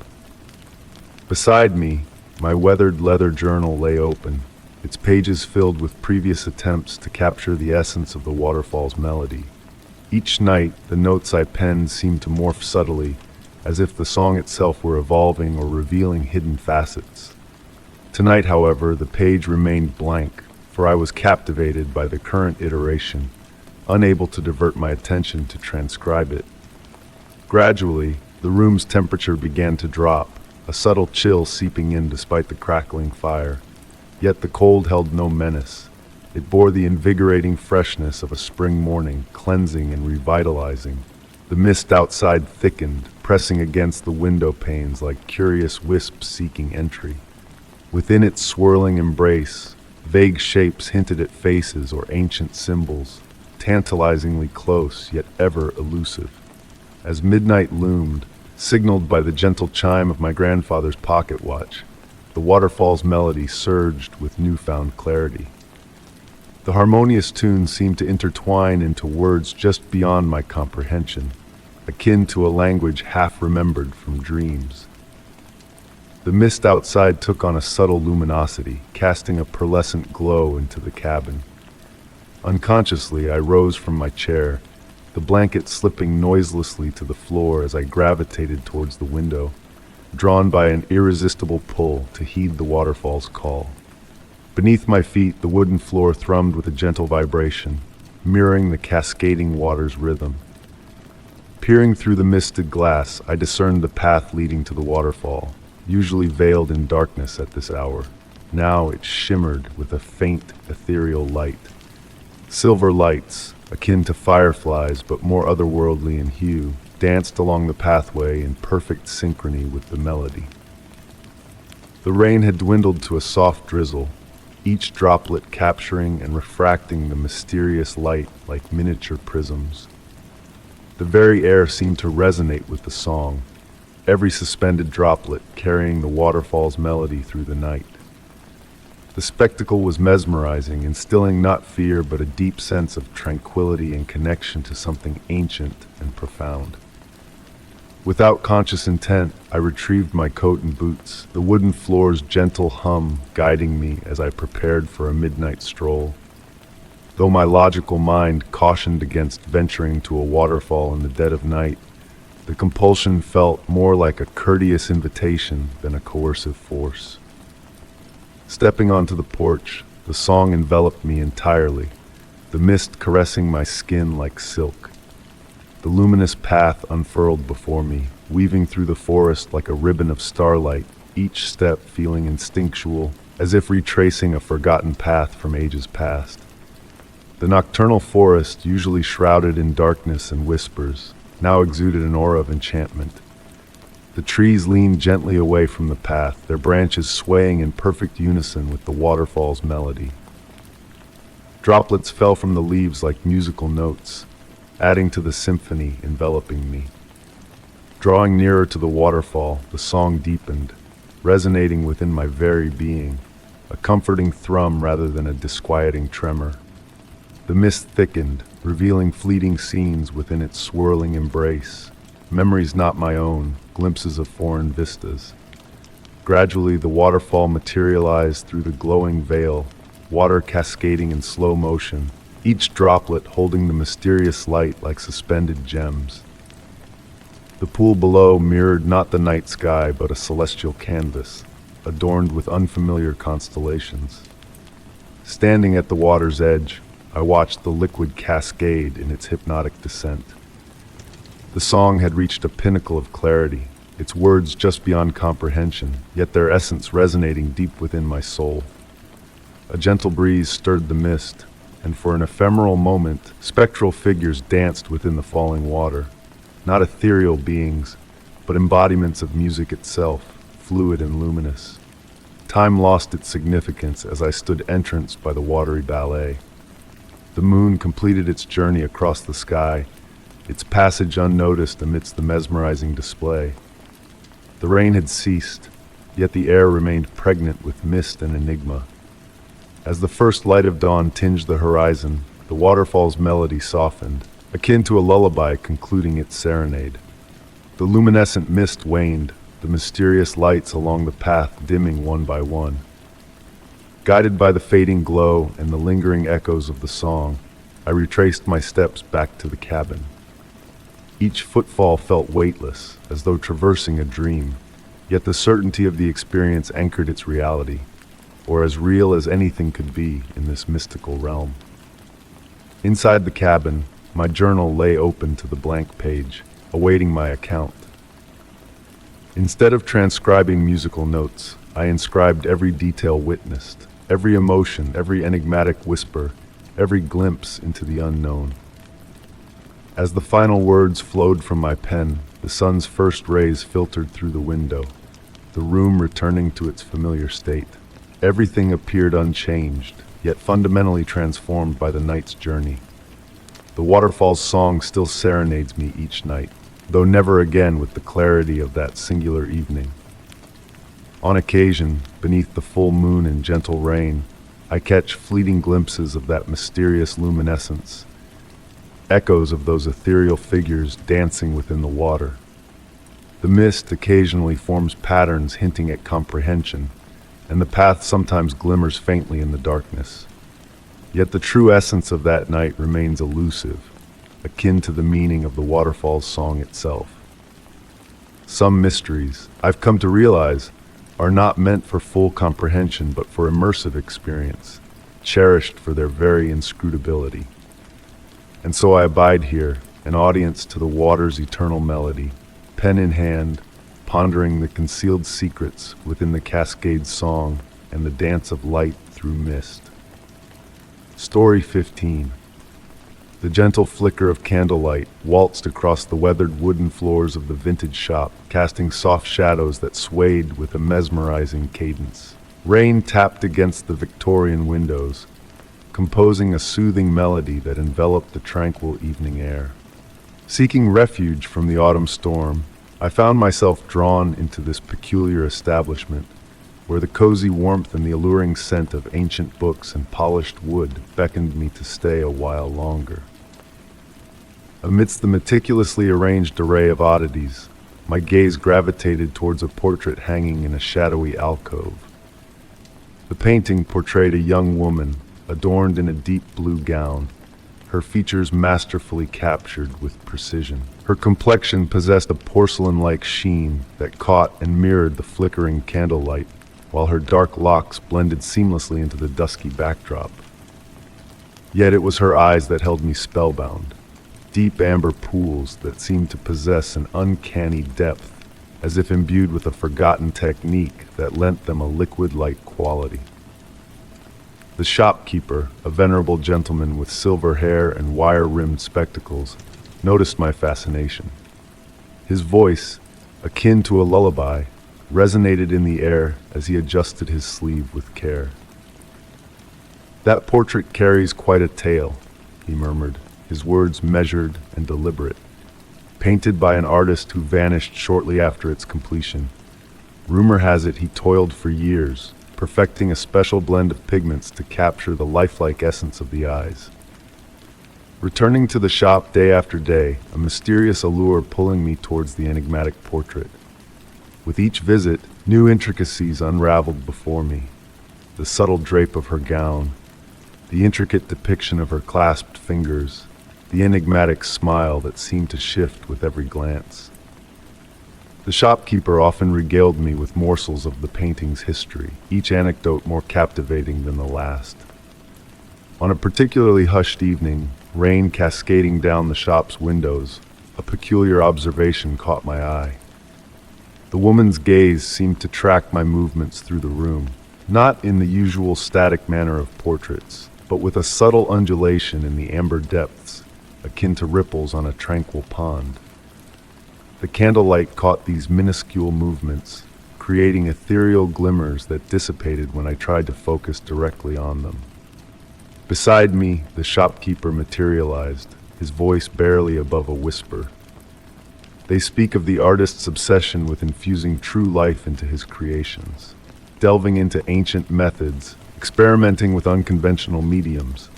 Speaker 1: Beside me, my weathered leather journal lay open, its pages filled with previous attempts to capture the essence of the waterfall's melody. Each night, the notes I penned seemed to morph subtly, as if the song itself were evolving or revealing hidden facets. Tonight, however, the page remained blank, for I was captivated by the current iteration, unable to divert my attention to transcribe it. Gradually, the room's temperature began to drop, a subtle chill seeping in despite the crackling fire. Yet the cold held no menace. It bore the invigorating freshness of a spring morning, cleansing and revitalizing. The mist outside thickened, pressing against the window panes like curious wisps seeking entry. Within its swirling embrace, vague shapes hinted at faces or ancient symbols, tantalizingly close yet ever elusive. As midnight loomed, signaled by the gentle chime of my grandfather's pocket watch. The waterfall's melody surged with newfound clarity. The harmonious tune seemed to intertwine into words just beyond my comprehension, akin to a language half remembered from dreams. The mist outside took on a subtle luminosity, casting a pearlescent glow into the cabin. Unconsciously, I rose from my chair, the blanket slipping noiselessly to the floor as I gravitated towards the window, drawn by an irresistible pull to heed the waterfall's call. Beneath my feet, the wooden floor thrummed with a gentle vibration, mirroring the cascading water's rhythm. Peering through the misted glass, I discerned the path leading to the waterfall, usually veiled in darkness at this hour. Now it shimmered with a faint, ethereal light. Silver lights, akin to fireflies but more otherworldly in hue, danced along the pathway in perfect synchrony with the melody. The rain had dwindled to a soft drizzle, each droplet capturing and refracting the mysterious light like miniature prisms. The very air seemed to resonate with the song, every suspended droplet carrying the waterfall's melody through the night. The spectacle was mesmerizing, instilling not fear but a deep sense of tranquility and connection to something ancient and profound. Without conscious intent, I retrieved my coat and boots, the wooden floor's gentle hum guiding me as I prepared for a midnight stroll. Though my logical mind cautioned against venturing to a waterfall in the dead of night, the compulsion felt more like a courteous invitation than a coercive force. Stepping onto the porch, the song enveloped me entirely, the mist caressing my skin like silk. The luminous path unfurled before me, weaving through the forest like a ribbon of starlight, each step feeling instinctual, as if retracing a forgotten path from ages past. The nocturnal forest, usually shrouded in darkness and whispers, now exuded an aura of enchantment. The trees leaned gently away from the path, their branches swaying in perfect unison with the waterfall's melody. Droplets fell from the leaves like musical notes, adding to the symphony enveloping me. Drawing nearer to the waterfall, the song deepened, resonating within my very being, a comforting thrum rather than a disquieting tremor. The mist thickened, revealing fleeting scenes within its swirling embrace, memories not my own, glimpses of foreign vistas. Gradually, the waterfall materialized through the glowing veil, water cascading in slow motion, each droplet holding the mysterious light like suspended gems. The pool below mirrored not the night sky but a celestial canvas, adorned with unfamiliar constellations. Standing at the water's edge, I watched the liquid cascade in its hypnotic descent. The song had reached a pinnacle of clarity, its words just beyond comprehension, yet their essence resonating deep within my soul. A gentle breeze stirred the mist, and for an ephemeral moment, spectral figures danced within the falling water, not ethereal beings, but embodiments of music itself, fluid and luminous. Time lost its significance as I stood entranced by the watery ballet. The moon completed its journey across the sky, its passage unnoticed amidst the mesmerizing display. The rain had ceased, yet the air remained pregnant with mist and enigma. As the first light of dawn tinged the horizon, the waterfall's melody softened, akin to a lullaby concluding its serenade. The luminescent mist waned, the mysterious lights along the path dimming one by one. Guided by the fading glow and the lingering echoes of the song, I retraced my steps back to the cabin. Each footfall felt weightless, as though traversing a dream, yet the certainty of the experience anchored its reality, or as real as anything could be in this mystical realm. Inside the cabin, my journal lay open to the blank page, awaiting my account. Instead of transcribing musical notes, I inscribed every detail witnessed, every emotion, every enigmatic whisper, every glimpse into the unknown. As the final words flowed from my pen, the sun's first rays filtered through the window, the room returning to its familiar state. Everything appeared unchanged, yet fundamentally transformed by the night's journey. The waterfall's song still serenades me each night, though never again with the clarity of that singular evening. On occasion, beneath the full moon and gentle rain, I catch fleeting glimpses of that mysterious luminescence, echoes of those ethereal figures dancing within the water. The mist occasionally forms patterns hinting at comprehension, and the path sometimes glimmers faintly in the darkness. Yet the true essence of that night remains elusive, akin to the meaning of the waterfall's song itself. Some mysteries, I've come to realize, are not meant for full comprehension but for immersive experience, cherished for their very inscrutability. And so I abide here, an audience to the water's eternal melody, pen in hand, pondering the concealed secrets within the cascade's song and the dance of light through mist. Story 15. The gentle flicker of candlelight waltzed across the weathered wooden floors of the vintage shop, casting soft shadows that swayed with a mesmerizing cadence. Rain tapped against the Victorian windows, composing a soothing melody that enveloped the tranquil evening air. Seeking refuge from the autumn storm, I found myself drawn into this peculiar establishment, where the cozy warmth and the alluring scent of ancient books and polished wood beckoned me to stay a while longer. Amidst the meticulously arranged array of oddities, my gaze gravitated towards a portrait hanging in a shadowy alcove. The painting portrayed a young woman, adorned in a deep blue gown, her features masterfully captured with precision. Her complexion possessed a porcelain-like sheen that caught and mirrored the flickering candlelight, while her dark locks blended seamlessly into the dusky backdrop. Yet it was her eyes that held me spellbound, deep amber pools that seemed to possess an uncanny depth, as if imbued with a forgotten technique that lent them a liquid-like quality. The shopkeeper, a venerable gentleman with silver hair and wire-rimmed spectacles, noticed my fascination. His voice, akin to a lullaby, resonated in the air as he adjusted his sleeve with care. "That portrait carries quite a tale," he murmured, his words measured and deliberate. "Painted by an artist who vanished shortly after its completion. Rumor has it he toiled for years, perfecting a special blend of pigments to capture the lifelike essence of the eyes. Returning to the shop day after day, a mysterious allure pulling me towards the enigmatic portrait. With each visit, new intricacies unraveled before me. The subtle drape of her gown, the intricate depiction of her clasped fingers, the enigmatic smile that seemed to shift with every glance. The shopkeeper often regaled me with morsels of the painting's history, each anecdote more captivating than the last. On a particularly hushed evening, rain cascading down the shop's windows, a peculiar observation caught my eye. The woman's gaze seemed to track my movements through the room, not in the usual static manner of portraits, but with a subtle undulation in the amber depths, akin to ripples on a tranquil pond. The candlelight caught these minuscule movements, creating ethereal glimmers that dissipated when I tried to focus directly on them. Beside me, the shopkeeper materialized, his voice barely above a whisper. They speak of the artist's obsession with infusing true life into his creations, delving into ancient methods, experimenting with unconventional mediums.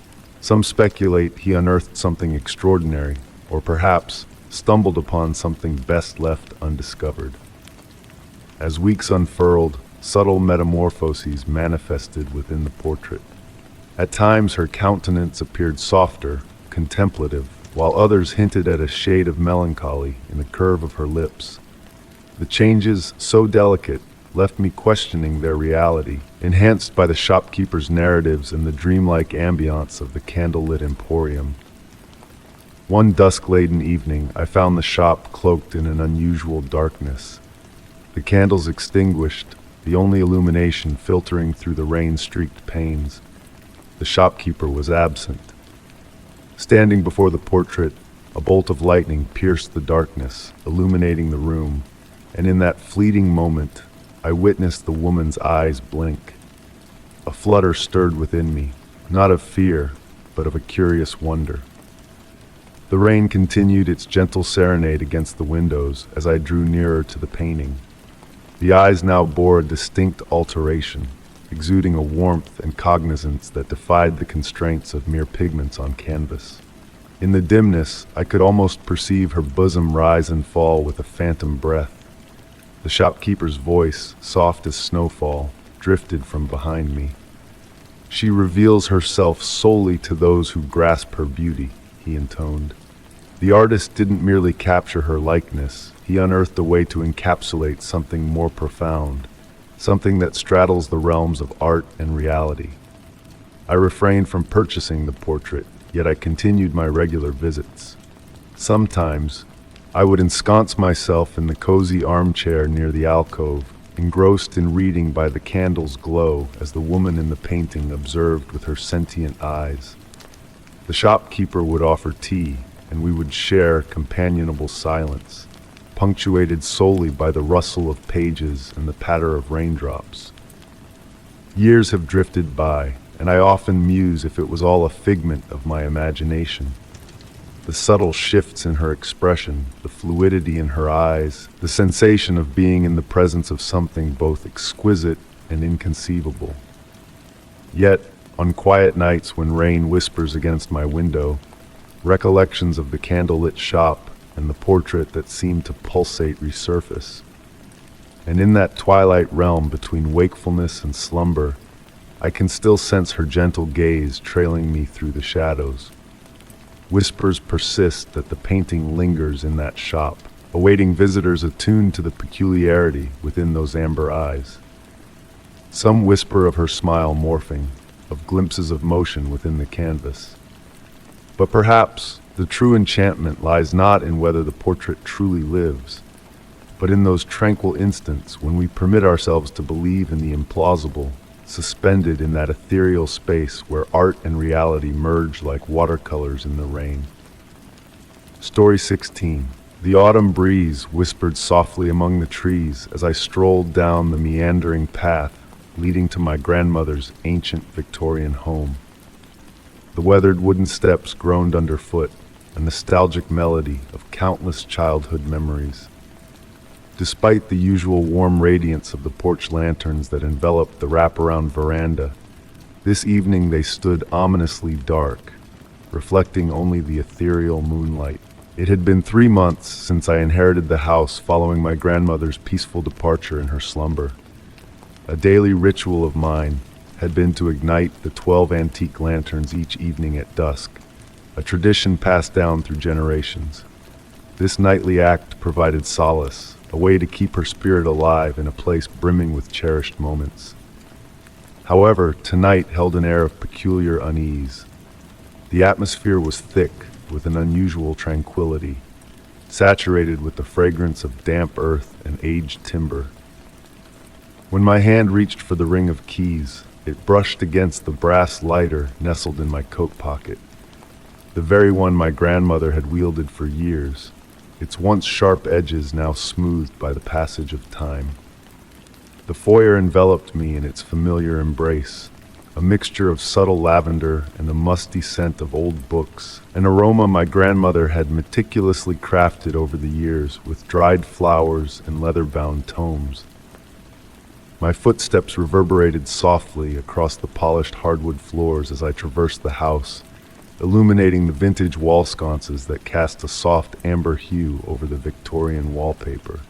Speaker 1: Some speculate he unearthed something extraordinary, or perhaps stumbled upon something best left undiscovered. As weeks unfurled, subtle metamorphoses manifested within the portrait. At times her countenance appeared softer, contemplative, while others hinted at a shade of melancholy in the curve of her lips. The changes, so delicate, left me questioning their reality, enhanced by the shopkeeper's narratives and the dreamlike ambiance of the candlelit emporium. One dusk-laden evening, I found the shop cloaked in an unusual darkness. The candles extinguished, the only illumination filtering through the rain-streaked panes. The shopkeeper was absent. Standing before the portrait, a bolt of lightning pierced the darkness, illuminating the room, and in that fleeting moment, I witnessed the woman's eyes blink. A flutter stirred within me, not of fear, but of a curious wonder. The rain continued its gentle serenade against the windows as I drew nearer to the painting. The eyes now bore a distinct alteration, exuding a warmth and cognizance that defied the constraints of mere pigments on canvas. In the dimness, I could almost perceive her bosom rise and fall with a phantom breath. The shopkeeper's voice, soft as snowfall, drifted from behind me. "She reveals herself solely to those who grasp her beauty," he intoned. The artist didn't merely capture her likeness, he unearthed a way to encapsulate something more profound, something that straddles the realms of art and reality. I refrained from purchasing the portrait, yet I continued my regular visits. Sometimes, I would ensconce myself in the cozy armchair near the alcove, engrossed in reading by the candle's glow as the woman in the painting observed with her sentient eyes. The shopkeeper would offer tea, and we would share companionable silence, punctuated solely by the rustle of pages and the patter of raindrops. Years have drifted by, and I often muse if it was all a figment of my imagination. The subtle shifts in her expression, the fluidity in her eyes, the sensation of being in the presence of something both exquisite and inconceivable. Yet, on quiet nights when rain whispers against my window, recollections of the candlelit shop and the portrait that seemed to pulsate resurface. And in that twilight realm between wakefulness and slumber, I can still sense her gentle gaze trailing me through the shadows. Whispers persist that the painting lingers in that shop, awaiting visitors attuned to the peculiarity within those amber eyes. Some whisper of her smile morphing, of glimpses of motion within the canvas. But perhaps the true enchantment lies not in whether the portrait truly lives, but in those tranquil instants when we permit ourselves to believe in the implausible, suspended in that ethereal space where art and reality merge like watercolors in the rain. Story 16. The autumn breeze whispered softly among the trees as I strolled down the meandering path leading to my grandmother's ancient Victorian home. The weathered wooden steps groaned underfoot, a nostalgic melody of countless childhood memories. Despite the usual warm radiance of the porch lanterns that enveloped the wraparound veranda, this evening they stood ominously dark, reflecting only the ethereal moonlight. It had been 3 months since I inherited the house following my grandmother's peaceful departure in her slumber. A daily ritual of mine had been to ignite the 12 antique lanterns each evening at dusk, a tradition passed down through generations. This nightly act provided solace, a way to keep her spirit alive in a place brimming with cherished moments. However, tonight held an air of peculiar unease. The atmosphere was thick with an unusual tranquility, saturated with the fragrance of damp earth and aged timber. When my hand reached for the ring of keys, it brushed against the brass lighter nestled in my coat pocket, the very one my grandmother had wielded for years, its once sharp edges now smoothed by the passage of time. The foyer enveloped me in its familiar embrace, a mixture of subtle lavender and the musty scent of old books, an aroma my grandmother had meticulously crafted over the years with dried flowers and leather-bound tomes. My footsteps reverberated softly across the polished hardwood floors as I traversed the house, illuminating the vintage wall sconces that cast a soft amber hue over the Victorian wallpaper.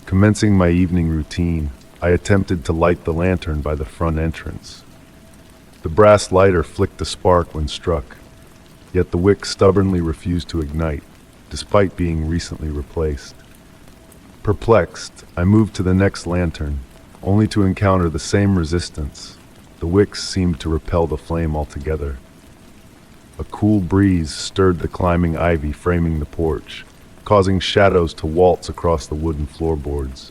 Speaker 1: Commencing my evening routine, I attempted to light the lantern by the front entrance. The brass lighter flicked a spark when struck, yet the wick stubbornly refused to ignite, despite being recently replaced. Perplexed, I moved to the next lantern, only to encounter the same resistance. The wicks seemed to repel the flame altogether. A cool breeze stirred the climbing ivy framing the porch, causing shadows to waltz across the wooden floorboards.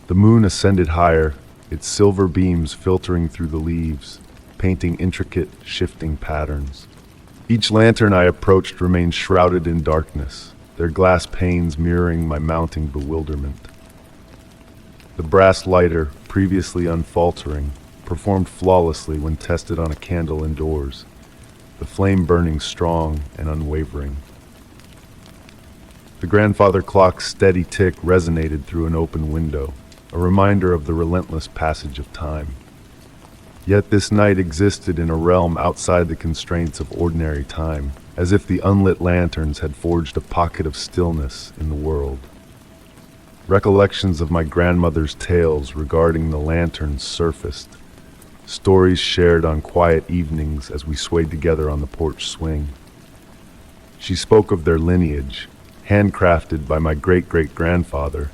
Speaker 1: The moon ascended higher, its silver beams filtering through the leaves, painting intricate, shifting patterns. Each lantern I approached remained shrouded in darkness, their glass panes mirroring my mounting bewilderment. The brass lighter, previously unfaltering, performed flawlessly when tested on a candle indoors. the flame burning strong and unwavering. The grandfather clock's steady tick resonated through an open window, a reminder of the relentless passage of time. Yet this night existed in a realm outside the constraints of ordinary time, as if the unlit lanterns had forged a pocket of stillness in the world. Recollections of my grandmother's tales regarding the lanterns surfaced, stories shared on quiet evenings as we swayed together on the porch swing. She spoke of their lineage, handcrafted by my great-great-grandfather,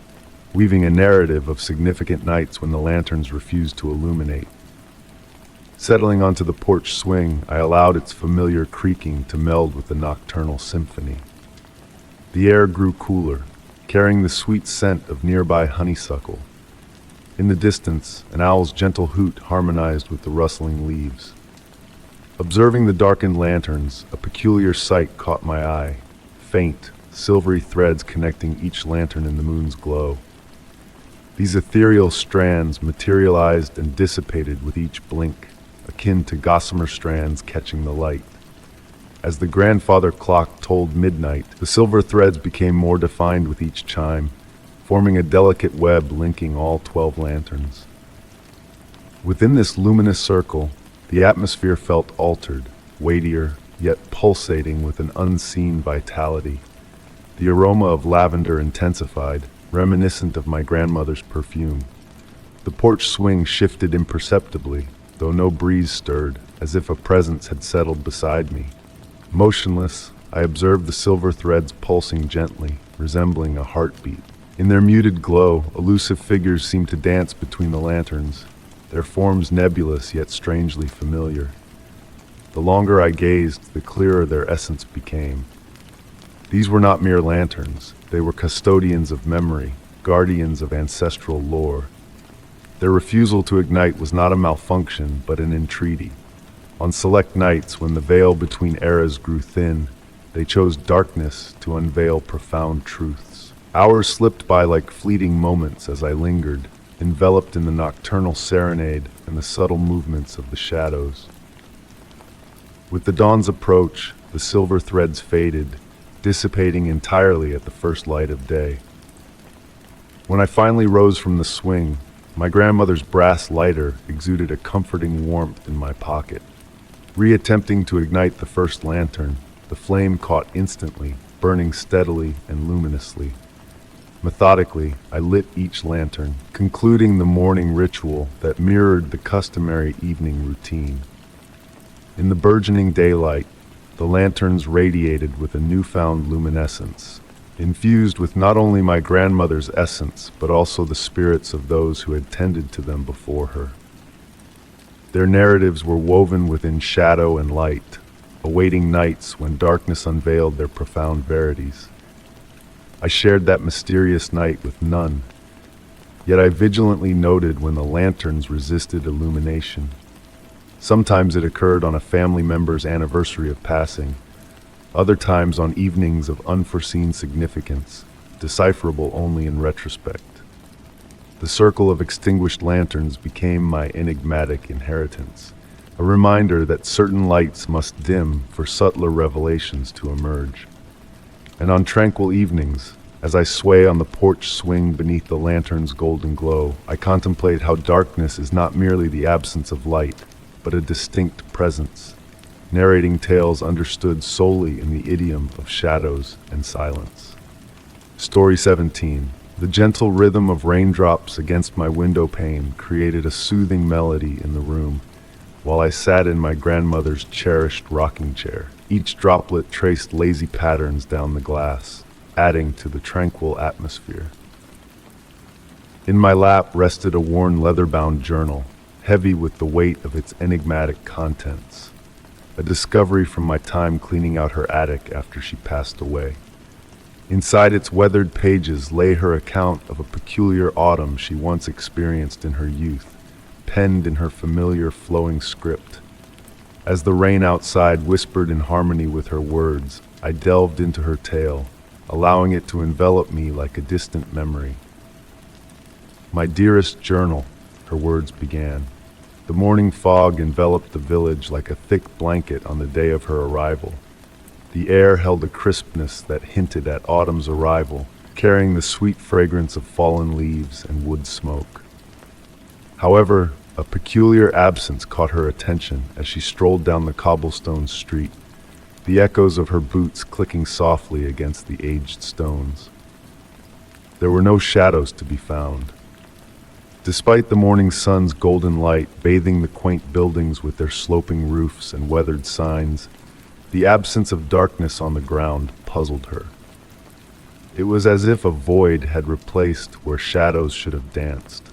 Speaker 1: weaving a narrative of significant nights when the lanterns refused to illuminate. Settling onto the porch swing, I allowed its familiar creaking to meld with the nocturnal symphony. The air grew cooler, carrying the sweet scent of nearby honeysuckle. In the distance, an owl's gentle hoot harmonized with the rustling leaves. Observing the darkened lanterns, a peculiar sight caught my eye. Faint, silvery threads connecting each lantern in the moon's glow. These ethereal strands materialized and dissipated with each blink, akin to gossamer strands catching the light. As the grandfather clock tolled midnight, the silver threads became more defined with each chime, forming a delicate web linking all 12 lanterns. Within this luminous circle, the atmosphere felt altered, weightier, yet pulsating with an unseen vitality. The aroma of lavender intensified, reminiscent of my grandmother's perfume. The porch swing shifted imperceptibly, though no breeze stirred, as if a presence had settled beside me. Motionless, I observed the silver threads pulsing gently, resembling a heartbeat. In their muted glow, elusive figures seemed to dance between the lanterns, their forms nebulous yet strangely familiar. The longer I gazed, the clearer their essence became. These were not mere lanterns, they were custodians of memory, guardians of ancestral lore. Their refusal to ignite was not a malfunction, but an entreaty. On select nights, when the veil between eras grew thin, they chose darkness to unveil profound truths. Hours slipped by like fleeting moments as I lingered, enveloped in the nocturnal serenade and the subtle movements of the shadows. With the dawn's approach, the silver threads faded, dissipating entirely at the first light of day. When I finally rose from the swing, my grandmother's brass lighter exuded a comforting warmth in my pocket. Re-attempting to ignite the first lantern, the flame caught instantly, burning steadily and luminously. Methodically, I lit each lantern, concluding the morning ritual that mirrored the customary evening routine. In the burgeoning daylight, the lanterns radiated with a newfound luminescence, infused with not only my grandmother's essence, but also the spirits of those who had tended to them before her. Their narratives were woven within shadow and light, awaiting nights when darkness unveiled their profound verities. I shared that mysterious night with none, yet I vigilantly noted when the lanterns resisted illumination. Sometimes it occurred on a family member's anniversary of passing, other times on evenings of unforeseen significance, decipherable only in retrospect. The circle of extinguished lanterns became my enigmatic inheritance, a reminder that certain lights must dim for subtler revelations to emerge. And on tranquil evenings, as I sway on the porch swing beneath the lantern's golden glow, I contemplate how darkness is not merely the absence of light, but a distinct presence, narrating tales understood solely in the idiom of shadows and silence. Story 17. The gentle rhythm of raindrops against my window pane created a soothing melody in the room, while I sat in my grandmother's cherished rocking chair. Each droplet traced lazy patterns down the glass, adding to the tranquil atmosphere. In my lap rested a worn leather-bound journal, heavy with the weight of its enigmatic contents, a discovery from my time cleaning out her attic after she passed away. Inside its weathered pages lay her account of a peculiar autumn she once experienced in her youth, penned in her familiar flowing script. As the rain outside whispered in harmony with her words, I delved into her tale, allowing it to envelop me like a distant memory. "My dearest journal," her words began, The morning fog enveloped the village like a thick blanket on the day of her arrival. The air held a crispness that hinted at autumn's arrival, carrying the sweet fragrance of fallen leaves and wood smoke. However, a peculiar absence caught her attention as she strolled down the cobblestone street, the echoes of her boots clicking softly against the aged stones. There were no shadows to be found. Despite the morning sun's golden light bathing the quaint buildings with their sloping roofs and weathered signs, the absence of darkness on the ground puzzled her. It was as if a void had replaced where shadows should have danced.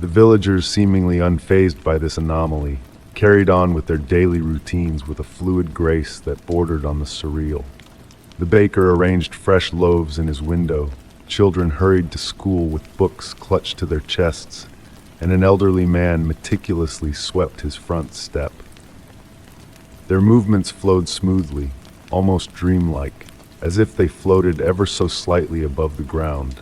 Speaker 1: The villagers, seemingly unfazed by this anomaly, carried on with their daily routines with a fluid grace that bordered on the surreal. The baker arranged fresh loaves in his window, children hurried to school with books clutched to their chests, and an elderly man meticulously swept his front step. Their movements flowed smoothly, almost dreamlike, as if they floated ever so slightly above the ground.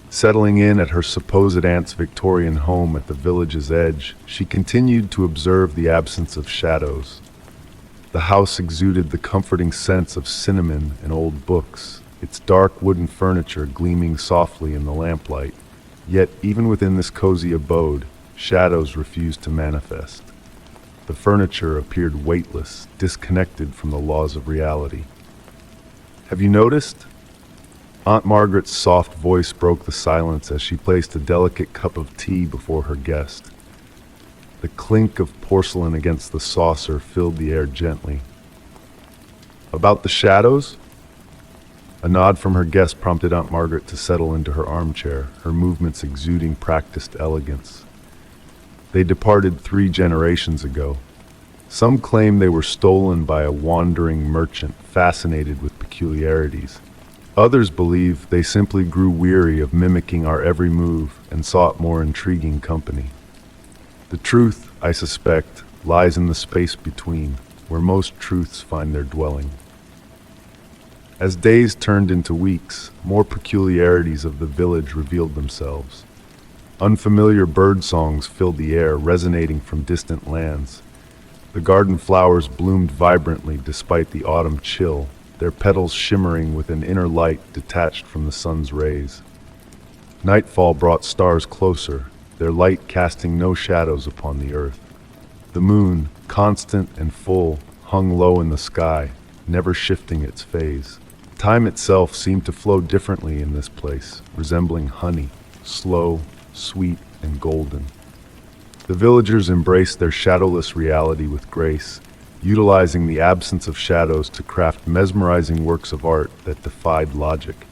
Speaker 1: Settling in at her supposed aunt's Victorian home at the village's edge, she continued to observe the absence of shadows. The house exuded the comforting sense of cinnamon and old books, its dark wooden furniture gleaming softly in the lamplight. Yet, even within this cozy abode, shadows refused to manifest. The furniture appeared weightless, disconnected from the laws of reality. "Have you noticed?" Aunt Margaret's soft voice broke the silence as she placed a delicate cup of tea before her guest. The clink of porcelain against the saucer filled the air gently. "About the shadows?" A nod from her guest prompted Aunt Margaret to settle into her armchair, her movements exuding practiced elegance. They departed 3 generations ago. Some claim they were stolen by a wandering merchant fascinated with peculiarities. Others believe they simply grew weary of mimicking our every move and sought more intriguing company. The truth, I suspect, lies in the space between, where most truths find their dwelling. As days turned into weeks, more peculiarities of the village revealed themselves. Unfamiliar bird songs filled the air, resonating from distant lands. The garden flowers bloomed vibrantly despite the autumn chill, their petals shimmering with an inner light detached from the sun's rays. Nightfall brought stars closer, their light casting no shadows upon the earth. The moon, constant and full, hung low in the sky, never shifting its phase. Time itself seemed to flow differently in this place, resembling honey, slow, sweet, and golden. The villagers embraced their shadowless reality with grace, utilizing the absence of shadows to craft mesmerizing works of art that defied logic.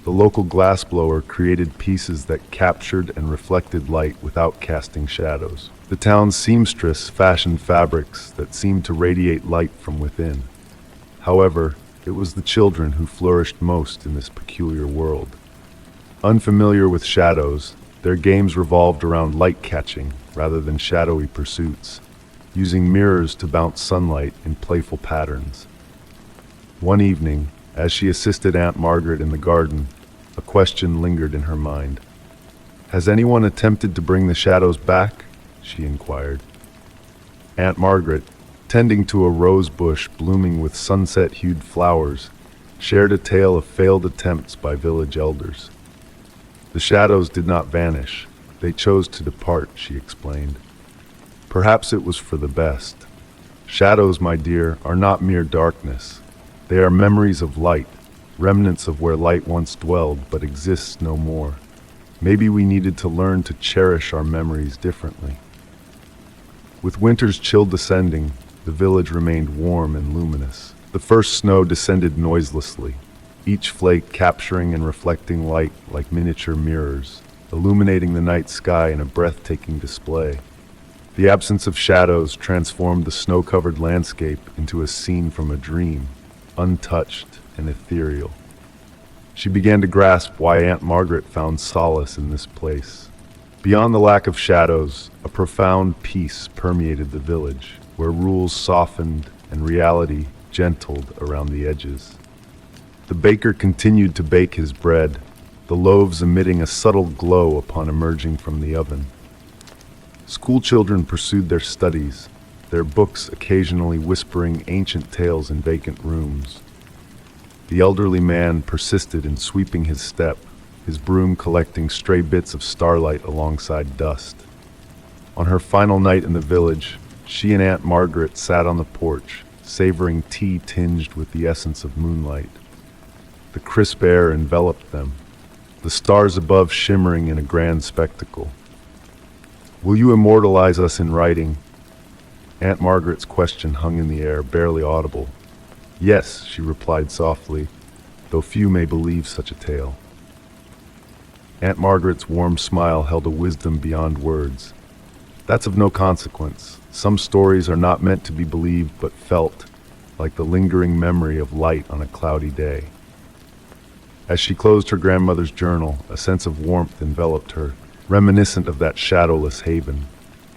Speaker 1: The local glassblower created pieces that captured and reflected light without casting shadows. The town's seamstress fashioned fabrics that seemed to radiate light from within. However, it was the children who flourished most in this peculiar world. Unfamiliar with shadows, their games revolved around light catching rather than shadowy pursuits, using mirrors to bounce sunlight in playful patterns. One evening, as she assisted Aunt Margaret in the garden, a question lingered in her mind. "Has anyone attempted to bring the shadows back?" she inquired. Aunt Margaret, tending to a rose bush blooming with sunset-hued flowers, shared a tale of failed attempts by village elders. "The shadows did not vanish. They chose to depart," she explained. "Perhaps it was for the best. Shadows, my dear, are not mere darkness. They are memories of light, remnants of where light once dwelled but exists no more. Maybe we needed to learn to cherish our memories differently." With winter's chill descending, the village remained warm and luminous. The first snow descended noiselessly, each flake capturing and reflecting light like miniature mirrors, illuminating the night sky in a breathtaking display. The absence of shadows transformed the snow-covered landscape into a scene from a dream, untouched and ethereal. She began to grasp why Aunt Margaret found solace in this place. Beyond the lack of shadows, a profound peace permeated the village, where rules softened and reality gentled around the edges. The baker continued to bake his bread, the loaves emitting a subtle glow upon emerging from the oven. Schoolchildren pursued their studies, their books occasionally whispering ancient tales in vacant rooms. The elderly man persisted in sweeping his step, his broom collecting stray bits of starlight alongside dust. On her final night in the village, she and Aunt Margaret sat on the porch, savoring tea tinged with the essence of moonlight. The crisp air enveloped them, the stars above shimmering in a grand spectacle. "Will you immortalize us in writing?" Aunt Margaret's question hung in the air, barely audible. "Yes," she replied softly, "though few may believe such a tale." Aunt Margaret's warm smile held a wisdom beyond words. "That's of no consequence. Some stories are not meant to be believed but felt, like the lingering memory of light on a cloudy day." As she closed her grandmother's journal, a sense of warmth enveloped her, reminiscent of that shadowless haven.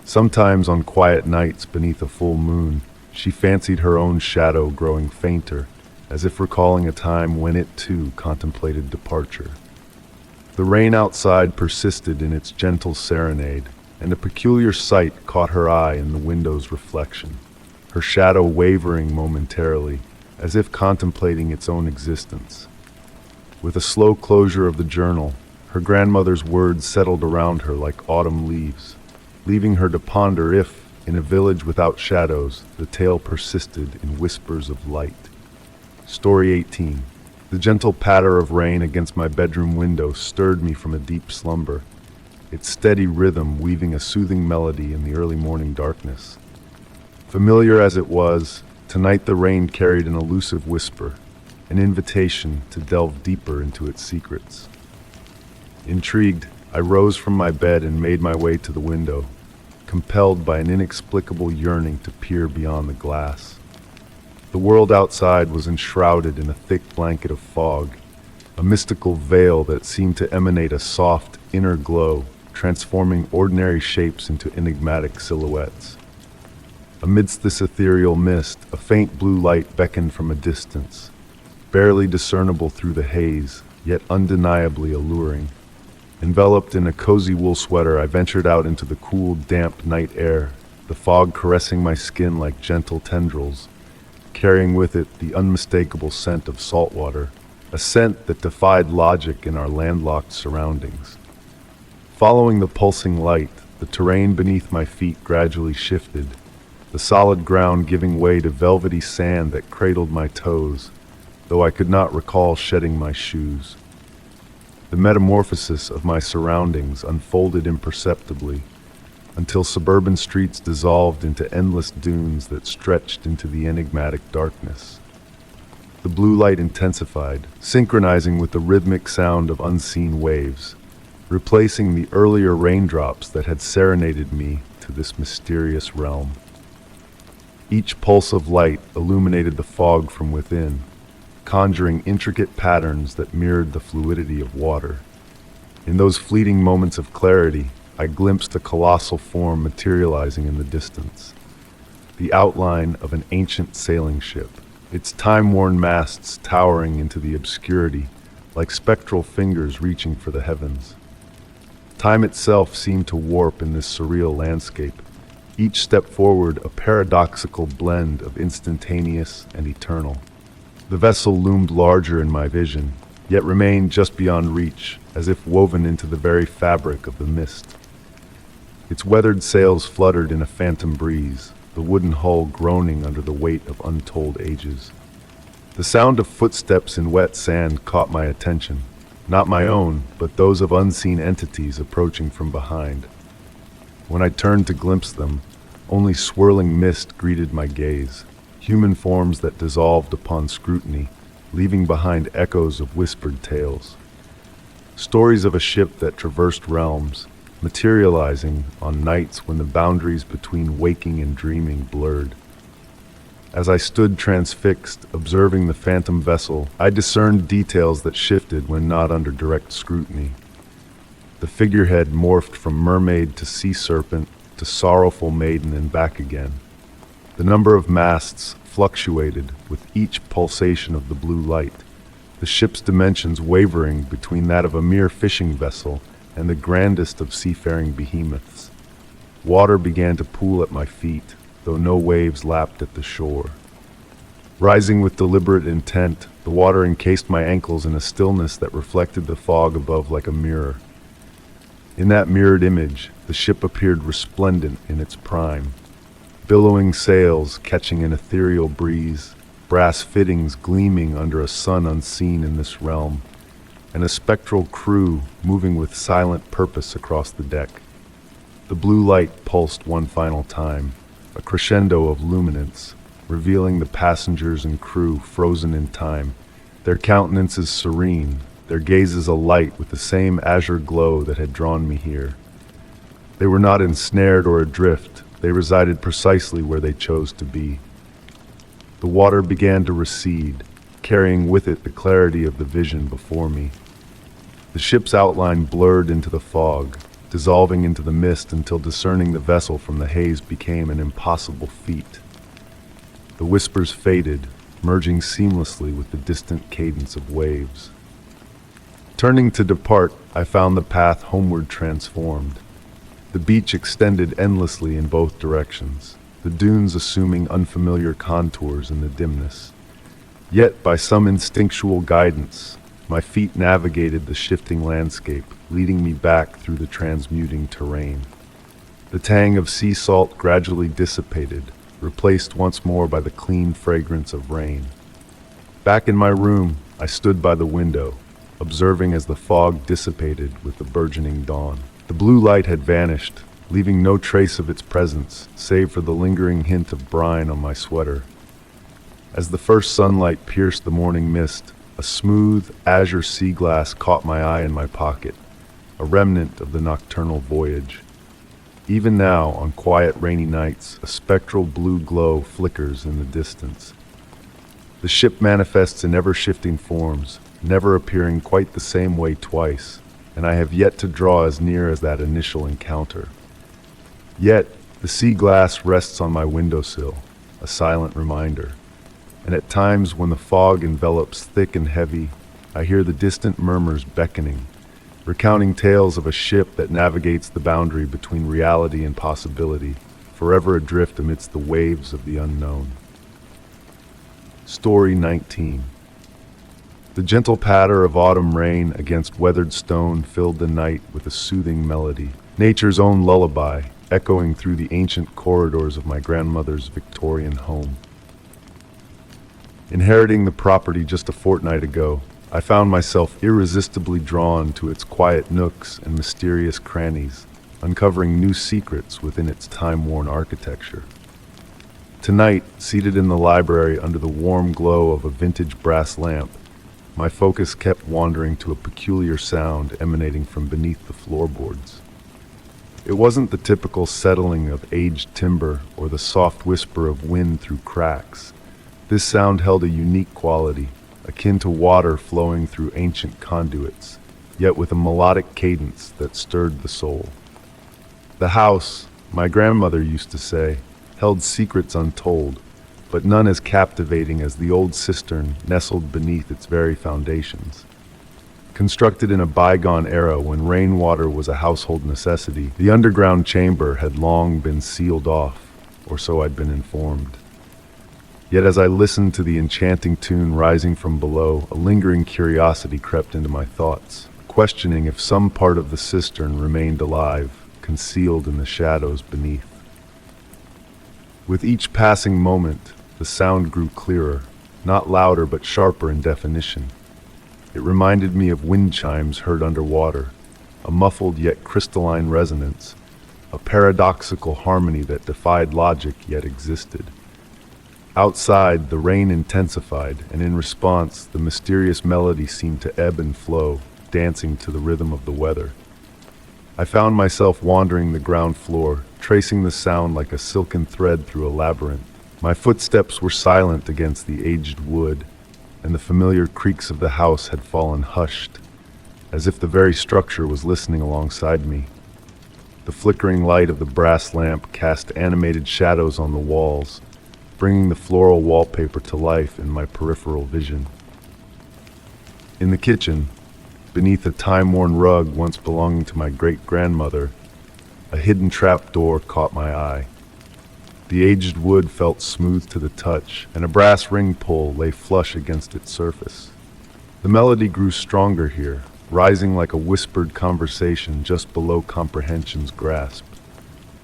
Speaker 1: Sometimes on quiet nights beneath a full moon, she fancied her own shadow growing fainter, as if recalling a time when it too contemplated departure. The rain outside persisted in its gentle serenade, and a peculiar sight caught her eye in the window's reflection, her shadow wavering momentarily, as if contemplating its own existence. With a slow closure of the journal, her grandmother's words settled around her like autumn leaves, leaving her to ponder if, in a village without shadows, the tale persisted in whispers of light. Story 18. The gentle patter of rain against my bedroom window stirred me from a deep slumber, its steady rhythm weaving a soothing melody in the early morning darkness. Familiar as it was, tonight the rain carried an elusive whisper, an invitation to delve deeper into its secrets. Intrigued, I rose from my bed and made my way to the window, compelled by an inexplicable yearning to peer beyond the glass. The world outside was enshrouded in a thick blanket of fog, a mystical veil that seemed to emanate a soft, inner glow, transforming ordinary shapes into enigmatic silhouettes. Amidst this ethereal mist, a faint blue light beckoned from a distance, barely discernible through the haze, yet undeniably alluring. Enveloped in a cozy wool sweater, I ventured out into the cool, damp night air, the fog caressing my skin like gentle tendrils, carrying with it the unmistakable scent of salt water, a scent that defied logic in our landlocked surroundings. Following the pulsing light, the terrain beneath my feet gradually shifted, the solid ground giving way to velvety sand that cradled my toes, though I could not recall shedding my shoes. The metamorphosis of my surroundings unfolded imperceptibly, until suburban streets dissolved into endless dunes that stretched into the enigmatic darkness. The blue light intensified, synchronizing with the rhythmic sound of unseen waves, replacing the earlier raindrops that had serenaded me to this mysterious realm. Each pulse of light illuminated the fog from within, conjuring intricate patterns that mirrored the fluidity of water. In those fleeting moments of clarity, I glimpsed a colossal form materializing in the distance, the outline of an ancient sailing ship, its time-worn masts towering into the obscurity like spectral fingers reaching for the heavens. Time itself seemed to warp in this surreal landscape, each step forward a paradoxical blend of instantaneous and eternal. The vessel loomed larger in my vision, yet remained just beyond reach, as if woven into the very fabric of the mist. Its weathered sails fluttered in a phantom breeze, the wooden hull groaning under the weight of untold ages. The sound of footsteps in wet sand caught my attention, not my own, but those of unseen entities approaching from behind. When I turned to glimpse them, only swirling mist greeted my gaze, human forms that dissolved upon scrutiny, leaving behind echoes of whispered tales. Stories of a ship that traversed realms, materializing on nights when the boundaries between waking and dreaming blurred. As I stood transfixed, observing the phantom vessel, I discerned details that shifted when not under direct scrutiny. The figurehead morphed from mermaid to sea serpent to sorrowful maiden and back again. The number of masts fluctuated with each pulsation of the blue light, the ship's dimensions wavering between that of a mere fishing vessel and the grandest of seafaring behemoths. Water began to pool at my feet, though no waves lapped at the shore. Rising with deliberate intent, the water encased my ankles in a stillness that reflected the fog above like a mirror. In that mirrored image, the ship appeared resplendent in its prime. Billowing sails catching an ethereal breeze, brass fittings gleaming under a sun unseen in this realm, and a spectral crew moving with silent purpose across the deck. The blue light pulsed one final time, a crescendo of luminance, revealing the passengers and crew frozen in time, their countenances serene, their gazes alight with the same azure glow that had drawn me here. They were not ensnared or adrift, they resided precisely where they chose to be. The water began to recede, carrying with it the clarity of the vision before me. The ship's outline blurred into the fog, dissolving into the mist until discerning the vessel from the haze became an impossible feat. The whispers faded, merging seamlessly with the distant cadence of waves. Turning to depart, I found the path homeward transformed. The beach extended endlessly in both directions, the dunes assuming unfamiliar contours in the dimness. Yet, by some instinctual guidance, my feet navigated the shifting landscape, leading me back through the transmuting terrain. The tang of sea salt gradually dissipated, replaced once more by the clean fragrance of rain. Back in my room, I stood by the window, observing as the fog dissipated with the burgeoning dawn. The blue light had vanished, leaving no trace of its presence, save for the lingering hint of brine on my sweater. As the first sunlight pierced the morning mist, a smooth, azure sea glass caught my eye in my pocket, a remnant of the nocturnal voyage. Even now, on quiet rainy nights, a spectral blue glow flickers in the distance. The ship manifests in ever-shifting forms, never appearing quite the same way twice, and I have yet to draw as near as that initial encounter. Yet, the sea glass rests on my windowsill, a silent reminder. And at times when the fog envelops thick and heavy, I hear the distant murmurs beckoning, recounting tales of a ship that navigates the boundary between reality and possibility, forever adrift amidst the waves of the unknown. Story 19. The gentle patter of autumn rain against weathered stone filled the night with a soothing melody, nature's own lullaby, echoing through the ancient corridors of my grandmother's Victorian home. Inheriting the property just a fortnight ago, I found myself irresistibly drawn to its quiet nooks and mysterious crannies, uncovering new secrets within its time-worn architecture. Tonight, seated in the library under the warm glow of a vintage brass lamp, my focus kept wandering to a peculiar sound emanating from beneath the floorboards. It wasn't the typical settling of aged timber or the soft whisper of wind through cracks. This sound held a unique quality, akin to water flowing through ancient conduits, yet with a melodic cadence that stirred the soul. The house, my grandmother used to say, held secrets untold, but none as captivating as the old cistern nestled beneath its very foundations. Constructed in a bygone era when rainwater was a household necessity, the underground chamber had long been sealed off, or so I'd been informed. Yet as I listened to the enchanting tune rising from below, a lingering curiosity crept into my thoughts, questioning if some part of the cistern remained alive, concealed in the shadows beneath. With each passing moment, the sound grew clearer, not louder but sharper in definition. It reminded me of wind chimes heard underwater, a muffled yet crystalline resonance, a paradoxical harmony that defied logic yet existed. Outside, the rain intensified, and in response, the mysterious melody seemed to ebb and flow, dancing to the rhythm of the weather. I found myself wandering the ground floor, tracing the sound like a silken thread through a labyrinth. My footsteps were silent against the aged wood, and the familiar creaks of the house had fallen hushed, as if the very structure was listening alongside me. The flickering light of the brass lamp cast animated shadows on the walls, bringing the floral wallpaper to life in my peripheral vision. In the kitchen, beneath a time-worn rug once belonging to my great-grandmother, A hidden trapdoor caught my eye. The aged wood felt smooth to the touch, and a brass ring pull lay flush against its surface. The melody grew stronger here, rising like a whispered conversation just below comprehension's grasp.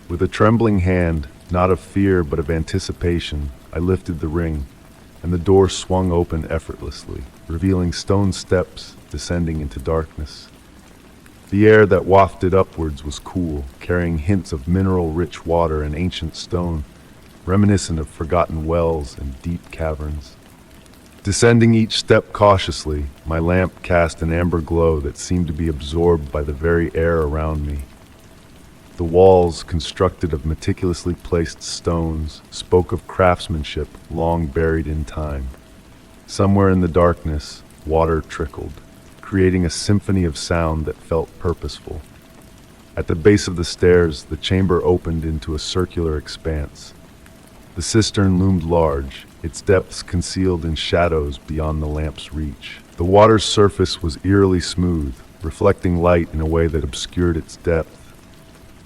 Speaker 1: With a trembling hand, not of fear but of anticipation, I lifted the ring, and the door swung open effortlessly, revealing stone steps descending into darkness. The air that wafted upwards was cool, carrying hints of mineral-rich water and ancient stone, reminiscent of forgotten wells and deep caverns. Descending each step cautiously, my lamp cast an amber glow that seemed to be absorbed by the very air around me. The walls, constructed of meticulously placed stones, spoke of craftsmanship long buried in time. Somewhere in the darkness, water trickled, creating a symphony of sound that felt purposeful. At the base of the stairs, the chamber opened into a circular expanse. The cistern loomed large, its depths concealed in shadows beyond the lamp's reach. The water's surface was eerily smooth, reflecting light in a way that obscured its depth.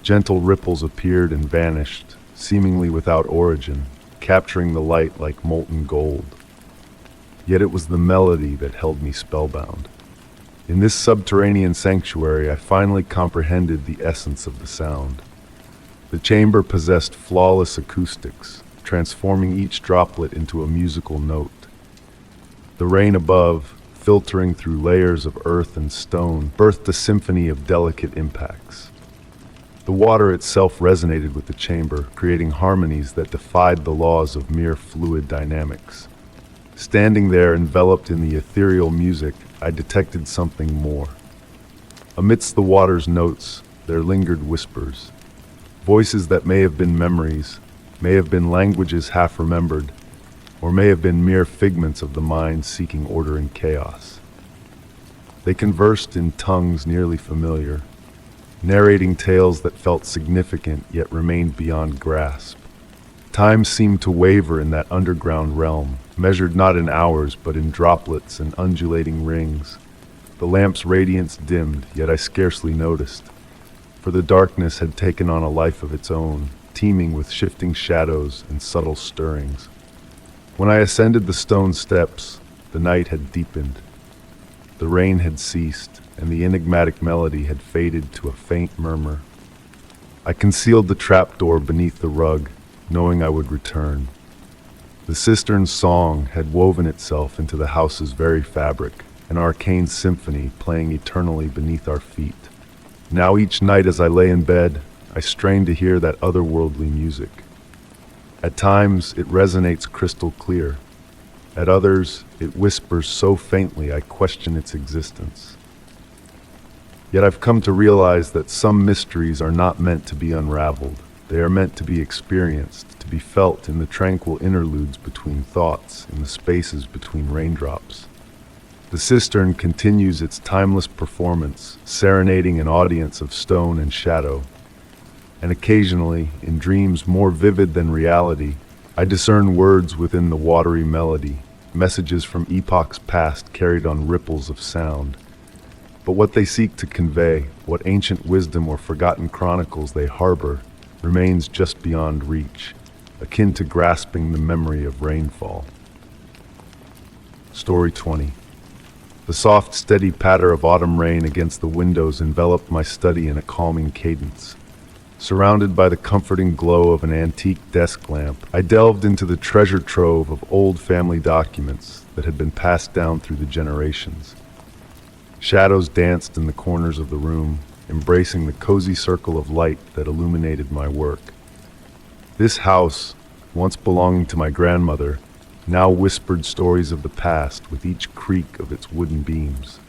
Speaker 1: Gentle ripples appeared and vanished, seemingly without origin, capturing the light like molten gold. Yet it was the melody that held me spellbound. In this subterranean sanctuary, I finally comprehended the essence of the sound. The chamber possessed flawless acoustics, transforming each droplet into a musical note. The rain above, filtering through layers of earth and stone, birthed a symphony of delicate impacts. The water itself resonated with the chamber, creating harmonies that defied the laws of mere fluid dynamics. Standing there enveloped in the ethereal music, I detected something more. Amidst the water's notes, there lingered whispers, voices that may have been memories, may have been languages half remembered, or may have been mere figments of the mind seeking order in chaos. They conversed in tongues nearly familiar, narrating tales that felt significant yet remained beyond grasp. Time seemed to waver in that underground realm, measured not in hours but in droplets and undulating rings. The lamp's radiance dimmed, yet I scarcely noticed, for the darkness had taken on a life of its own, teeming with shifting shadows and subtle stirrings. When I ascended the stone steps, the night had deepened. The rain had ceased, and the enigmatic melody had faded to a faint murmur. I concealed the trapdoor beneath the rug, knowing I would return. The cistern's song had woven itself into the house's very fabric, an arcane symphony playing eternally beneath our feet. Now each night as I lay in bed, I strained to hear that otherworldly music. At times, it resonates crystal clear. At others, it whispers so faintly I question its existence. Yet I've come to realize that some mysteries are not meant to be unraveled. They are meant to be experienced, to be felt in the tranquil interludes between thoughts, in the spaces between raindrops. The cistern continues its timeless performance, serenading an audience of stone and shadow. And occasionally, in dreams more vivid than reality, I discern words within the watery melody, messages from epochs past carried on ripples of sound. But what they seek to convey, what ancient wisdom or forgotten chronicles they harbor, remains just beyond reach, akin to grasping the memory of rainfall. Story 20. The soft, steady patter of autumn rain against the windows enveloped my study in a calming cadence. Surrounded by the comforting glow of an antique desk lamp, I delved into the treasure trove of old family documents that had been passed down through the generations. Shadows danced in the corners of the room, embracing the cozy circle of light that illuminated my work. This house, once belonging to my grandmother, now whispered stories of the past with each creak of its wooden beams.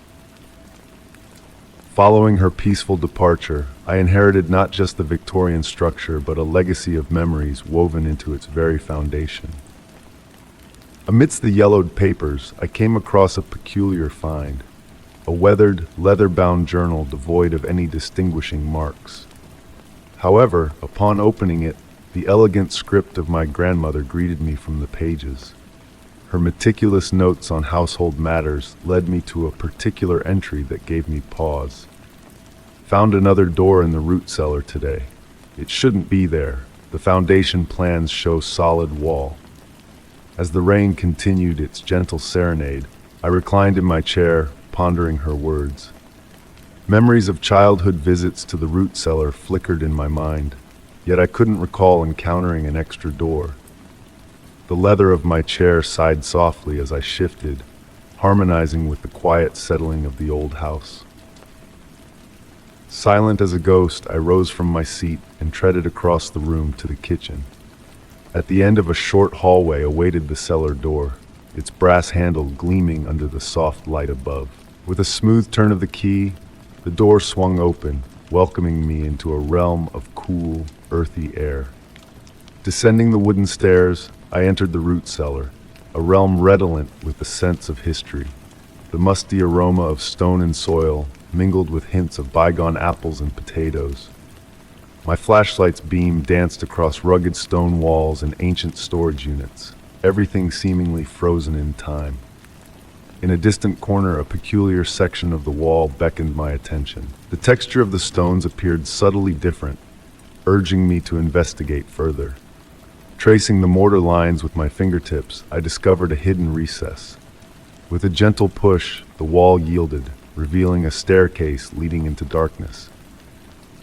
Speaker 1: Following her peaceful departure, I inherited not just the Victorian structure, but a legacy of memories woven into its very foundation. Amidst the yellowed papers, I came across a peculiar find, a weathered, leather-bound journal devoid of any distinguishing marks. However, upon opening it, the elegant script of my grandmother greeted me from the pages. Her meticulous notes on household matters led me to a particular entry that gave me pause. Found another door in the root cellar today, It shouldn't be there. The foundation plans show solid wall. As the rain continued its gentle serenade, I reclined in my chair, pondering her words. Memories of childhood visits to the root cellar flickered in my mind, yet I couldn't recall encountering an extra door. The leather of my chair sighed softly as I shifted, harmonizing with the quiet settling of the old house. Silent as a ghost, I rose from my seat and treaded across the room to the kitchen. At the end of a short hallway awaited the cellar door, its brass handle gleaming under the soft light above. With a smooth turn of the key, the door swung open, welcoming me into a realm of cool, earthy air. Descending the wooden stairs, I entered the root cellar, a realm redolent with the scents of history. The musty aroma of stone and soil mingled with hints of bygone apples and potatoes. My flashlight's beam danced across rugged stone walls and ancient storage units, everything seemingly frozen in time. In a distant corner, a peculiar section of the wall beckoned my attention. The texture of the stones appeared subtly different, urging me to investigate further. Tracing the mortar lines with my fingertips, I discovered a hidden recess. With a gentle push, the wall yielded, revealing a staircase leading into darkness.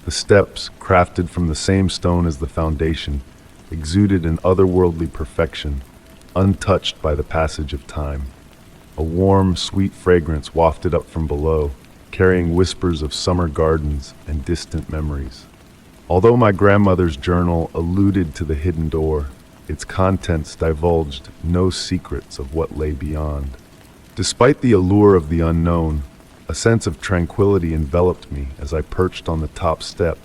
Speaker 1: The steps, crafted from the same stone as the foundation, exuded an otherworldly perfection, untouched by the passage of time. A warm, sweet fragrance wafted up from below, carrying whispers of summer gardens and distant memories. Although my grandmother's journal alluded to the hidden door, its contents divulged no secrets of what lay beyond. Despite the allure of the unknown, a sense of tranquility enveloped me as I perched on the top step,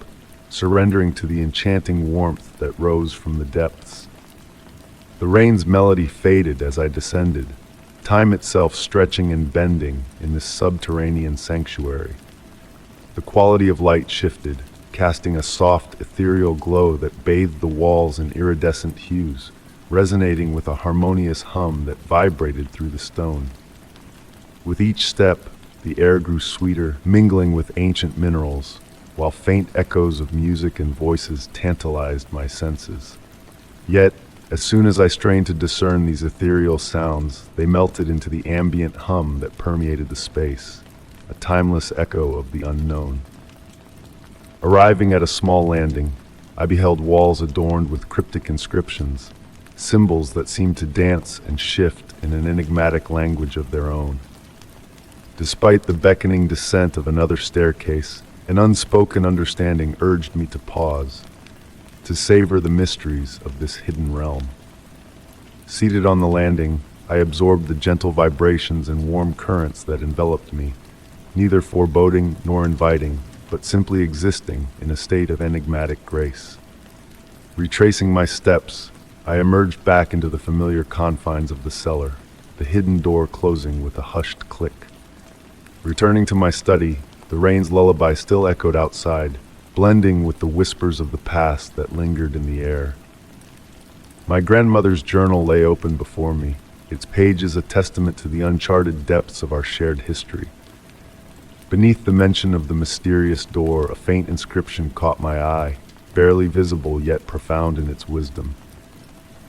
Speaker 1: surrendering to the enchanting warmth that rose from the depths. The rain's melody faded as I descended, time itself stretching and bending in this subterranean sanctuary. The quality of light shifted, casting a soft, ethereal glow that bathed the walls in iridescent hues, resonating with a harmonious hum that vibrated through the stone. With each step, the air grew sweeter, mingling with ancient minerals, while faint echoes of music and voices tantalized my senses. Yet, as soon as I strained to discern these ethereal sounds, they melted into the ambient hum that permeated the space, a timeless echo of the unknown. Arriving at a small landing, I beheld walls adorned with cryptic inscriptions, symbols that seemed to dance and shift in an enigmatic language of their own. Despite the beckoning descent of another staircase, an unspoken understanding urged me to pause, to savor the mysteries of this hidden realm. Seated on the landing, I absorbed the gentle vibrations and warm currents that enveloped me, neither foreboding nor inviting, but simply existing in a state of enigmatic grace. Retracing my steps, I emerged back into the familiar confines of the cellar, the hidden door closing with a hushed click. Returning to my study, the rain's lullaby still echoed outside, blending with the whispers of the past that lingered in the air. My grandmother's journal lay open before me, its pages a testament to the uncharted depths of our shared history. Beneath the mention of the mysterious door, a faint inscription caught my eye, barely visible yet profound in its wisdom.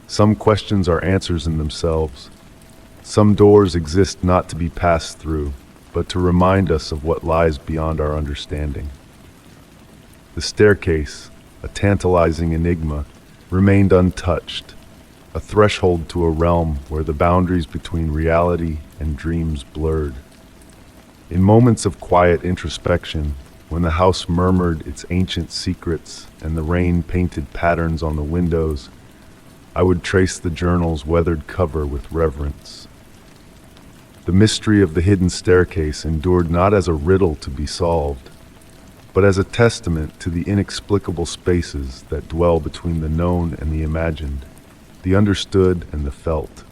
Speaker 1: Some questions are answers in themselves. Some doors exist not to be passed through, but to remind us of what lies beyond our understanding. The staircase, a tantalizing enigma, remained untouched, a threshold to a realm where the boundaries between reality and dreams blurred. In moments of quiet introspection, when the house murmured its ancient secrets and the rain painted patterns on the windows, I would trace the journal's weathered cover with reverence. The mystery of the hidden staircase endured not as a riddle to be solved, but as a testament to the inexplicable spaces that dwell between the known and the imagined, the understood and the felt.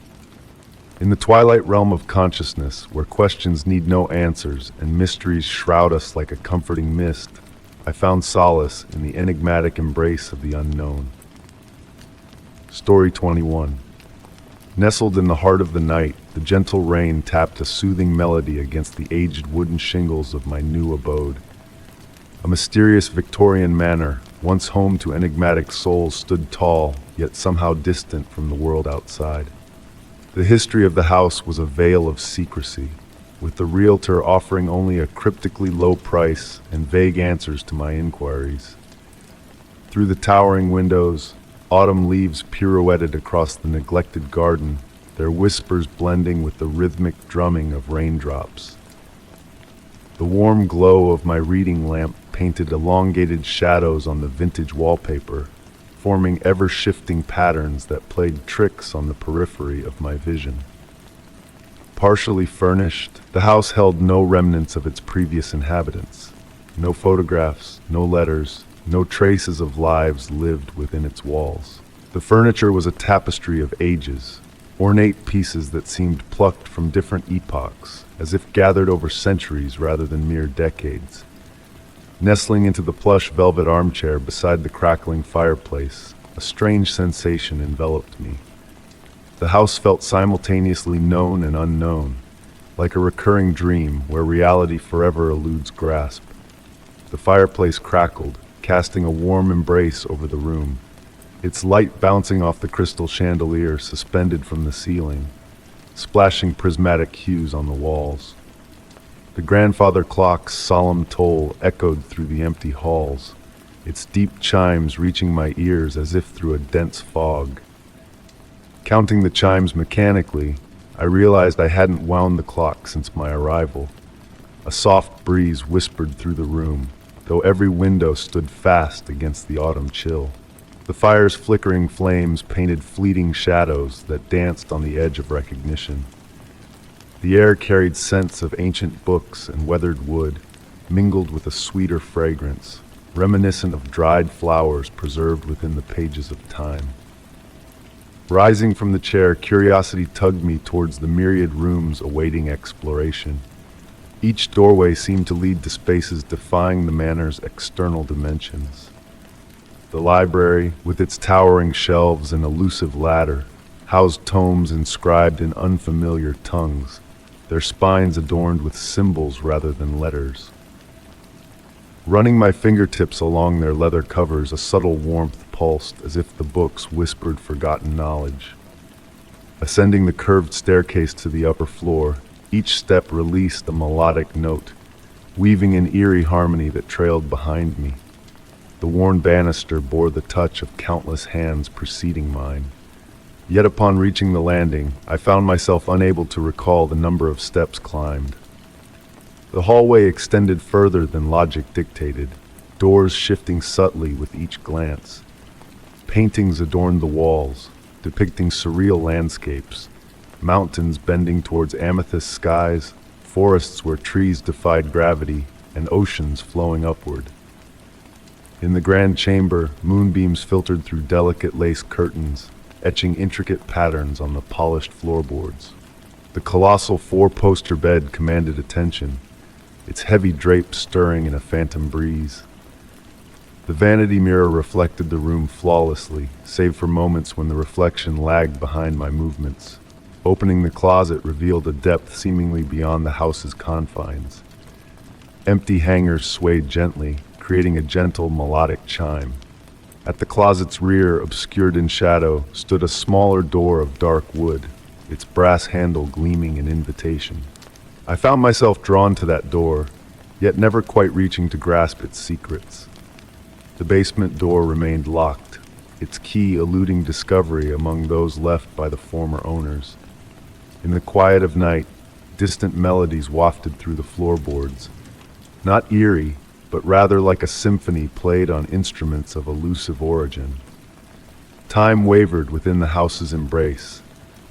Speaker 1: In the twilight realm of consciousness, where questions need no answers and mysteries shroud us like a comforting mist, I found solace in the enigmatic embrace of the unknown. Story 21. Nestled in the heart of the night, the gentle rain tapped a soothing melody against the aged wooden shingles of my new abode. A mysterious Victorian manor, once home to enigmatic souls, stood tall, yet somehow distant from the world outside. The history of the house was a veil of secrecy, with the realtor offering only a cryptically low price and vague answers to my inquiries. Through the towering windows, autumn leaves pirouetted across the neglected garden, their whispers blending with the rhythmic drumming of raindrops. The warm glow of my reading lamp painted elongated shadows on the vintage wallpaper, forming ever-shifting patterns that played tricks on the periphery of my vision. Partially furnished, the house held no remnants of its previous inhabitants. No photographs, no letters, no traces of lives lived within its walls. The furniture was a tapestry of ages, ornate pieces that seemed plucked from different epochs, as if gathered over centuries rather than mere decades. Nestling into the plush velvet armchair beside the crackling fireplace, a strange sensation enveloped me. The house felt simultaneously known and unknown, like a recurring dream where reality forever eludes grasp. The fireplace crackled, casting a warm embrace over the room, its light bouncing off the crystal chandelier suspended from the ceiling, splashing prismatic hues on the walls. The grandfather clock's solemn toll echoed through the empty halls, its deep chimes reaching my ears as if through a dense fog. Counting the chimes mechanically, I realized I hadn't wound the clock since my arrival. A soft breeze whispered through the room, though every window stood fast against the autumn chill. The fire's flickering flames painted fleeting shadows that danced on the edge of recognition. The air carried scents of ancient books and weathered wood, mingled with a sweeter fragrance, reminiscent of dried flowers preserved within the pages of time. Rising from the chair, curiosity tugged me towards the myriad rooms awaiting exploration. Each doorway seemed to lead to spaces defying the manor's external dimensions. The library, with its towering shelves and elusive ladder, housed tomes inscribed in unfamiliar tongues, their spines adorned with symbols rather than letters. Running my fingertips along their leather covers, a subtle warmth pulsed as if the books whispered forgotten knowledge. Ascending the curved staircase to the upper floor, each step released a melodic note, weaving an eerie harmony that trailed behind me. The worn banister bore the touch of countless hands preceding mine. Yet upon reaching the landing, I found myself unable to recall the number of steps climbed. The hallway extended further than logic dictated, doors shifting subtly with each glance. Paintings adorned the walls, depicting surreal landscapes, mountains bending towards amethyst skies, forests where trees defied gravity, and oceans flowing upward. In the grand chamber, moonbeams filtered through delicate lace curtains, etching intricate patterns on the polished floorboards. The colossal four-poster bed commanded attention, its heavy drapes stirring in a phantom breeze. The vanity mirror reflected the room flawlessly, save for moments when the reflection lagged behind my movements. Opening the closet revealed a depth seemingly beyond the house's confines. Empty hangers swayed gently, creating a gentle, melodic chime. At the closet's rear, obscured in shadow, stood a smaller door of dark wood, its brass handle gleaming in invitation. I found myself drawn to that door, yet never quite reaching to grasp its secrets. The basement door remained locked, its key eluding discovery among those left by the former owners. In the quiet of night, distant melodies wafted through the floorboards, not eerie, but rather like a symphony played on instruments of elusive origin. Time wavered within the house's embrace,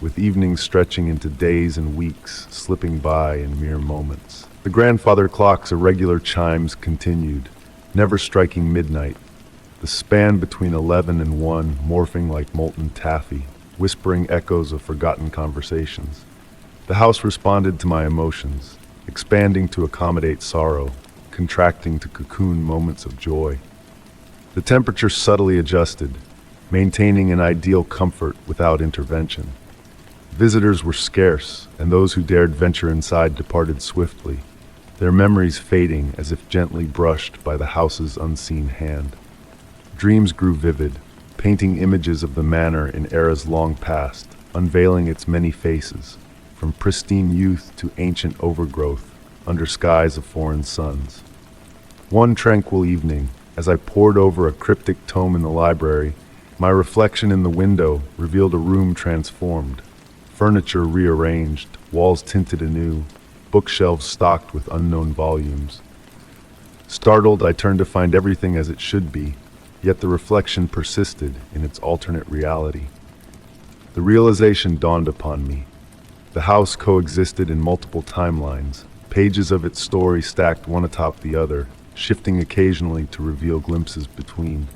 Speaker 1: with evenings stretching into days and weeks slipping by in mere moments. The grandfather clock's irregular chimes continued, never striking midnight, the span between 11 and 1 morphing like molten taffy, whispering echoes of forgotten conversations. The house responded to my emotions, expanding to accommodate sorrow, contracting to cocoon moments of joy. The temperature subtly adjusted, maintaining an ideal comfort without intervention. Visitors were scarce, and those who dared venture inside departed swiftly, their memories fading as if gently brushed by the house's unseen hand. Dreams grew vivid, painting images of the manor in eras long past, unveiling its many faces, from pristine youth to ancient overgrowth, under skies of foreign suns. One tranquil evening, as I pored over a cryptic tome in the library, my reflection in the window revealed a room transformed, furniture rearranged, walls tinted anew, bookshelves stocked with unknown volumes. Startled, I turned to find everything as it should be, yet the reflection persisted in its alternate reality. The realization dawned upon me. The house coexisted in multiple timelines, pages of its story stacked one atop the other, shifting occasionally to reveal glimpses between.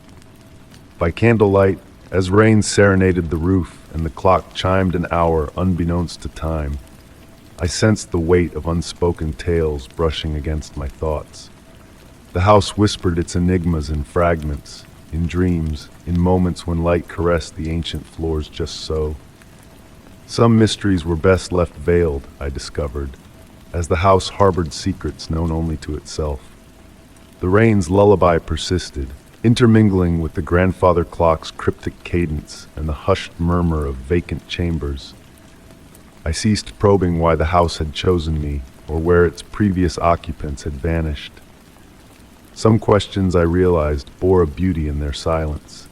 Speaker 1: By candlelight, as rain serenaded the roof and the clock chimed an hour unbeknownst to time, I sensed the weight of unspoken tales brushing against my thoughts. The house whispered its enigmas in fragments, in dreams, in moments when light caressed the ancient floors just so. Some mysteries were best left veiled, I discovered, as the house harbored secrets known only to itself. The rain's lullaby persisted, intermingling with the grandfather clock's cryptic cadence and the hushed murmur of vacant chambers. I ceased probing why the house had chosen me, or where its previous occupants had vanished. Some questions, I realized, bore a beauty in their silence.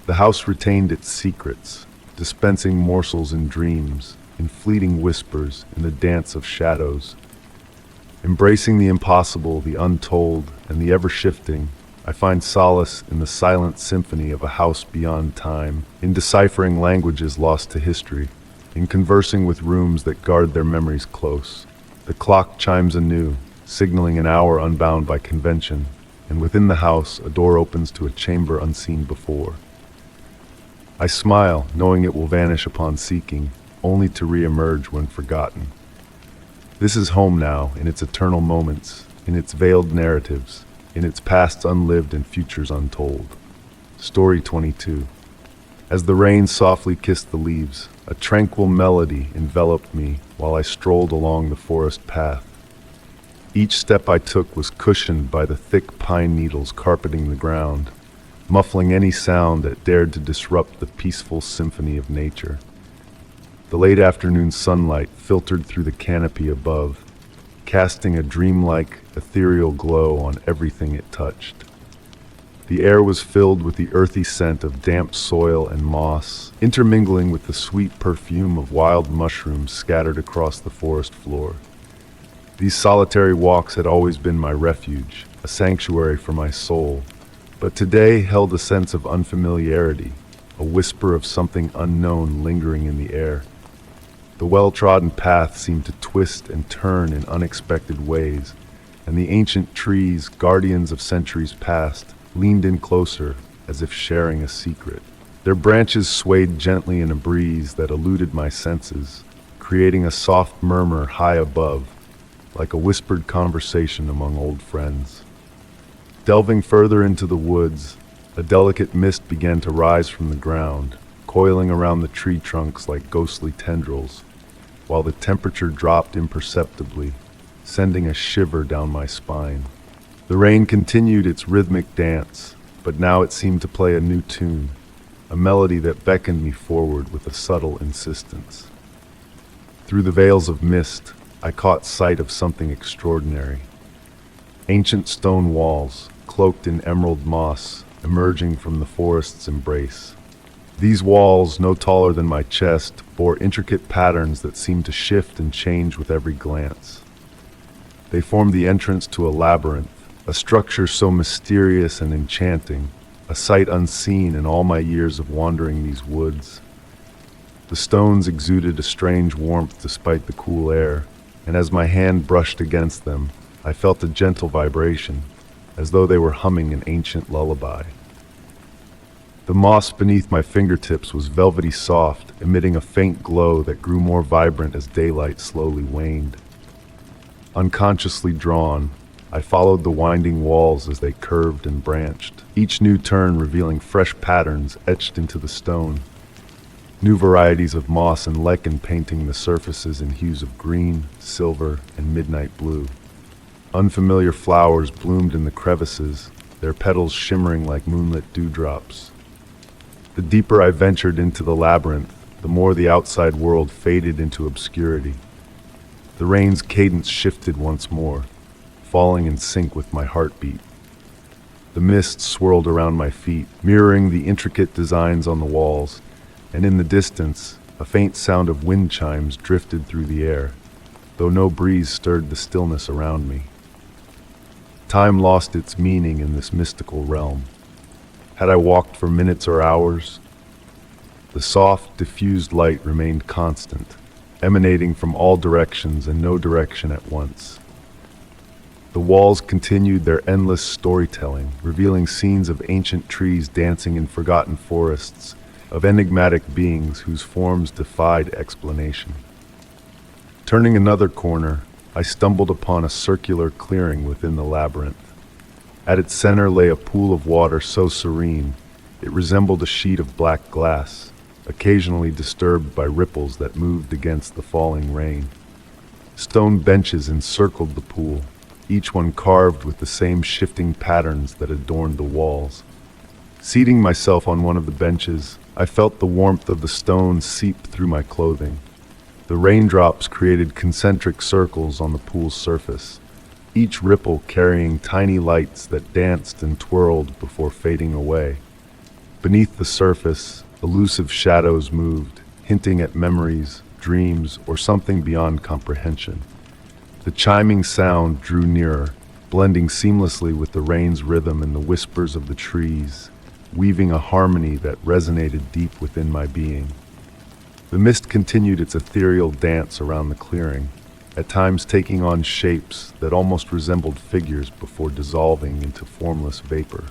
Speaker 1: The house retained its secrets, dispensing morsels in dreams, in fleeting whispers, in the dance of shadows. Embracing the impossible, the untold, and the ever-shifting, I find solace in the silent symphony of a house beyond time, in deciphering languages lost to history, in conversing with rooms that guard their memories close. The clock chimes anew, signaling an hour unbound by convention, and within the house a door opens to a chamber unseen before. I smile, knowing it will vanish upon seeking, only to re-emerge when forgotten. This is home now, in its eternal moments, in its veiled narratives, in its pasts unlived and futures untold. Story 22. As the rain softly kissed the leaves, a tranquil melody enveloped me while I strolled along the forest path. Each step I took was cushioned by the thick pine needles carpeting the ground, muffling any sound that dared to disrupt the peaceful symphony of nature. The late afternoon sunlight filtered through the canopy above, casting a dreamlike, ethereal glow on everything it touched. The air was filled with the earthy scent of damp soil and moss, intermingling with the sweet perfume of wild mushrooms scattered across the forest floor. These solitary walks had always been my refuge, a sanctuary for my soul, but today held a sense of unfamiliarity, a whisper of something unknown lingering in the air. The well-trodden path seemed to twist and turn in unexpected ways, and the ancient trees, guardians of centuries past, leaned in closer, as if sharing a secret. Their branches swayed gently in a breeze that eluded my senses, creating a soft murmur high above, like a whispered conversation among old friends. Delving further into the woods, a delicate mist began to rise from the ground, coiling around the tree trunks like ghostly tendrils, while the temperature dropped imperceptibly, sending a shiver down my spine. The rain continued its rhythmic dance, but now it seemed to play a new tune, a melody that beckoned me forward with a subtle insistence. Through the veils of mist, I caught sight of something extraordinary. Ancient stone walls, cloaked in emerald moss, emerging from the forest's embrace. These walls, no taller than my chest, bore intricate patterns that seemed to shift and change with every glance. They formed the entrance to a labyrinth, a structure so mysterious and enchanting, a sight unseen in all my years of wandering these woods. The stones exuded a strange warmth despite the cool air, and as my hand brushed against them, I felt a gentle vibration, as though they were humming an ancient lullaby. The moss beneath my fingertips was velvety soft, emitting a faint glow that grew more vibrant as daylight slowly waned. Unconsciously drawn, I followed the winding walls as they curved and branched, each new turn revealing fresh patterns etched into the stone. New varieties of moss and lichen painting the surfaces in hues of green, silver, and midnight blue. Unfamiliar flowers bloomed in the crevices, their petals shimmering like moonlit dewdrops. The deeper I ventured into the labyrinth, the more the outside world faded into obscurity. The rain's cadence shifted once more, falling in sync with my heartbeat. The mist swirled around my feet, mirroring the intricate designs on the walls, and in the distance, a faint sound of wind chimes drifted through the air, though no breeze stirred the stillness around me. Time lost its meaning in this mystical realm. Had I walked for minutes or hours? The soft, diffused light remained constant, emanating from all directions and no direction at once. The walls continued their endless storytelling, revealing scenes of ancient trees dancing in forgotten forests, of enigmatic beings whose forms defied explanation. Turning another corner, I stumbled upon a circular clearing within the labyrinth. At its center lay a pool of water so serene, it resembled a sheet of black glass, occasionally disturbed by ripples that moved against the falling rain. Stone benches encircled the pool, each one carved with the same shifting patterns that adorned the walls. Seating myself on one of the benches, I felt the warmth of the stone seep through my clothing. The raindrops created concentric circles on the pool's surface, each ripple carrying tiny lights that danced and twirled before fading away. Beneath the surface, elusive shadows moved, hinting at memories, dreams, or something beyond comprehension. The chiming sound drew nearer, blending seamlessly with the rain's rhythm and the whispers of the trees, weaving a harmony that resonated deep within my being. The mist continued its ethereal dance around the clearing, at times taking on shapes that almost resembled figures before dissolving into formless vapor.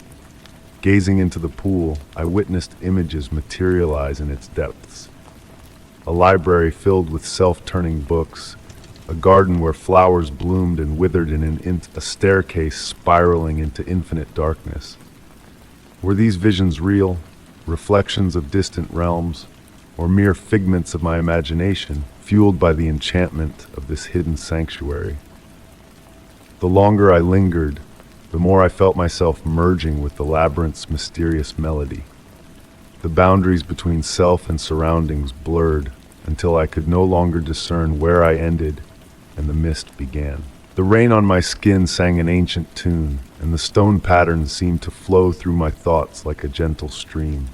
Speaker 1: Gazing into the pool, I witnessed images materialize in its depths. A library filled with self-turning books, a garden where flowers bloomed and withered in a staircase spiraling into infinite darkness. Were these visions real, reflections of distant realms, or mere figments of my imagination, fueled by the enchantment of this hidden sanctuary? The longer I lingered, the more I felt myself merging with the labyrinth's mysterious melody. The boundaries between self and surroundings blurred until I could no longer discern where I ended and the mist began. The rain on my skin sang an ancient tune, and the stone patterns seemed to flow through my thoughts like a gentle stream.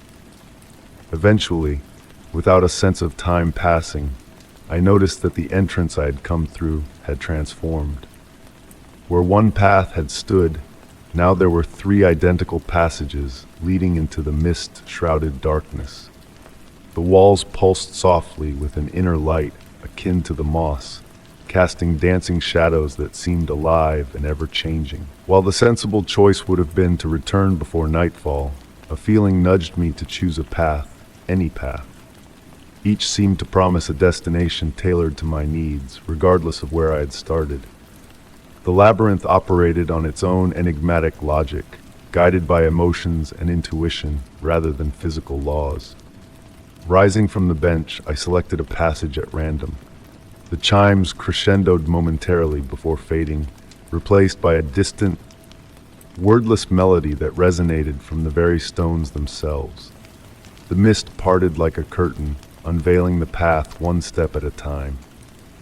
Speaker 1: Eventually, without a sense of time passing, I noticed that the entrance I had come through had transformed. Where one path had stood, now there were 3 identical passages leading into the mist-shrouded darkness. The walls pulsed softly with an inner light akin to the moss, casting dancing shadows that seemed alive and ever-changing. While the sensible choice would have been to return before nightfall, a feeling nudged me to choose a path, any path. Each seemed to promise a destination tailored to my needs, regardless of where I had started. The labyrinth operated on its own enigmatic logic, guided by emotions and intuition rather than physical laws. Rising from the bench, I selected a passage at random. The chimes crescendoed momentarily before fading, replaced by a distant, wordless melody that resonated from the very stones themselves. The mist parted like a curtain, unveiling the path one step at a time.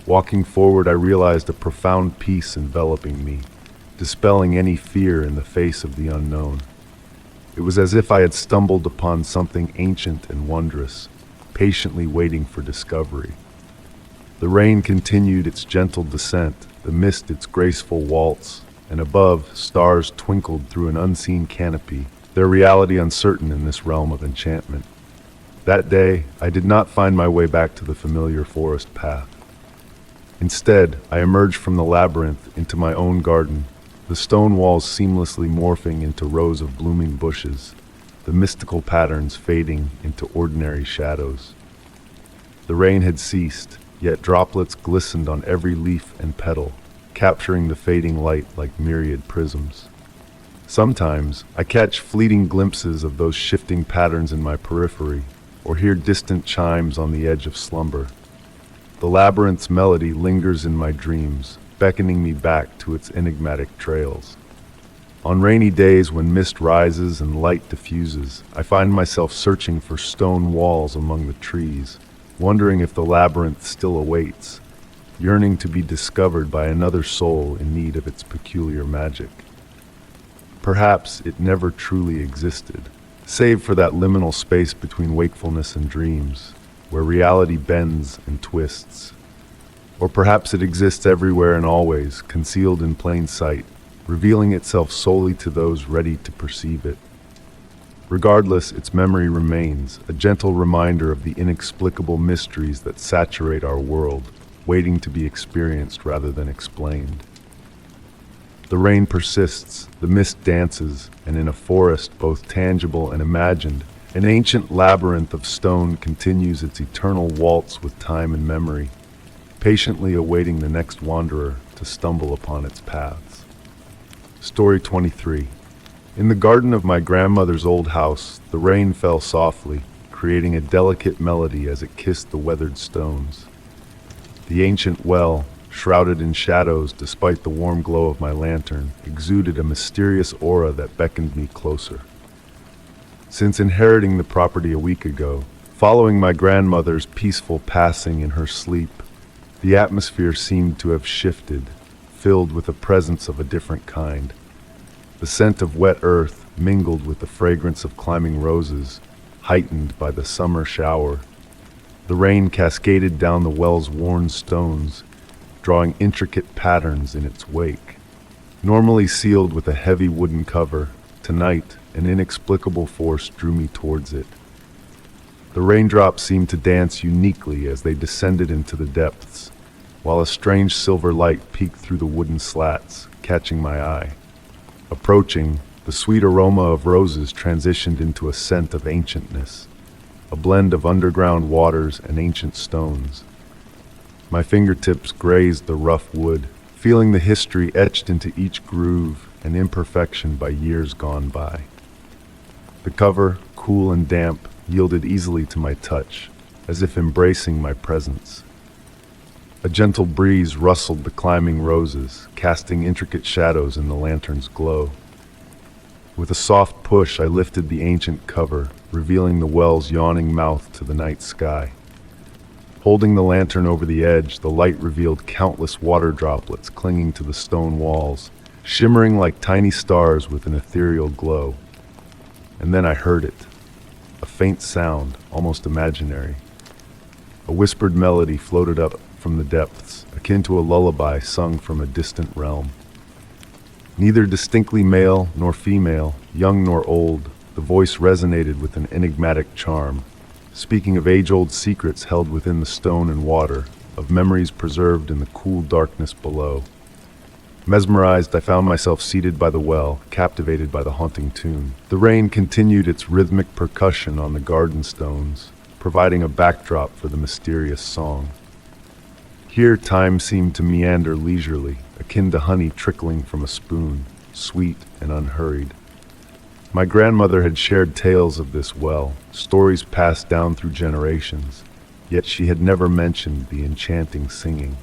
Speaker 1: Walking forward, I realized a profound peace enveloping me, dispelling any fear in the face of the unknown. It was as if I had stumbled upon something ancient and wondrous, patiently waiting for discovery. The rain continued its gentle descent, the mist its graceful waltz, and above, stars twinkled through an unseen canopy, their reality uncertain in this realm of enchantment. That day, I did not find my way back to the familiar forest path. Instead, I emerged from the labyrinth into my own garden, the stone walls seamlessly morphing into rows of blooming bushes, the mystical patterns fading into ordinary shadows. The rain had ceased, yet droplets glistened on every leaf and petal, capturing the fading light like myriad prisms. Sometimes, I catch fleeting glimpses of those shifting patterns in my periphery, or hear distant chimes on the edge of slumber. The labyrinth's melody lingers in my dreams, beckoning me back to its enigmatic trails. On rainy days when mist rises and light diffuses, I find myself searching for stone walls among the trees, wondering if the labyrinth still awaits, yearning to be discovered by another soul in need of its peculiar magic. Perhaps it never truly existed, save for that liminal space between wakefulness and dreams, where reality bends and twists. Or perhaps it exists everywhere and always, concealed in plain sight, revealing itself solely to those ready to perceive it. Regardless, its memory remains, a gentle reminder of the inexplicable mysteries that saturate our world, waiting to be experienced rather than explained. The rain persists, the mist dances, and in a forest both tangible and imagined, an ancient labyrinth of stone continues its eternal waltz with time and memory, patiently awaiting the next wanderer to stumble upon its paths. Story 23. In the garden of my grandmother's old house, the rain fell softly, creating a delicate melody as it kissed the weathered stones. The ancient well, shrouded in shadows despite the warm glow of my lantern, exuded a mysterious aura that beckoned me closer. Since inheriting the property a week ago, following my grandmother's peaceful passing in her sleep, the atmosphere seemed to have shifted, filled with a presence of a different kind. The scent of wet earth mingled with the fragrance of climbing roses, heightened by the summer shower. The rain cascaded down the well's worn stones, drawing intricate patterns in its wake. Normally sealed with a heavy wooden cover, tonight an inexplicable force drew me towards it. The raindrops seemed to dance uniquely as they descended into the depths, while a strange silver light peeked through the wooden slats, catching my eye. Approaching, the sweet aroma of roses transitioned into a scent of ancientness, a blend of underground waters and ancient stones. My fingertips grazed the rough wood, feeling the history etched into each groove and imperfection by years gone by. The cover, cool and damp, yielded easily to my touch, as if embracing my presence. A gentle breeze rustled the climbing roses, casting intricate shadows in the lantern's glow. With a soft push, I lifted the ancient cover, revealing the well's yawning mouth to the night sky. Holding the lantern over the edge, the light revealed countless water droplets clinging to the stone walls, shimmering like tiny stars with an ethereal glow. And then I heard it, a faint sound, almost imaginary. A whispered melody floated up from the depths, akin to a lullaby sung from a distant realm. Neither distinctly male nor female, young nor old, the voice resonated with an enigmatic charm, speaking of age-old secrets held within the stone and water, of memories preserved in the cool darkness below. Mesmerized, I found myself seated by the well, captivated by the haunting tune. The rain continued its rhythmic percussion on the garden stones, providing a backdrop for the mysterious song. Here time seemed to meander leisurely, akin to honey trickling from a spoon, sweet and unhurried. My grandmother had shared tales of this well, stories passed down through generations, yet she had never mentioned the enchanting singing.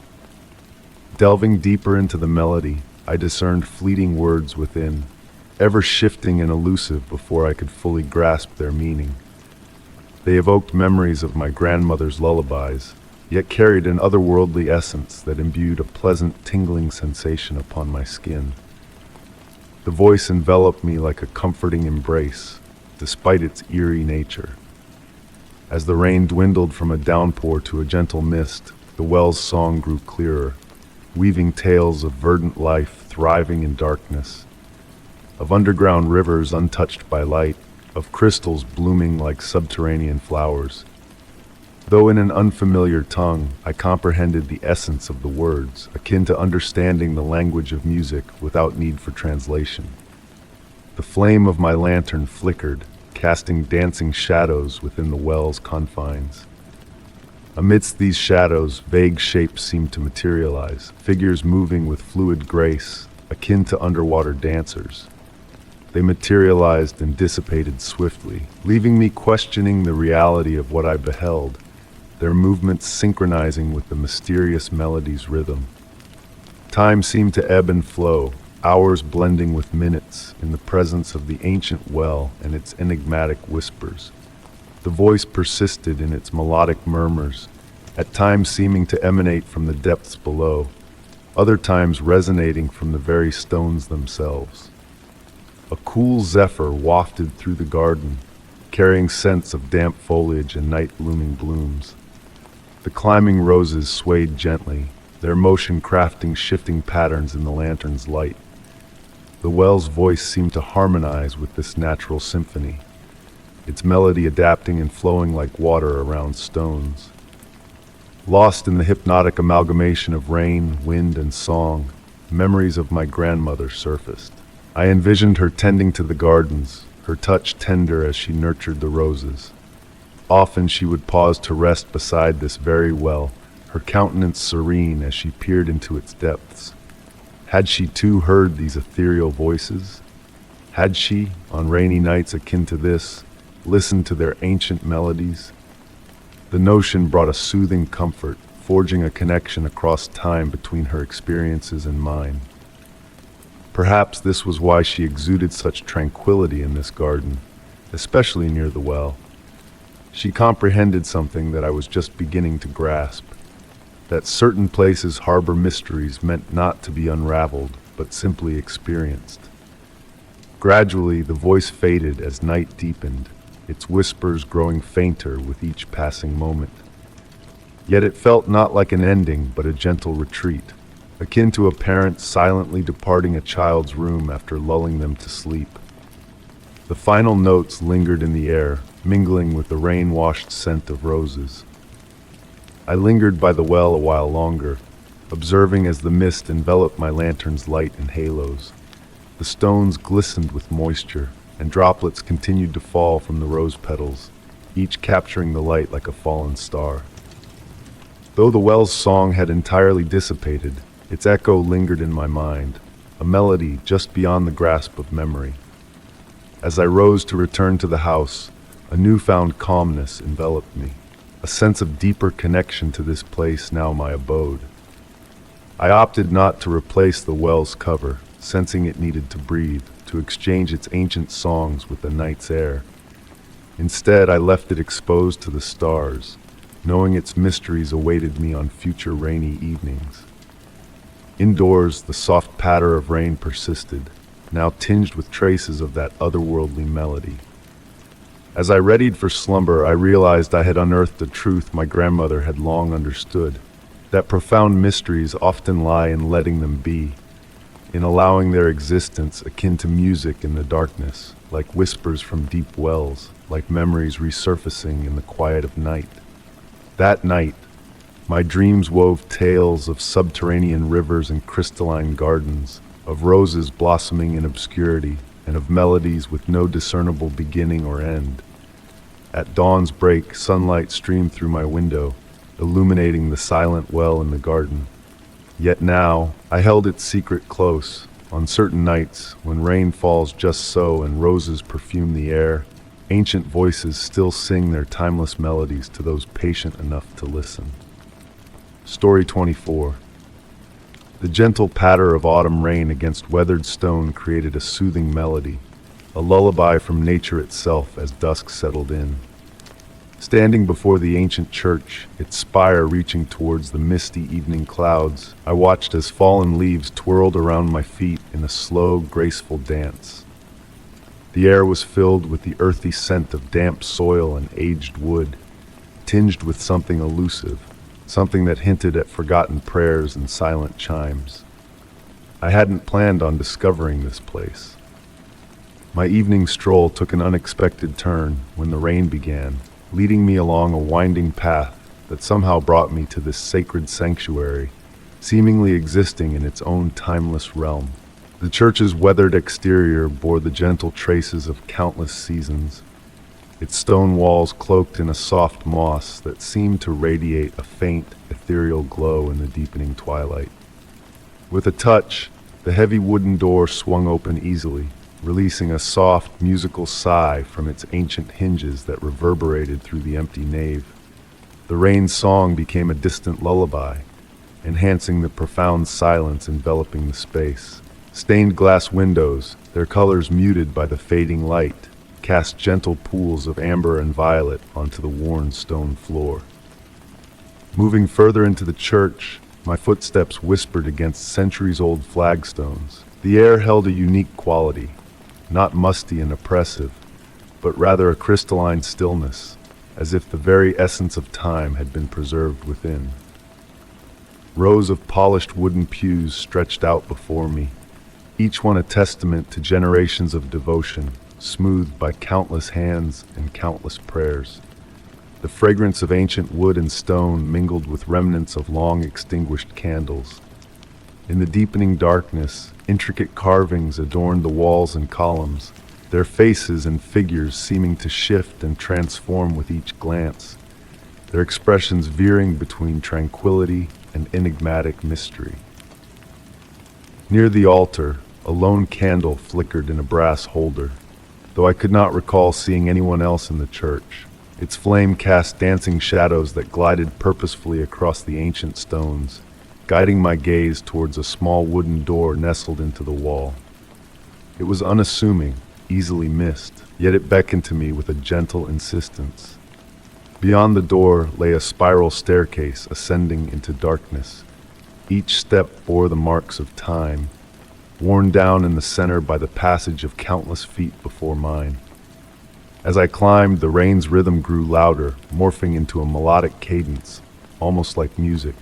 Speaker 1: Delving deeper into the melody, I discerned fleeting words within, ever shifting and elusive before I could fully grasp their meaning. They evoked memories of my grandmother's lullabies, yet carried an otherworldly essence that imbued a pleasant tingling sensation upon my skin. The voice enveloped me like a comforting embrace, despite its eerie nature. As the rain dwindled from a downpour to a gentle mist, the well's song grew clearer, weaving tales of verdant life thriving in darkness, of underground rivers untouched by light, of crystals blooming like subterranean flowers. Though in an unfamiliar tongue, I comprehended the essence of the words, akin to understanding the language of music without need for translation. The flame of my lantern flickered, casting dancing shadows within the well's confines. Amidst these shadows, vague shapes seemed to materialize, figures moving with fluid grace, akin to underwater dancers. They materialized and dissipated swiftly, leaving me questioning the reality of what I beheld, their movements synchronizing with the mysterious melody's rhythm. Time seemed to ebb and flow, hours blending with minutes in the presence of the ancient well and its enigmatic whispers. The voice persisted in its melodic murmurs, at times seeming to emanate from the depths below, other times resonating from the very stones themselves. A cool zephyr wafted through the garden, carrying scents of damp foliage and night-blooming blooms. The climbing roses swayed gently, their motion crafting shifting patterns in the lantern's light. The well's voice seemed to harmonize with this natural symphony, its melody adapting and flowing like water around stones. Lost in the hypnotic amalgamation of rain, wind, and song, memories of my grandmother surfaced. I envisioned her tending to the gardens, her touch tender as she nurtured the roses. Often she would pause to rest beside this very well, her countenance serene as she peered into its depths. Had she too heard these ethereal voices? Had she, on rainy nights akin to this, listened to their ancient melodies? The notion brought a soothing comfort, forging a connection across time between her experiences and mine. Perhaps this was why she exuded such tranquility in this garden, especially near the well. She comprehended something that I was just beginning to grasp, that certain places harbor mysteries meant not to be unraveled, but simply experienced. Gradually, the voice faded as night deepened, its whispers growing fainter with each passing moment. Yet it felt not like an ending, but a gentle retreat, akin to a parent silently departing a child's room after lulling them to sleep. The final notes lingered in the air, mingling with the rain-washed scent of roses. I lingered by the well a while longer, observing as the mist enveloped my lantern's light in halos. The stones glistened with moisture, and droplets continued to fall from the rose petals, each capturing the light like a fallen star. Though the well's song had entirely dissipated, its echo lingered in my mind, a melody just beyond the grasp of memory. As I rose to return to the house, a newfound calmness enveloped me, a sense of deeper connection to this place now my abode. I opted not to replace the well's cover, sensing it needed to breathe, to exchange its ancient songs with the night's air. Instead, I left it exposed to the stars, knowing its mysteries awaited me on future rainy evenings. Indoors, the soft patter of rain persisted, now tinged with traces of that otherworldly melody. As I readied for slumber, I realized I had unearthed a truth my grandmother had long understood, that profound mysteries often lie in letting them be, in allowing their existence akin to music in the darkness, like whispers from deep wells, like memories resurfacing in the quiet of night. That night, my dreams wove tales of subterranean rivers and crystalline gardens, of roses blossoming in obscurity, and of melodies with no discernible beginning or end. At dawn's break, sunlight streamed through my window, illuminating the silent well in the garden. Yet now, I held its secret close. On certain nights, when rain falls just so and roses perfume the air, ancient voices still sing their timeless melodies to those patient enough to listen. Story 24. The gentle patter of autumn rain against weathered stone created a soothing melody, a lullaby from nature itself as dusk settled in. Standing before the ancient church, its spire reaching towards the misty evening clouds, I watched as fallen leaves twirled around my feet in a slow, graceful dance. The air was filled with the earthy scent of damp soil and aged wood, tinged with something elusive, something that hinted at forgotten prayers and silent chimes. I hadn't planned on discovering this place. My evening stroll took an unexpected turn when the rain began, leading me along a winding path that somehow brought me to this sacred sanctuary, seemingly existing in its own timeless realm. The church's weathered exterior bore the gentle traces of countless seasons, its stone walls cloaked in a soft moss that seemed to radiate a faint, ethereal glow in the deepening twilight. With a touch, the heavy wooden door swung open easily, releasing a soft, musical sigh from its ancient hinges that reverberated through the empty nave. The rain's song became a distant lullaby, enhancing the profound silence enveloping the space. Stained glass windows, their colors muted by the fading light, cast gentle pools of amber and violet onto the worn stone floor. Moving further into the church, my footsteps whispered against centuries-old flagstones. The air held a unique quality, not musty and oppressive, but rather a crystalline stillness, as if the very essence of time had been preserved within. Rows of polished wooden pews stretched out before me, each one a testament to generations of devotion, smoothed by countless hands and countless prayers. The fragrance of ancient wood and stone mingled with remnants of long extinguished candles. In the deepening darkness, intricate carvings adorned the walls and columns, their faces and figures seeming to shift and transform with each glance, their expressions veering between tranquility and enigmatic mystery. Near the altar, a lone candle flickered in a brass holder, though I could not recall seeing anyone else in the church. Its flame cast dancing shadows that glided purposefully across the ancient stones, guiding my gaze towards a small wooden door nestled into the wall. It was unassuming, easily missed, yet it beckoned to me with a gentle insistence. Beyond the door lay a spiral staircase ascending into darkness. Each step bore the marks of time, worn down in the center by the passage of countless feet before mine. As I climbed, the rain's rhythm grew louder, morphing into a melodic cadence, almost like music.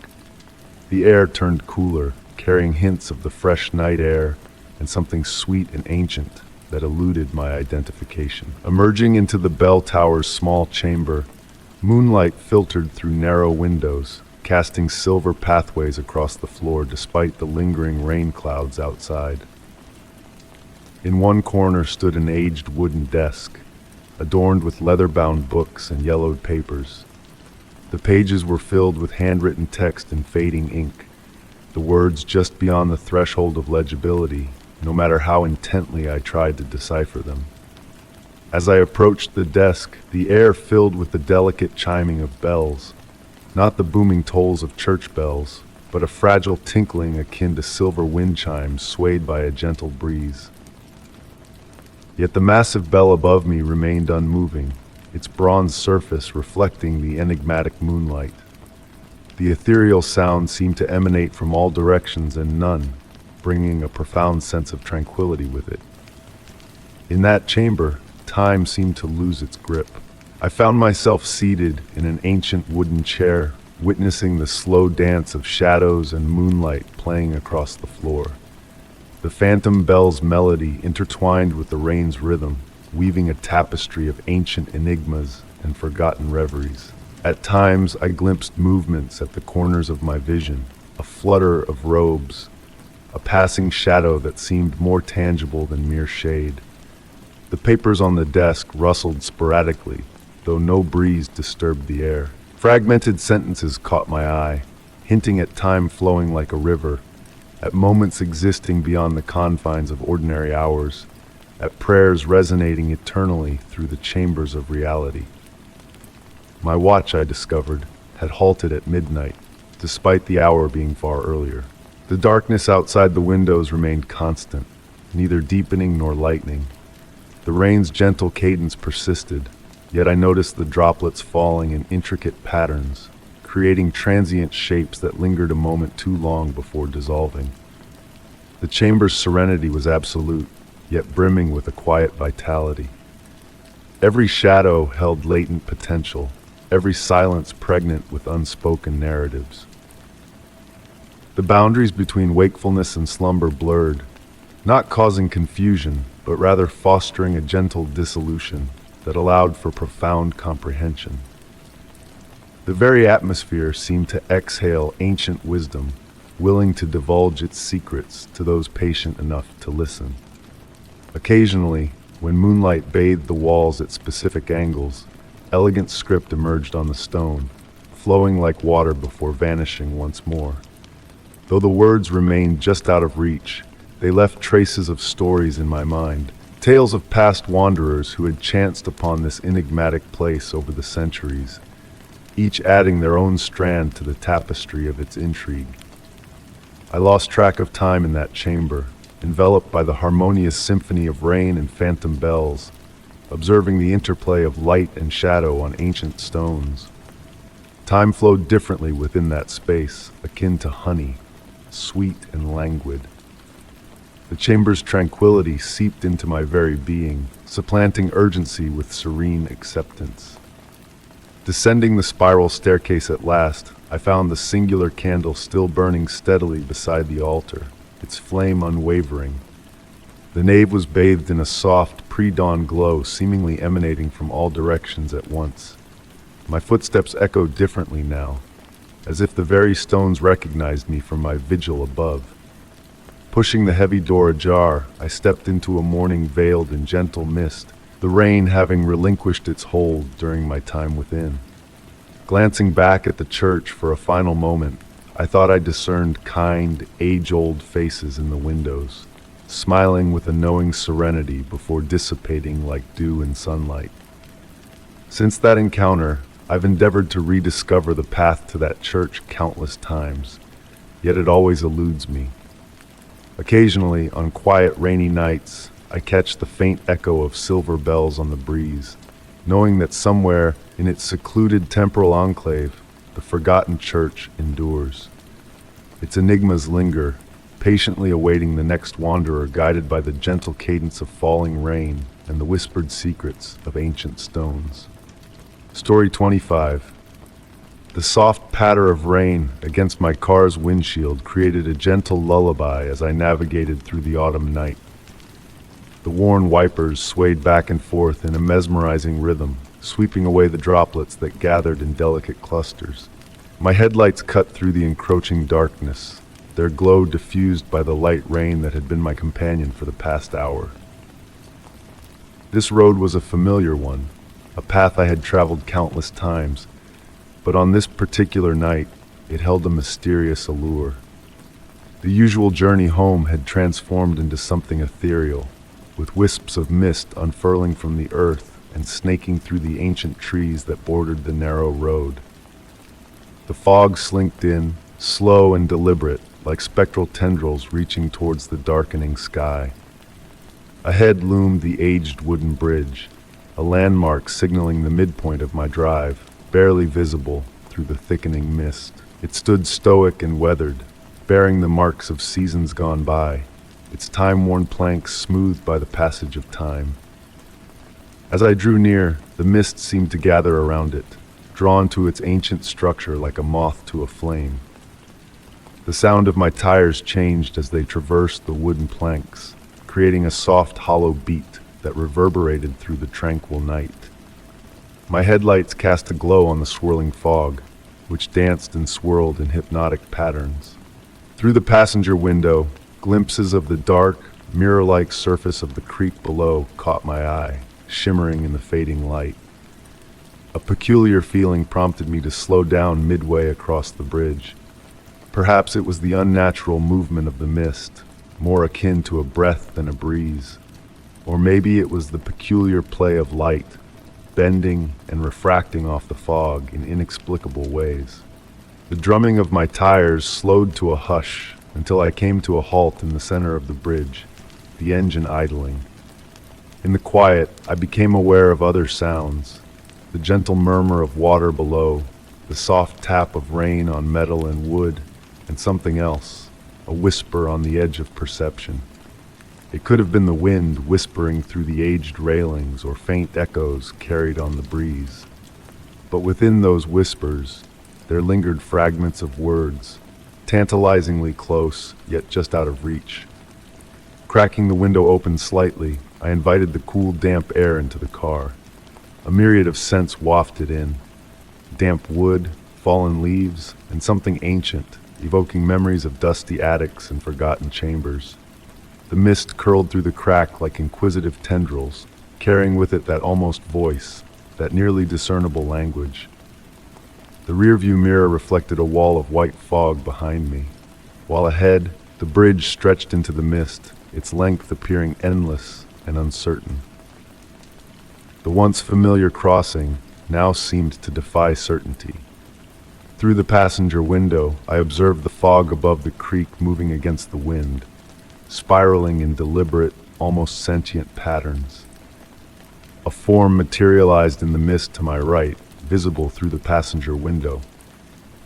Speaker 1: The air turned cooler, carrying hints of the fresh night air and something sweet and ancient that eluded my identification. Emerging into the bell tower's small chamber, moonlight filtered through narrow windows, casting silver pathways across the floor despite the lingering rain clouds outside. In one corner stood an aged wooden desk, adorned with leather-bound books and yellowed papers. The pages were filled with handwritten text in fading ink, the words just beyond the threshold of legibility, no matter how intently I tried to decipher them. As I approached the desk, the air filled with the delicate chiming of bells, not the booming tolls of church bells, but a fragile tinkling akin to silver wind chimes swayed by a gentle breeze. Yet the massive bell above me remained unmoving, its bronze surface reflecting the enigmatic moonlight. The ethereal sound seemed to emanate from all directions and none, bringing a profound sense of tranquility with it. In that chamber, time seemed to lose its grip. I found myself seated in an ancient wooden chair, witnessing the slow dance of shadows and moonlight playing across the floor. The phantom bell's melody intertwined with the rain's rhythm, weaving a tapestry of ancient enigmas and forgotten reveries. At times, I glimpsed movements at the corners of my vision, a flutter of robes, a passing shadow that seemed more tangible than mere shade. The papers on the desk rustled sporadically, though no breeze disturbed the air. Fragmented sentences caught my eye, hinting at time flowing like a river, at moments existing beyond the confines of ordinary hours, at prayers resonating eternally through the chambers of reality. My watch, I discovered, had halted at midnight, despite the hour being far earlier. The darkness outside the windows remained constant, neither deepening nor lightening. The rain's gentle cadence persisted, yet I noticed the droplets falling in intricate patterns, creating transient shapes that lingered a moment too long before dissolving. The chamber's serenity was absolute, yet brimming with a quiet vitality. Every shadow held latent potential, every silence pregnant with unspoken narratives. The boundaries between wakefulness and slumber blurred, not causing confusion, but rather fostering a gentle dissolution that allowed for profound comprehension. The very atmosphere seemed to exhale ancient wisdom, willing to divulge its secrets to those patient enough to listen. Occasionally, when moonlight bathed the walls at specific angles, elegant script emerged on the stone, flowing like water before vanishing once more. Though the words remained just out of reach, they left traces of stories in my mind, tales of past wanderers who had chanced upon this enigmatic place over the centuries, each adding their own strand to the tapestry of its intrigue. I lost track of time in that chamber, enveloped by the harmonious symphony of rain and phantom bells, observing the interplay of light and shadow on ancient stones. Time flowed differently within that space, akin to honey, sweet and languid. The chamber's tranquility seeped into my very being, supplanting urgency with serene acceptance. Descending the spiral staircase at last, I found the singular candle still burning steadily beside the altar, its flame unwavering. The nave was bathed in a soft, pre-dawn glow seemingly emanating from all directions at once. My footsteps echoed differently now, as if the very stones recognized me from my vigil above. Pushing the heavy door ajar, I stepped into a morning veiled in gentle mist, the rain having relinquished its hold during my time within. Glancing back at the church for a final moment, I thought I discerned kind, age-old faces in the windows, smiling with a knowing serenity before dissipating like dew in sunlight. Since that encounter, I've endeavored to rediscover the path to that church countless times, yet it always eludes me. Occasionally, on quiet rainy nights, I catch the faint echo of silver bells on the breeze, knowing that somewhere in its secluded temporal enclave, the forgotten church endures. Its enigmas linger, patiently awaiting the next wanderer guided by the gentle cadence of falling rain and the whispered secrets of ancient stones. Story 25. The soft patter of rain against my car's windshield created a gentle lullaby as I navigated through the autumn night. The worn wipers swayed back and forth in a mesmerizing rhythm, sweeping away the droplets that gathered in delicate clusters. My headlights cut through the encroaching darkness, their glow diffused by the light rain that had been my companion for the past hour. This road was a familiar one, a path I had traveled countless times, but on this particular night, it held a mysterious allure. The usual journey home had transformed into something ethereal, with wisps of mist unfurling from the earth and snaking through the ancient trees that bordered the narrow road. The fog slinked in, slow and deliberate, like spectral tendrils reaching towards the darkening sky. Ahead loomed the aged wooden bridge, a landmark signaling the midpoint of my drive, barely visible through the thickening mist. It stood stoic and weathered, bearing the marks of seasons gone by, its time-worn planks smoothed by the passage of time. As I drew near, the mist seemed to gather around it, drawn to its ancient structure like a moth to a flame. The sound of my tires changed as they traversed the wooden planks, creating a soft, hollow beat that reverberated through the tranquil night. My headlights cast a glow on the swirling fog, which danced and swirled in hypnotic patterns. Through the passenger window, glimpses of the dark, mirror-like surface of the creek below caught my eye, shimmering in the fading light. A peculiar feeling prompted me to slow down midway across the bridge. Perhaps it was the unnatural movement of the mist, more akin to a breath than a breeze. Or maybe it was the peculiar play of light, bending and refracting off the fog in inexplicable ways. The drumming of my tires slowed to a hush until I came to a halt in the center of the bridge, the engine idling. In the quiet, I became aware of other sounds, the gentle murmur of water below, the soft tap of rain on metal and wood, and something else, a whisper on the edge of perception. It could have been the wind whispering through the aged railings or faint echoes carried on the breeze. But within those whispers, there lingered fragments of words, tantalizingly close, yet just out of reach. Cracking the window open slightly, I invited the cool, damp air into the car. A myriad of scents wafted in. Damp wood, fallen leaves, and something ancient, evoking memories of dusty attics and forgotten chambers. The mist curled through the crack like inquisitive tendrils, carrying with it that almost voice, that nearly discernible language. The rearview mirror reflected a wall of white fog behind me, while ahead, the bridge stretched into the mist, its length appearing endless and uncertain. The once familiar crossing now seemed to defy certainty. Through the passenger window, I observed the fog above the creek moving against the wind, spiraling in deliberate, almost sentient patterns. A form materialized in the mist to my right, visible through the passenger window.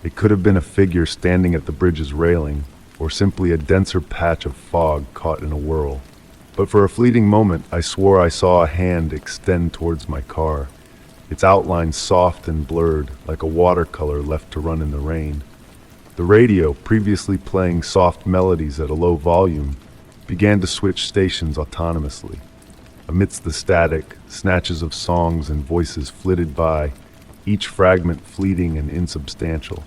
Speaker 1: It could have been a figure standing at the bridge's railing, or simply a denser patch of fog caught in a whirl. But for a fleeting moment, I swore I saw a hand extend towards my car, its outline soft and blurred, like a watercolor left to run in the rain. The radio, previously playing soft melodies at a low volume, began to switch stations autonomously. Amidst the static, snatches of songs and voices flitted by, each fragment fleeting and insubstantial.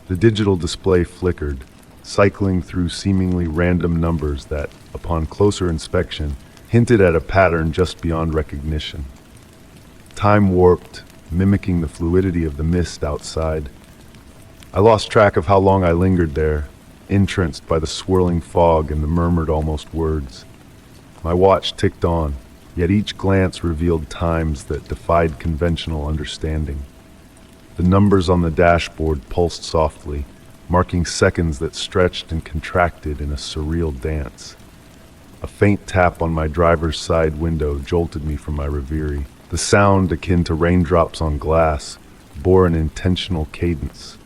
Speaker 1: The digital display flickered, cycling through seemingly random numbers that, upon closer inspection, hinted at a pattern just beyond recognition. Time warped, mimicking the fluidity of the mist outside. I lost track of how long I lingered there, entranced by the swirling fog and the murmured almost words. My watch ticked on, yet each glance revealed times that defied conventional understanding. The numbers on the dashboard pulsed softly, marking seconds that stretched and contracted in a surreal dance. A faint tap on my driver's side window jolted me from my reverie. The sound, akin to raindrops on glass, bore an intentional cadence.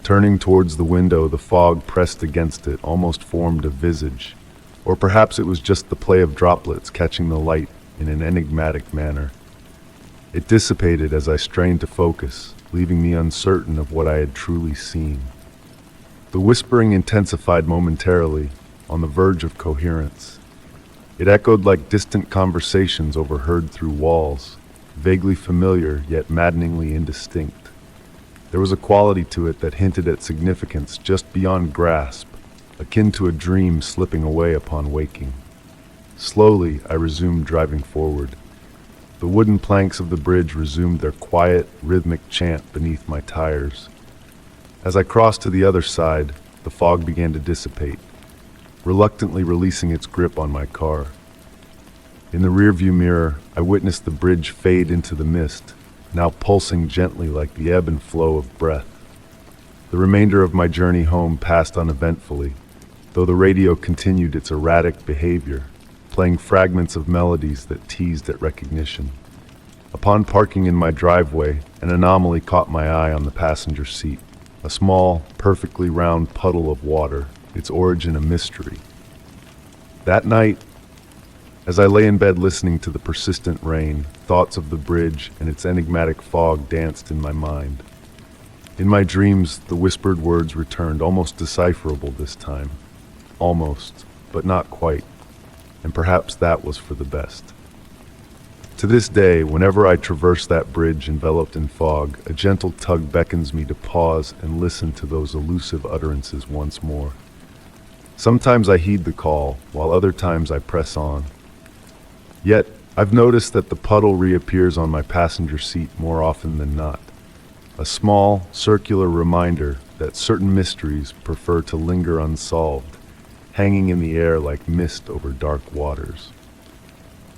Speaker 1: Turning towards the window, the fog pressed against it almost formed a visage, or perhaps it was just the play of droplets catching the light in an enigmatic manner. It dissipated as I strained to focus, leaving me uncertain of what I had truly seen. The whispering intensified momentarily, on the verge of coherence. It echoed like distant conversations overheard through walls, vaguely familiar yet maddeningly indistinct. There was a quality to it that hinted at significance just beyond grasp, akin to a dream slipping away upon waking. Slowly, I resumed driving forward. The wooden planks of the bridge resumed their quiet, rhythmic chant beneath my tires. As I crossed to the other side, the fog began to dissipate, reluctantly releasing its grip on my car. In the rearview mirror, I witnessed the bridge fade into the mist, now pulsing gently like the ebb and flow of breath. The remainder of my journey home passed uneventfully, though the radio continued its erratic behavior, playing fragments of melodies that teased at recognition. Upon parking in my driveway, an anomaly caught my eye on the passenger seat. A small, perfectly round puddle of water, its origin a mystery. That night, as I lay in bed listening to the persistent rain, thoughts of the bridge and its enigmatic fog danced in my mind. In my dreams, the whispered words returned, almost decipherable this time. Almost, but not quite. And perhaps that was for the best. To this day, whenever I traverse that bridge enveloped in fog, a gentle tug beckons me to pause and listen to those elusive utterances once more. Sometimes I heed the call, while other times I press on. Yet, I've noticed that the puddle reappears on my passenger seat more often than not. A small, circular reminder that certain mysteries prefer to linger unsolved, hanging in the air like mist over dark waters.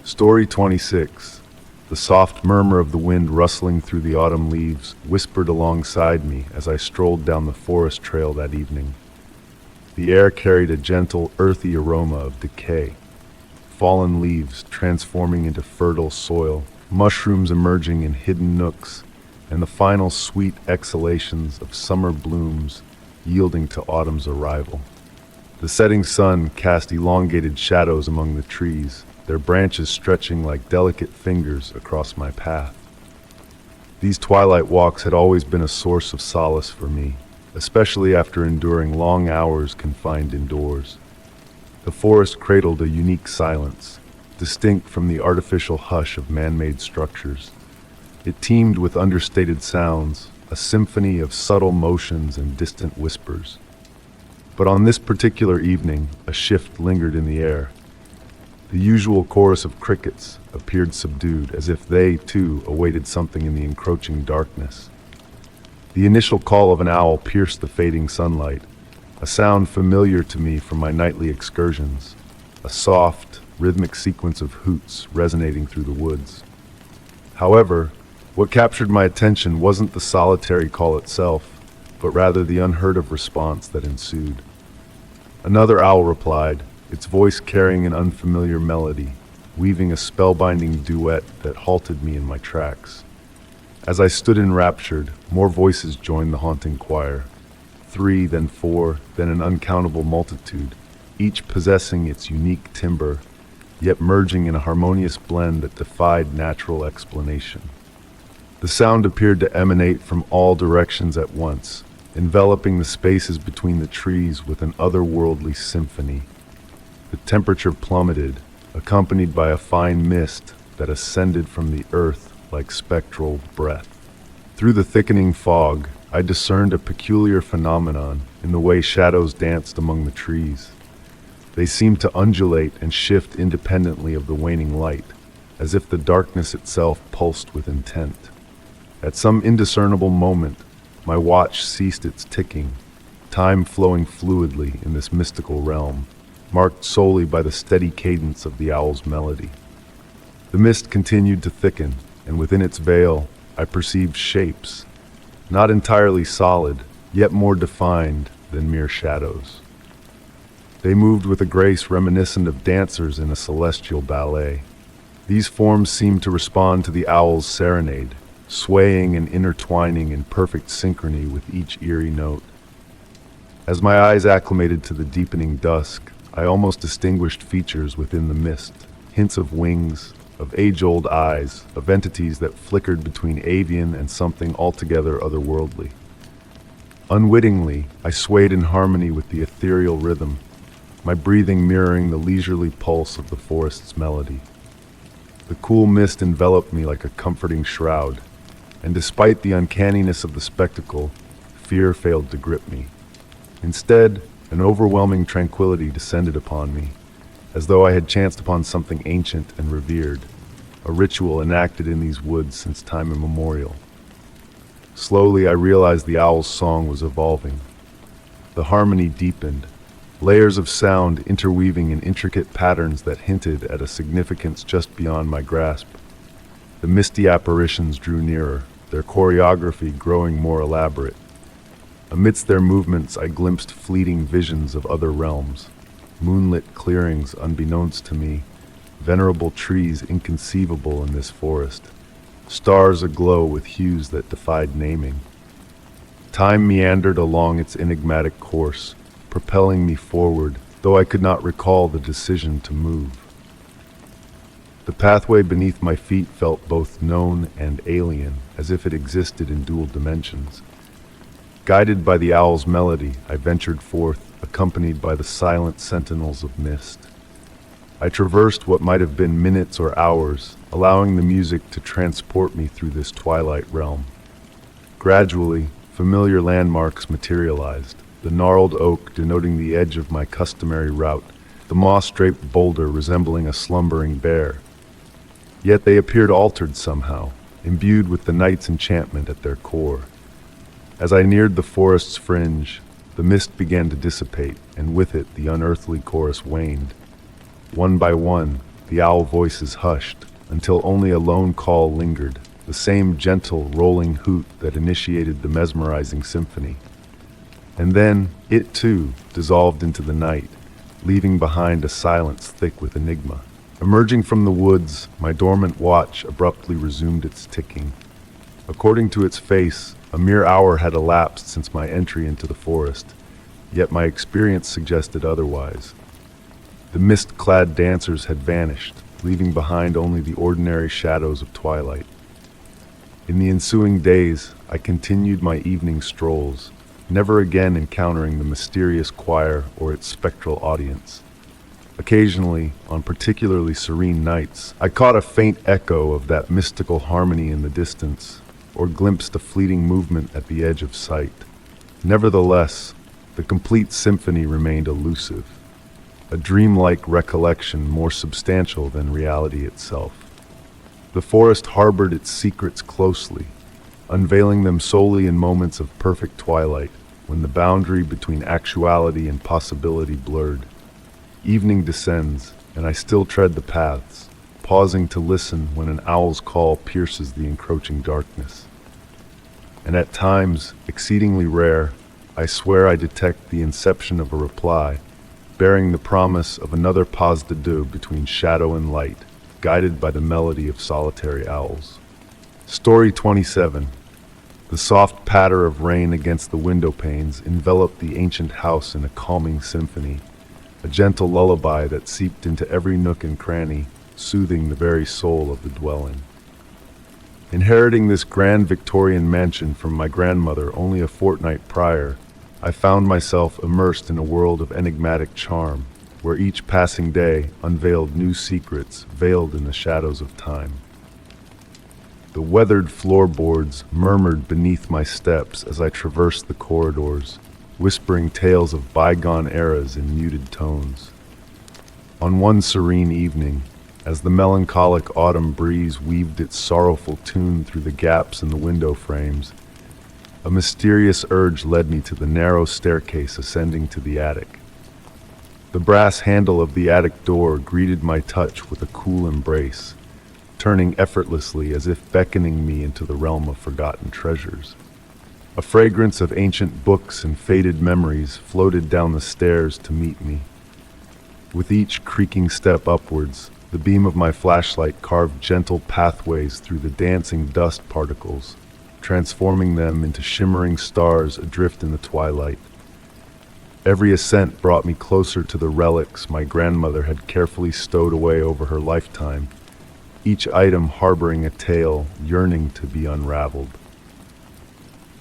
Speaker 1: Story 26. The soft murmur of the wind rustling through the autumn leaves whispered alongside me as I strolled down the forest trail that evening. The air carried a gentle, earthy aroma of decay. Fallen leaves transforming into fertile soil, mushrooms emerging in hidden nooks, and the final sweet exhalations of summer blooms yielding to autumn's arrival. The setting sun cast elongated shadows among the trees, their branches stretching like delicate fingers across my path. These twilight walks had always been a source of solace for me, especially after enduring long hours confined indoors. The forest cradled a unique silence, distinct from the artificial hush of man-made structures. It teemed with understated sounds, a symphony of subtle motions and distant whispers. But on this particular evening, a shift lingered in the air. The usual chorus of crickets appeared subdued, as if they, too, awaited something in the encroaching darkness. The initial call of an owl pierced the fading sunlight, a sound familiar to me from my nightly excursions, a soft, rhythmic sequence of hoots resonating through the woods. However, what captured my attention wasn't the solitary call itself, but rather the unheard-of response that ensued. Another owl replied, its voice carrying an unfamiliar melody, weaving a spellbinding duet that halted me in my tracks. As I stood enraptured, more voices joined the haunting choir. 3, then 4, then an uncountable multitude, each possessing its unique timbre, yet merging in a harmonious blend that defied natural explanation. The sound appeared to emanate from all directions at once, enveloping the spaces between the trees with an otherworldly symphony. The temperature plummeted, accompanied by a fine mist that ascended from the earth like spectral breath. Through the thickening fog, I discerned a peculiar phenomenon in the way shadows danced among the trees. They seemed to undulate and shift independently of the waning light, as if the darkness itself pulsed with intent. At some indiscernible moment, my watch ceased its ticking, time flowing fluidly in this mystical realm, marked solely by the steady cadence of the owl's melody. The mist continued to thicken, and within its veil, I perceived shapes, not entirely solid, yet more defined than mere shadows. They moved with a grace reminiscent of dancers in a celestial ballet. These forms seemed to respond to the owl's serenade, swaying and intertwining in perfect synchrony with each eerie note. As my eyes acclimated to the deepening dusk, I almost distinguished features within the mist, hints of wings, of age-old eyes, of entities that flickered between avian and something altogether otherworldly. Unwittingly, I swayed in harmony with the ethereal rhythm, my breathing mirroring the leisurely pulse of the forest's melody. The cool mist enveloped me like a comforting shroud, and despite the uncanniness of the spectacle, fear failed to grip me. Instead, an overwhelming tranquility descended upon me, as though I had chanced upon something ancient and revered, a ritual enacted in these woods since time immemorial. Slowly, I realized the owl's song was evolving. The harmony deepened, layers of sound interweaving in intricate patterns that hinted at a significance just beyond my grasp. The misty apparitions drew nearer, their choreography growing more elaborate. Amidst their movements, I glimpsed fleeting visions of other realms, moonlit clearings unbeknownst to me, venerable trees inconceivable in this forest, stars aglow with hues that defied naming. Time meandered along its enigmatic course, propelling me forward, though I could not recall the decision to move. The pathway beneath my feet felt both known and alien, as if it existed in dual dimensions. Guided by the owl's melody, I ventured forth, accompanied by the silent sentinels of mist. I traversed what might have been minutes or hours, allowing the music to transport me through this twilight realm. Gradually, familiar landmarks materialized, the gnarled oak denoting the edge of my customary route, the moss-draped boulder resembling a slumbering bear. Yet they appeared altered somehow, imbued with the night's enchantment at their core. As I neared the forest's fringe, the mist began to dissipate, and with it the unearthly chorus waned. One by one, the owl voices hushed, until only a lone call lingered, the same gentle, rolling hoot that initiated the mesmerizing symphony. And then, it too, dissolved into the night, leaving behind a silence thick with enigma. Emerging from the woods, my dormant watch abruptly resumed its ticking. According to its face, a mere hour had elapsed since my entry into the forest, yet my experience suggested otherwise. The mist-clad dancers had vanished, leaving behind only the ordinary shadows of twilight. In the ensuing days, I continued my evening strolls, never again encountering the mysterious choir or its spectral audience. Occasionally, on particularly serene nights, I caught a faint echo of that mystical harmony in the distance, or glimpsed a fleeting movement at the edge of sight. Nevertheless, the complete symphony remained elusive, a dreamlike recollection more substantial than reality itself. The forest harbored its secrets closely, unveiling them solely in moments of perfect twilight, when the boundary between actuality and possibility blurred. Evening descends, and I still tread the paths, pausing to listen when an owl's call pierces the encroaching darkness. And at times, exceedingly rare, I swear I detect the inception of a reply, bearing the promise of another pas de deux between shadow and light, guided by the melody of solitary owls. Story 27. The soft patter of rain against the window panes enveloped the ancient house in a calming symphony, a gentle lullaby that seeped into every nook and cranny, soothing the very soul of the dwelling. Inheriting this grand Victorian mansion from my grandmother only a fortnight prior, I found myself immersed in a world of enigmatic charm, where each passing day unveiled new secrets veiled in the shadows of time. The weathered floorboards murmured beneath my steps as I traversed the corridors, whispering tales of bygone eras in muted tones. On one serene evening, as the melancholic autumn breeze weaved its sorrowful tune through the gaps in the window frames, a mysterious urge led me to the narrow staircase ascending to the attic. The brass handle of the attic door greeted my touch with a cool embrace, turning effortlessly as if beckoning me into the realm of forgotten treasures. A fragrance of ancient books and faded memories floated down the stairs to meet me. With each creaking step upwards, the beam of my flashlight carved gentle pathways through the dancing dust particles, transforming them into shimmering stars adrift in the twilight. Every ascent brought me closer to the relics my grandmother had carefully stowed away over her lifetime, each item harboring a tale yearning to be unraveled.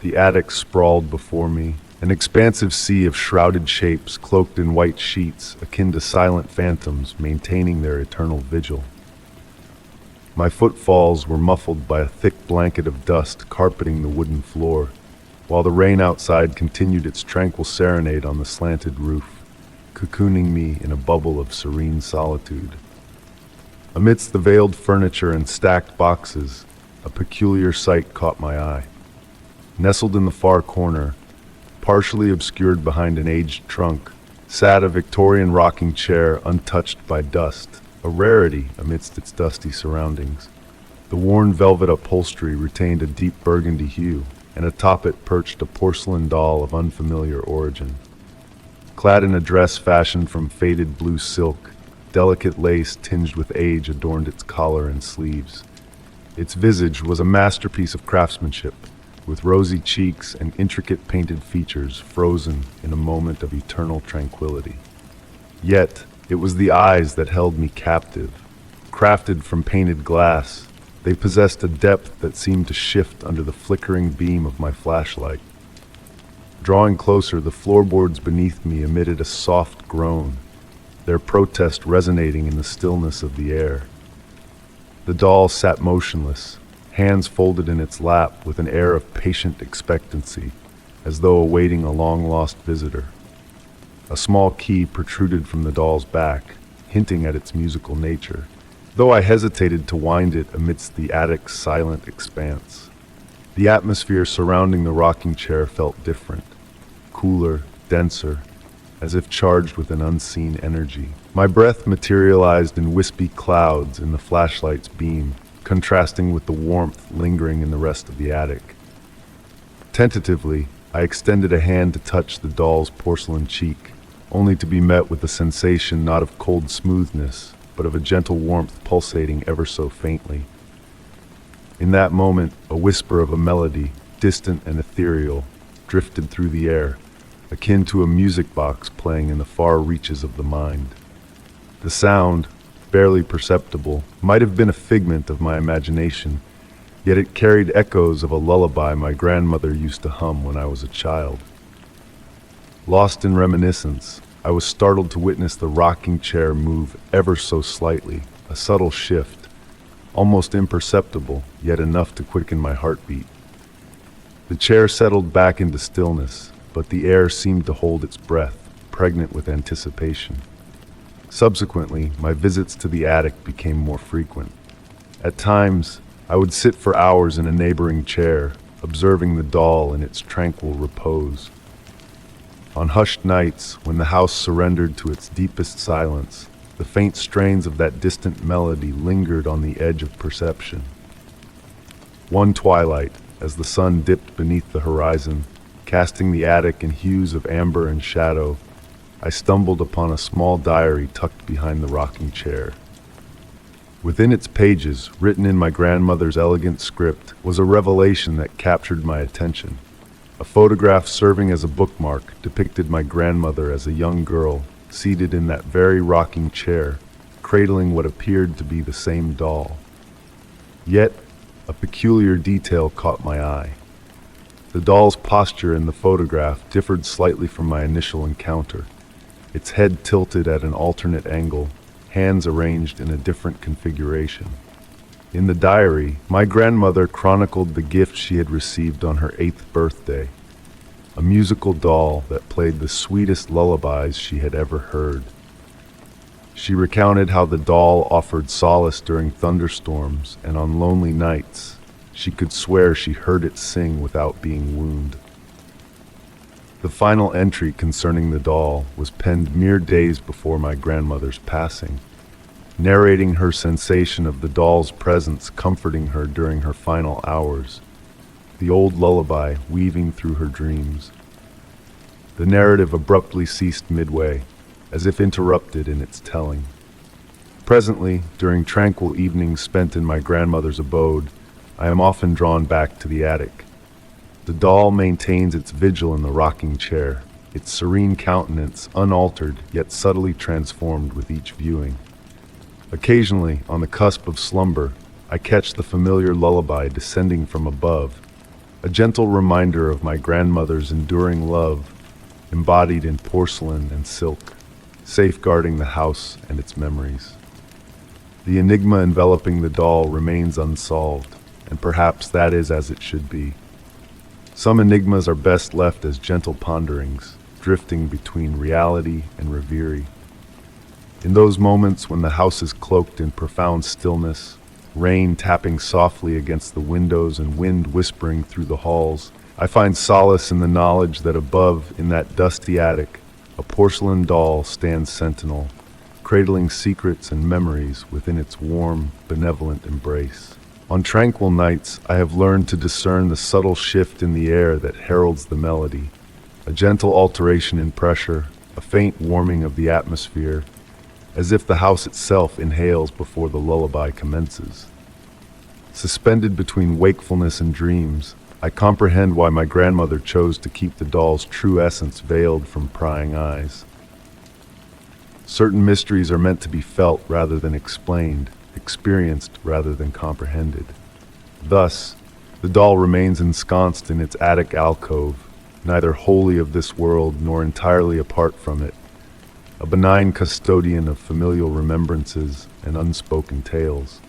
Speaker 1: The attic sprawled before me, an expansive sea of shrouded shapes cloaked in white sheets akin to silent phantoms maintaining their eternal vigil. My footfalls were muffled by a thick blanket of dust carpeting the wooden floor, while the rain outside continued its tranquil serenade on the slanted roof, cocooning me in a bubble of serene solitude. Amidst the veiled furniture and stacked boxes, a peculiar sight caught my eye. Nestled in the far corner, partially obscured behind an aged trunk, sat a Victorian rocking chair untouched by dust, a rarity amidst its dusty surroundings. The worn velvet upholstery retained a deep burgundy hue, and atop it perched a porcelain doll of unfamiliar origin. Clad in a dress fashioned from faded blue silk, delicate lace tinged with age adorned its collar and sleeves. Its visage was a masterpiece of craftsmanship, with rosy cheeks and intricate painted features frozen in a moment of eternal tranquility. Yet, it was the eyes that held me captive. Crafted from painted glass, they possessed a depth that seemed to shift under the flickering beam of my flashlight. Drawing closer, the floorboards beneath me emitted a soft groan, their protest resonating in the stillness of the air. The doll sat motionless, hands folded in its lap with an air of patient expectancy, as though awaiting a long-lost visitor. A small key protruded from the doll's back, hinting at its musical nature, though I hesitated to wind it amidst the attic's silent expanse. The atmosphere surrounding the rocking chair felt different, cooler, denser, as if charged with an unseen energy. My breath materialized in wispy clouds in the flashlight's beam, contrasting with the warmth lingering in the rest of the attic. Tentatively, I extended a hand to touch the doll's porcelain cheek, only to be met with a sensation not of cold smoothness, but of a gentle warmth pulsating ever so faintly. In that moment, a whisper of a melody, distant and ethereal, drifted through the air, akin to a music box playing in the far reaches of the mind. The sound, barely perceptible, might have been a figment of my imagination, yet it carried echoes of a lullaby my grandmother used to hum when I was a child. Lost in reminiscence, I was startled to witness the rocking chair move ever so slightly, a subtle shift, almost imperceptible, yet enough to quicken my heartbeat. The chair settled back into stillness, but the air seemed to hold its breath, pregnant with anticipation. Subsequently, my visits to the attic became more frequent. At times, I would sit for hours in a neighboring chair, observing the doll in its tranquil repose. On hushed nights, when the house surrendered to its deepest silence, the faint strains of that distant melody lingered on the edge of perception. One twilight, as the sun dipped beneath the horizon, casting the attic in hues of amber and shadow, I stumbled upon a small diary tucked behind the rocking chair. Within its pages, written in my grandmother's elegant script, was a revelation that captured my attention. A photograph serving as a bookmark depicted my grandmother as a young girl, seated in that very rocking chair, cradling what appeared to be the same doll. Yet, a peculiar detail caught my eye. The doll's posture in the photograph differed slightly from my initial encounter. Its head tilted at an alternate angle, hands arranged in a different configuration. In the diary, my grandmother chronicled the gift she had received on her 8th birthday, a musical doll that played the sweetest lullabies she had ever heard. She recounted how the doll offered solace during thunderstorms, and on lonely nights, she could swear she heard it sing without being wounded. The final entry concerning the doll was penned mere days before my grandmother's passing, narrating her sensation of the doll's presence comforting her during her final hours, the old lullaby weaving through her dreams. The narrative abruptly ceased midway, as if interrupted in its telling. Presently, during tranquil evenings spent in my grandmother's abode, I am often drawn back to the attic. The doll maintains its vigil in the rocking chair, its serene countenance unaltered yet subtly transformed with each viewing. Occasionally, on the cusp of slumber, I catch the familiar lullaby descending from above, a gentle reminder of my grandmother's enduring love, embodied in porcelain and silk, safeguarding the house and its memories. The enigma enveloping the doll remains unsolved, and perhaps that is as it should be. Some enigmas are best left as gentle ponderings, drifting between reality and reverie. In those moments when the house is cloaked in profound stillness, rain tapping softly against the windows and wind whispering through the halls, I find solace in the knowledge that above, in that dusty attic, a porcelain doll stands sentinel, cradling secrets and memories within its warm, benevolent embrace. On tranquil nights, I have learned to discern the subtle shift in the air that heralds the melody, a gentle alteration in pressure, a faint warming of the atmosphere, as if the house itself inhales before the lullaby commences. Suspended between wakefulness and dreams, I comprehend why my grandmother chose to keep the doll's true essence veiled from prying eyes. Certain mysteries are meant to be felt rather than explained, experienced rather than comprehended. Thus, the doll remains ensconced in its attic alcove, neither wholly of this world nor entirely apart from it, a benign custodian of familial remembrances and unspoken tales.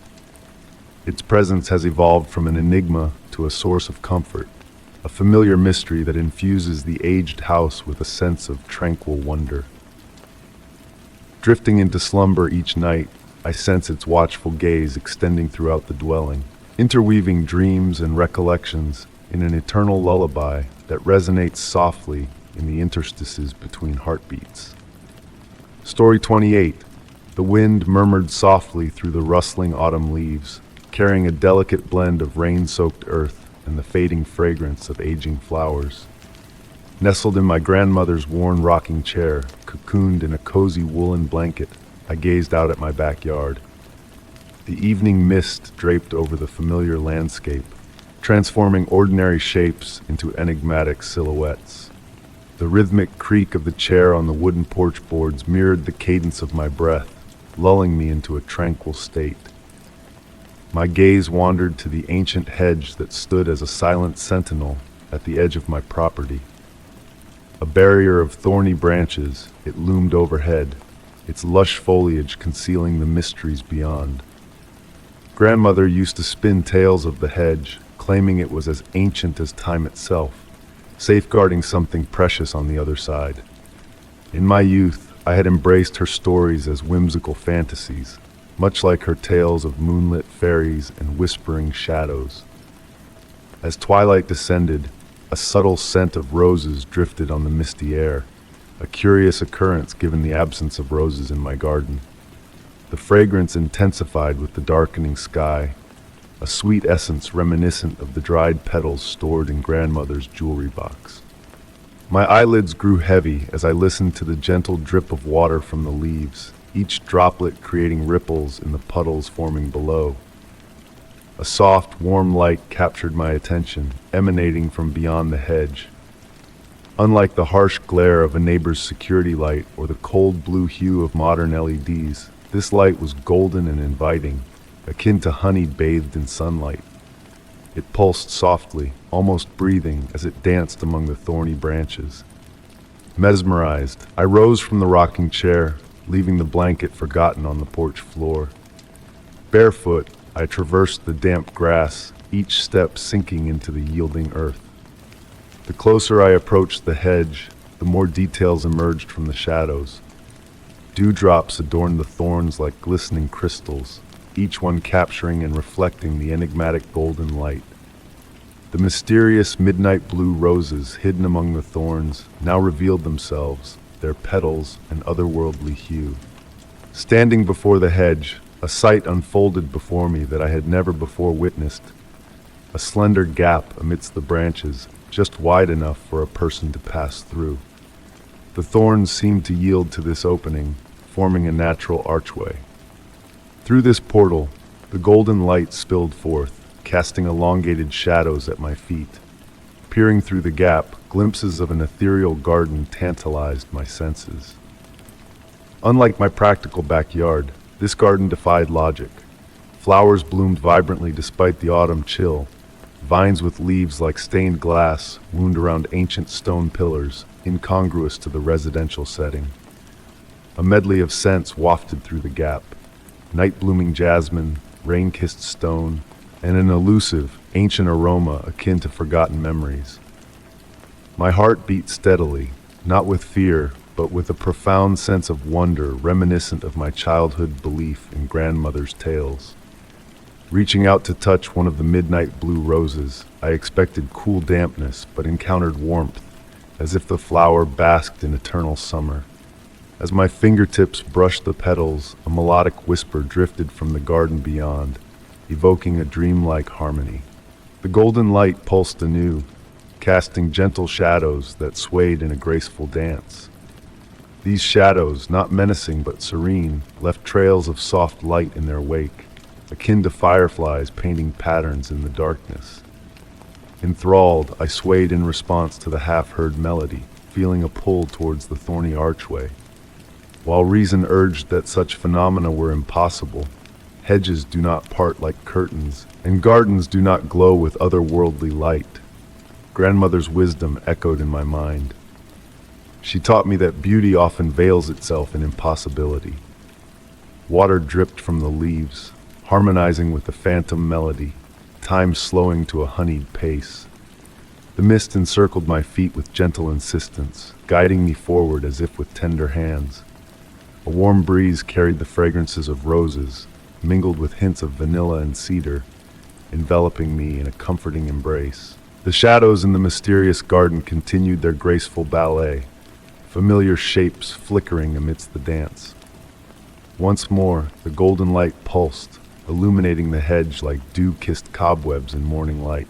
Speaker 1: Its presence has evolved from an enigma to a source of comfort, a familiar mystery that infuses the aged house with a sense of tranquil wonder. Drifting into slumber each night, I sense its watchful gaze extending throughout the dwelling, interweaving dreams and recollections in an eternal lullaby that resonates softly in the interstices between heartbeats. Story 28. The wind murmured softly through the rustling autumn leaves, carrying a delicate blend of rain-soaked earth and the fading fragrance of aging flowers. Nestled in my grandmother's worn rocking chair, cocooned in a cozy woolen blanket, I gazed out at my backyard. The evening mist draped over the familiar landscape, transforming ordinary shapes into enigmatic silhouettes. The rhythmic creak of the chair on the wooden porch boards mirrored the cadence of my breath, lulling me into a tranquil state. My gaze wandered to the ancient hedge that stood as a silent sentinel at the edge of my property. A barrier of thorny branches, it loomed overhead, its lush foliage concealing the mysteries beyond. Grandmother used to spin tales of the hedge, claiming it was as ancient as time itself, safeguarding something precious on the other side. In my youth, I had embraced her stories as whimsical fantasies, much like her tales of moonlit fairies and whispering shadows. As twilight descended, a subtle scent of roses drifted on the misty air, a curious occurrence given the absence of roses in my garden. The fragrance intensified with the darkening sky, a sweet essence reminiscent of the dried petals stored in grandmother's jewelry box. My eyelids grew heavy as I listened to the gentle drip of water from the leaves, each droplet creating ripples in the puddles forming below. A soft, warm light captured my attention, emanating from beyond the hedge. Unlike the harsh glare of a neighbor's security light or the cold blue hue of modern LEDs, this light was golden and inviting, akin to honey bathed in sunlight. It pulsed softly, almost breathing, as it danced among the thorny branches. Mesmerized, I rose from the rocking chair, leaving the blanket forgotten on the porch floor. Barefoot, I traversed the damp grass, each step sinking into the yielding earth. The closer I approached the hedge, the more details emerged from the shadows. Dewdrops adorned the thorns like glistening crystals, each one capturing and reflecting the enigmatic golden light. The mysterious midnight blue roses hidden among the thorns now revealed themselves, their petals an otherworldly hue. Standing before the hedge, a sight unfolded before me that I had never before witnessed. A slender gap amidst the branches, just wide enough for a person to pass through. The thorns seemed to yield to this opening, forming a natural archway. Through this portal, the golden light spilled forth, casting elongated shadows at my feet. Peering through the gap, glimpses of an ethereal garden tantalized my senses. Unlike my practical backyard, this garden defied logic. Flowers bloomed vibrantly despite the autumn chill. Vines with leaves like stained glass wound around ancient stone pillars, incongruous to the residential setting. A medley of scents wafted through the gap: night-blooming jasmine, rain-kissed stone, and an elusive, ancient aroma akin to forgotten memories. My heart beat steadily, not with fear, but with a profound sense of wonder reminiscent of my childhood belief in grandmother's tales. Reaching out to touch one of the midnight blue roses, I expected cool dampness, but encountered warmth, as if the flower basked in eternal summer. As my fingertips brushed the petals, a melodic whisper drifted from the garden beyond, evoking a dreamlike harmony. The golden light pulsed anew, casting gentle shadows that swayed in a graceful dance. These shadows, not menacing but serene, left trails of soft light in their wake, akin to fireflies painting patterns in the darkness. Enthralled, I swayed in response to the half-heard melody, feeling a pull towards the thorny archway. While reason urged that such phenomena were impossible, hedges do not part like curtains, and gardens do not glow with otherworldly light. Grandmother's wisdom echoed in my mind. She taught me that beauty often veils itself in impossibility. Water dripped from the leaves, harmonizing with the phantom melody, time slowing to a honeyed pace. The mist encircled my feet with gentle insistence, guiding me forward as if with tender hands. A warm breeze carried the fragrances of roses, mingled with hints of vanilla and cedar, enveloping me in a comforting embrace. The shadows in the mysterious garden continued their graceful ballet, familiar shapes flickering amidst the dance. Once more, the golden light pulsed, illuminating the hedge like dew-kissed cobwebs in morning light.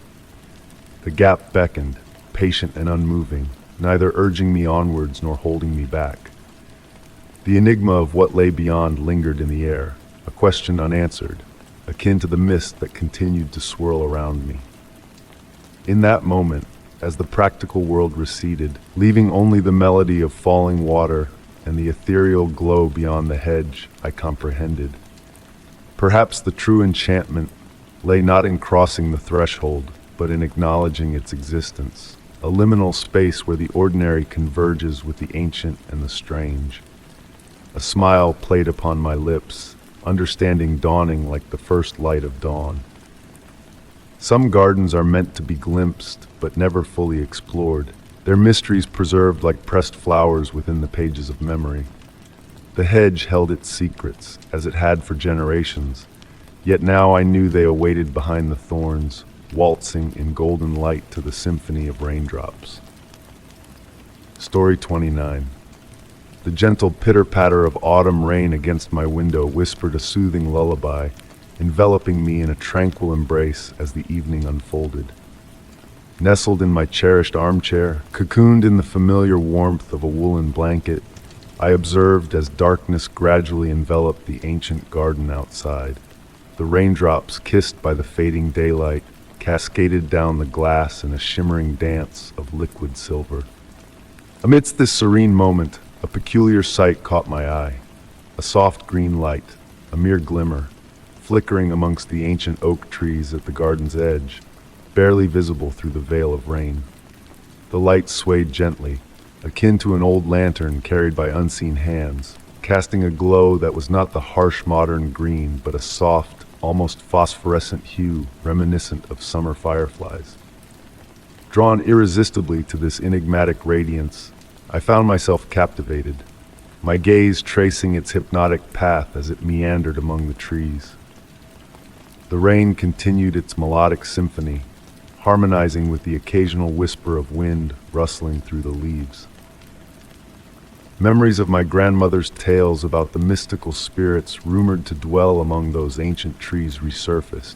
Speaker 1: The gap beckoned, patient and unmoving, neither urging me onwards nor holding me back. The enigma of what lay beyond lingered in the air, a question unanswered, akin to the mist that continued to swirl around me. In that moment, as the practical world receded, leaving only the melody of falling water and the ethereal glow beyond the hedge, I comprehended. Perhaps the true enchantment lay not in crossing the threshold, but in acknowledging its existence, a liminal space where the ordinary converges with the ancient and the strange. A smile played upon my lips, understanding dawning like the first light of dawn. Some gardens are meant to be glimpsed, but never fully explored, their mysteries preserved like pressed flowers within the pages of memory. The hedge held its secrets, as it had for generations, yet now I knew they awaited behind the thorns, waltzing in golden light to the symphony of raindrops. Story 29. The gentle pitter-patter of autumn rain against my window whispered a soothing lullaby, enveloping me in a tranquil embrace as the evening unfolded. Nestled in my cherished armchair, cocooned in the familiar warmth of a woolen blanket, I observed as darkness gradually enveloped the ancient garden outside. The raindrops, kissed by the fading daylight, cascaded down the glass in a shimmering dance of liquid silver. Amidst this serene moment, a peculiar sight caught my eye. A soft green light, a mere glimmer, flickering amongst the ancient oak trees at the garden's edge, barely visible through the veil of rain. The light swayed gently, akin to an old lantern carried by unseen hands, casting a glow that was not the harsh modern green, but a soft, almost phosphorescent hue reminiscent of summer fireflies. Drawn irresistibly to this enigmatic radiance, I found myself captivated, my gaze tracing its hypnotic path as it meandered among the trees. The rain continued its melodic symphony, harmonizing with the occasional whisper of wind rustling through the leaves. Memories of my grandmother's tales about the mystical spirits rumored to dwell among those ancient trees resurfaced,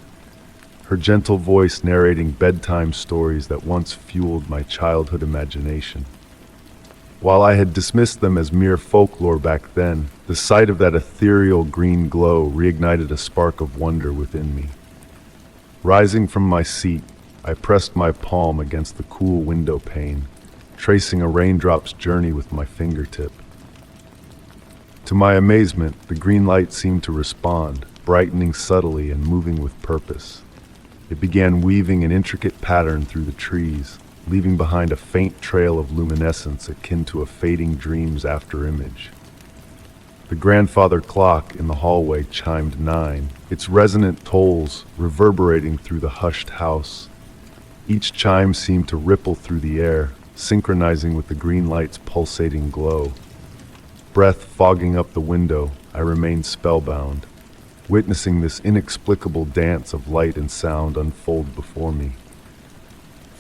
Speaker 1: her gentle voice narrating bedtime stories that once fueled my childhood imagination. While I had dismissed them as mere folklore back then, the sight of that ethereal green glow reignited a spark of wonder within me. Rising from my seat, I pressed my palm against the cool window pane, tracing a raindrop's journey with my fingertip. To my amazement, the green light seemed to respond, brightening subtly and moving with purpose. It began weaving an intricate pattern through the trees, leaving behind a faint trail of luminescence akin to a fading dream's afterimage. The grandfather clock in the hallway chimed 9, its resonant tolls reverberating through the hushed house. Each chime seemed to ripple through the air, synchronizing with the green light's pulsating glow. Breath fogging up the window, I remained spellbound, witnessing this inexplicable dance of light and sound unfold before me.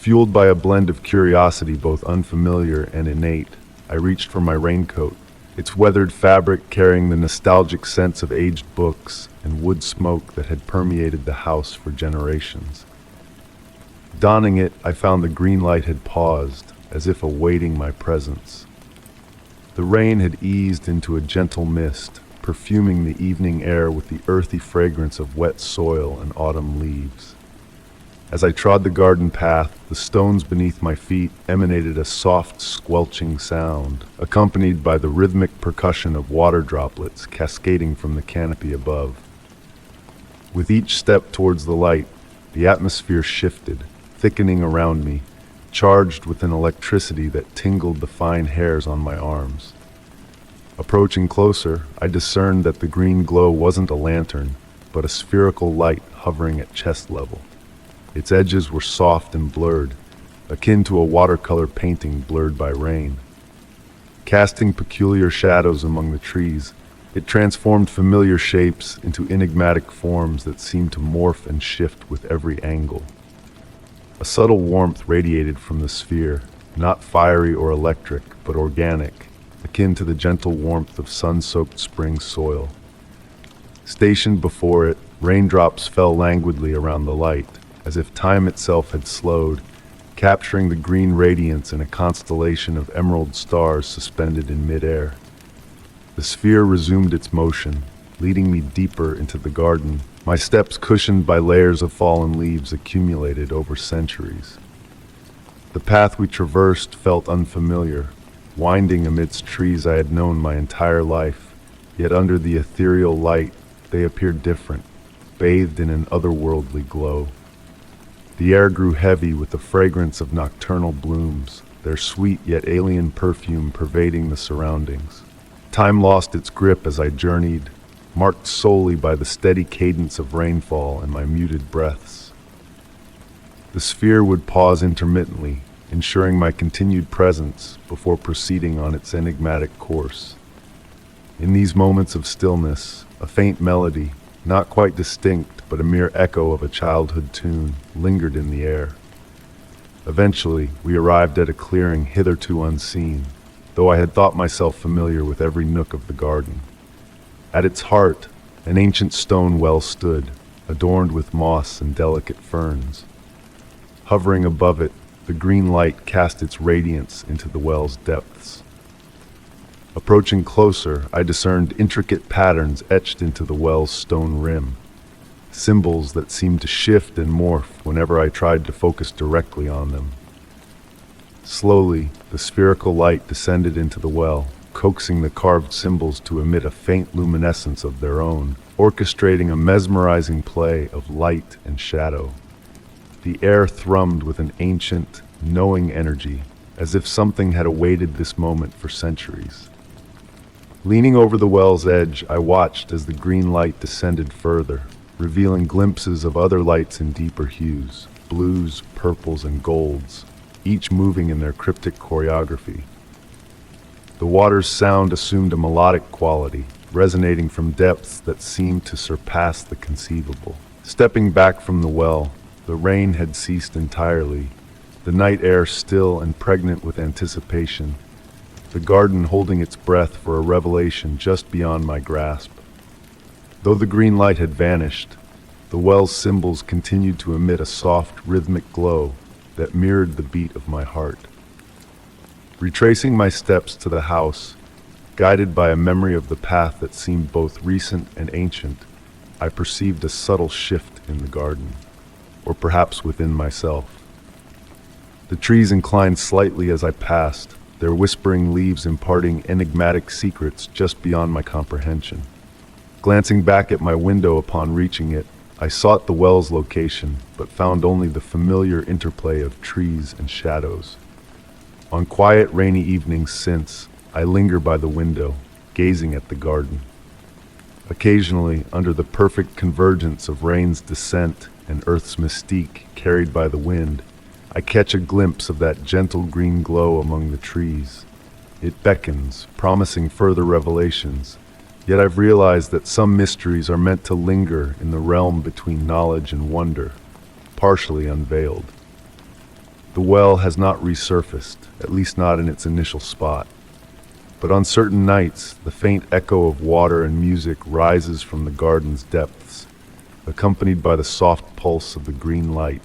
Speaker 1: Fueled by a blend of curiosity both unfamiliar and innate, I reached for my raincoat, its weathered fabric carrying the nostalgic sense of aged books and wood smoke that had permeated the house for generations. Donning it, I found the green light had paused, as if awaiting my presence. The rain had eased into a gentle mist, perfuming the evening air with the earthy fragrance of wet soil and autumn leaves. As I trod the garden path, the stones beneath my feet emanated a soft, squelching sound, accompanied by the rhythmic percussion of water droplets cascading from the canopy above. With each step towards the light, the atmosphere shifted, thickening around me, charged with an electricity that tingled the fine hairs on my arms. Approaching closer, I discerned that the green glow wasn't a lantern, but a spherical light hovering at chest level. Its edges were soft and blurred, akin to a watercolor painting blurred by rain. Casting peculiar shadows among the trees, it transformed familiar shapes into enigmatic forms that seemed to morph and shift with every angle. A subtle warmth radiated from the sphere, not fiery or electric, but organic, akin to the gentle warmth of sun-soaked spring soil. Stationed before it, raindrops fell languidly around the light, as if time itself had slowed, capturing the green radiance in a constellation of emerald stars suspended in midair. The sphere resumed its motion, leading me deeper into the garden, my steps cushioned by layers of fallen leaves accumulated over centuries. The path we traversed felt unfamiliar, winding amidst trees I had known my entire life, yet under the ethereal light they appeared different, bathed in an otherworldly glow. The air grew heavy with the fragrance of nocturnal blooms, their sweet yet alien perfume pervading the surroundings. Time lost its grip as I journeyed, marked solely by the steady cadence of rainfall and my muted breaths. The sphere would pause intermittently, ensuring my continued presence before proceeding on its enigmatic course. In these moments of stillness, a faint melody, not quite distinct but a mere echo of a childhood tune, lingered in the air. Eventually, we arrived at a clearing hitherto unseen, though I had thought myself familiar with every nook of the garden. At its heart, an ancient stone well stood, adorned with moss and delicate ferns. Hovering above it, The green light cast its radiance into the well's depths. Approaching closer, I discerned intricate patterns etched into the well's stone rim, symbols that seemed to shift and morph whenever I tried to focus directly on them. Slowly, the spherical light descended into the well, coaxing the carved symbols to emit a faint luminescence of their own, orchestrating a mesmerizing play of light and shadow. The air thrummed with an ancient, knowing energy, as if something had awaited this moment for centuries. Leaning over the well's edge, I watched as the green light descended further, revealing glimpses of other lights in deeper hues, blues, purples, and golds, each moving in their cryptic choreography. The water's sound assumed a melodic quality, resonating from depths that seemed to surpass the conceivable. Stepping back from the well, the rain had ceased entirely, the night air still and pregnant with anticipation, the garden holding its breath for a revelation just beyond my grasp. Though the green light had vanished, the well's symbols continued to emit a soft, rhythmic glow that mirrored the beat of my heart. Retracing my steps to the house, guided by a memory of the path that seemed both recent and ancient, I perceived a subtle shift in the garden, or perhaps within myself. The trees inclined slightly as I passed, their whispering leaves imparting enigmatic secrets just beyond my comprehension. Glancing back at my window upon reaching it, I sought the well's location, but found only the familiar interplay of trees and shadows. On quiet, rainy evenings since, I linger by the window, gazing at the garden. Occasionally, under the perfect convergence of rain's descent and earth's mystique carried by the wind, I catch a glimpse of that gentle green glow among the trees. It beckons, promising further revelations, yet I've realized that some mysteries are meant to linger in the realm between knowledge and wonder, partially unveiled. The well has not resurfaced, at least not in its initial spot. But on certain nights, the faint echo of water and music rises from the garden's depths, accompanied by the soft pulse of the green light,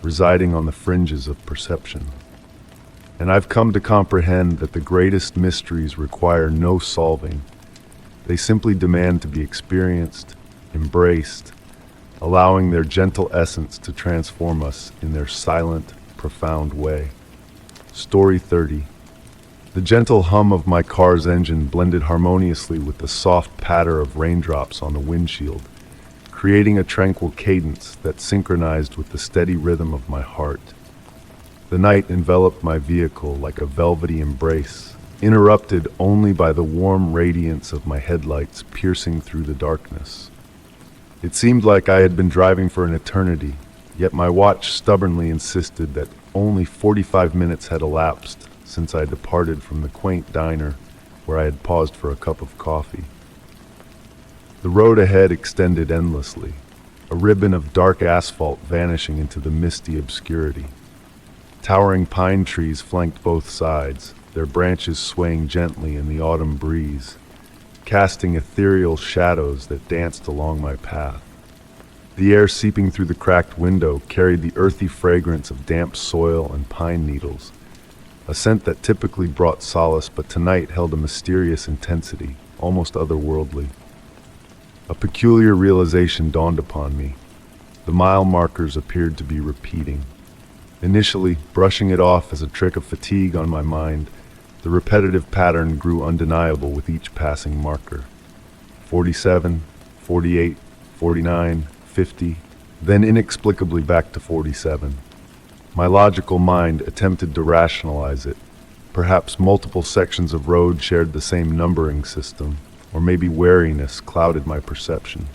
Speaker 1: residing on the fringes of perception. And I've come to comprehend that the greatest mysteries require no solving. They simply demand to be experienced, embraced, allowing their gentle essence to transform us in their silent, profound way. Story 30. The gentle hum of my car's engine blended harmoniously with the soft patter of raindrops on the windshield, creating a tranquil cadence that synchronized with the steady rhythm of my heart. The night enveloped my vehicle like a velvety embrace, interrupted only by the warm radiance of my headlights piercing through the darkness. It seemed like I had been driving for an eternity, yet my watch stubbornly insisted that only 45 minutes had elapsed since I departed from the quaint diner where I had paused for a cup of coffee. The road ahead extended endlessly, a ribbon of dark asphalt vanishing into the misty obscurity. Towering pine trees flanked both sides, their branches swaying gently in the autumn breeze, casting ethereal shadows that danced along my path. The air seeping through the cracked window carried the earthy fragrance of damp soil and pine needles, a scent that typically brought solace but tonight held a mysterious intensity, almost otherworldly. A peculiar realization dawned upon me. The mile markers appeared to be repeating. Initially, brushing it off as a trick of fatigue on my mind, the repetitive pattern grew undeniable with each passing marker. 47, 48, 49, 50, then inexplicably back to 47. My logical mind attempted to rationalize it. Perhaps multiple sections of road shared the same numbering system, or maybe wariness clouded my perception.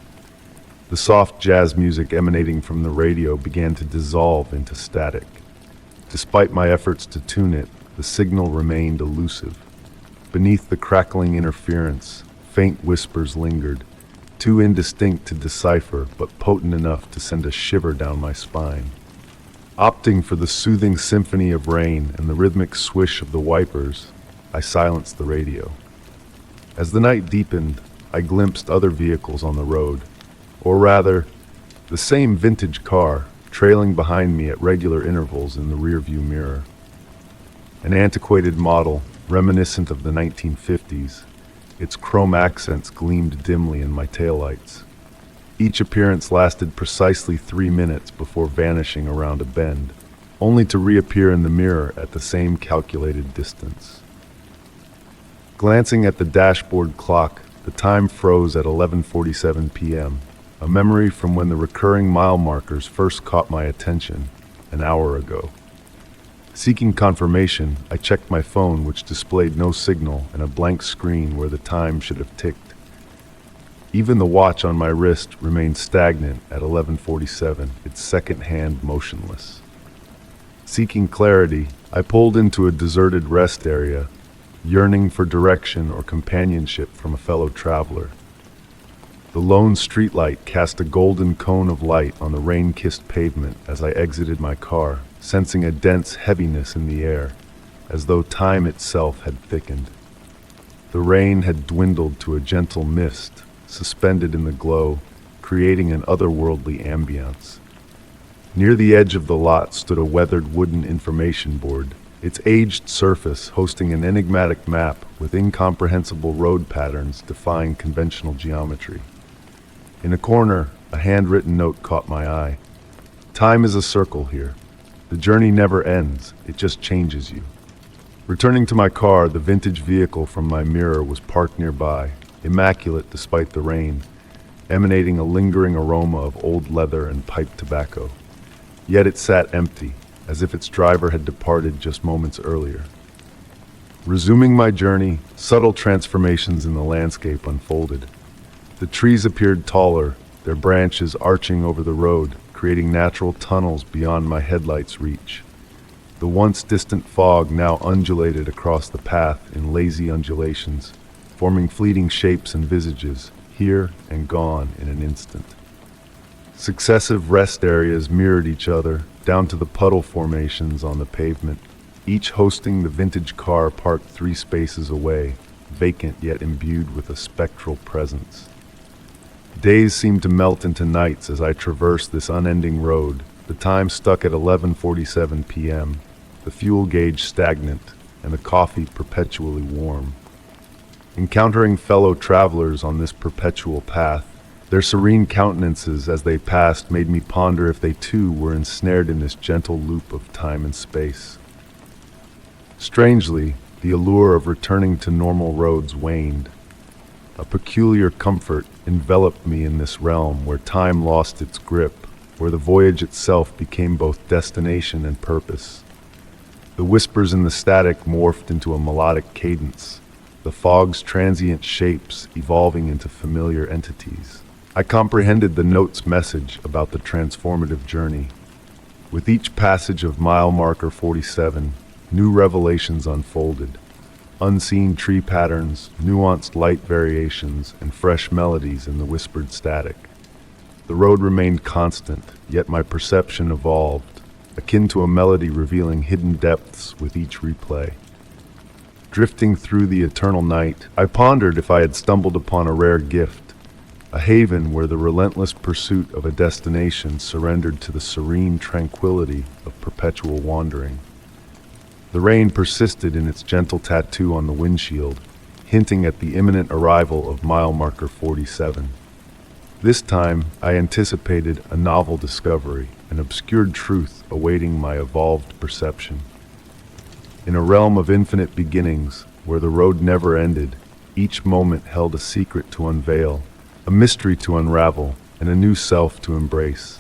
Speaker 1: The soft jazz music emanating from the radio began to dissolve into static. Despite my efforts to tune it, the signal remained elusive. Beneath the crackling interference, faint whispers lingered, too indistinct to decipher but potent enough to send a shiver down my spine. Opting for the soothing symphony of rain and the rhythmic swish of the wipers, I silenced the radio. As the night deepened, I glimpsed other vehicles on the road, or rather, the same vintage car, trailing behind me at regular intervals in the rearview mirror. An antiquated model, reminiscent of the 1950s, its chrome accents gleamed dimly in my taillights. Each appearance lasted precisely 3 minutes before vanishing around a bend, only to reappear in the mirror at the same calculated distance. Glancing at the dashboard clock, the time froze at 11:47 p.m., a memory from when the recurring mile markers first caught my attention, an hour ago. Seeking confirmation, I checked my phone, which displayed no signal and a blank screen where the time should have ticked. Even the watch on my wrist remained stagnant at 11:47, its second hand motionless. Seeking clarity, I pulled into a deserted rest area, yearning for direction or companionship from a fellow traveler. The lone streetlight cast a golden cone of light on the rain-kissed pavement as I exited my car, sensing a dense heaviness in the air, as though time itself had thickened. The rain had dwindled to a gentle mist, suspended in the glow, creating an otherworldly ambience. Near the edge of the lot stood a weathered wooden information board, its aged surface hosting an enigmatic map with incomprehensible road patterns defying conventional geometry. In a corner, a handwritten note caught my eye. Time is a circle here. The journey never ends, it just changes you. Returning to my car, the vintage vehicle from my mirror was parked nearby, immaculate despite the rain, emanating a lingering aroma of old leather and pipe tobacco. Yet it sat empty, as if its driver had departed just moments earlier. Resuming my journey, subtle transformations in the landscape unfolded. The trees appeared taller, their branches arching over the road, creating natural tunnels beyond my headlights' reach. The once distant fog now undulated across the path in lazy undulations, forming fleeting shapes and visages, here and gone in an instant. Successive rest areas mirrored each other, down to the puddle formations on the pavement, each hosting the vintage car parked 3 spaces away, vacant yet imbued with a spectral presence. Days seemed to melt into nights as I traversed this unending road, the time stuck at 11:47 p.m., the fuel gauge stagnant, and the coffee perpetually warm. Encountering fellow travelers on this perpetual path, their serene countenances as they passed made me ponder if they too were ensnared in this gentle loop of time and space. Strangely, the allure of returning to normal roads waned. A peculiar comfort enveloped me in this realm where time lost its grip, where the voyage itself became both destination and purpose. The whispers in the static morphed into a melodic cadence, the fog's transient shapes evolving into familiar entities. I comprehended the note's message about the transformative journey. With each passage of mile marker 47, new revelations unfolded. Unseen tree patterns, nuanced light variations, and fresh melodies in the whispered static. The road remained constant, yet my perception evolved, akin to a melody revealing hidden depths with each replay. Drifting through the eternal night, I pondered if I had stumbled upon a rare gift, a haven where the relentless pursuit of a destination surrendered to the serene tranquility of perpetual wandering. The rain persisted in its gentle tattoo on the windshield, hinting at the imminent arrival of mile marker 47. This time, I anticipated a novel discovery, an obscured truth awaiting my evolved perception. In a realm of infinite beginnings, where the road never ended, each moment held a secret to unveil, a mystery to unravel, and a new self to embrace.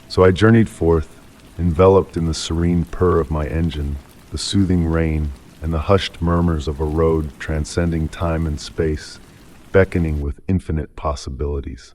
Speaker 1: So I journeyed forth, enveloped in the serene purr of my engine, the soothing rain, and the hushed murmurs of a road transcending time and space, beckoning with infinite possibilities.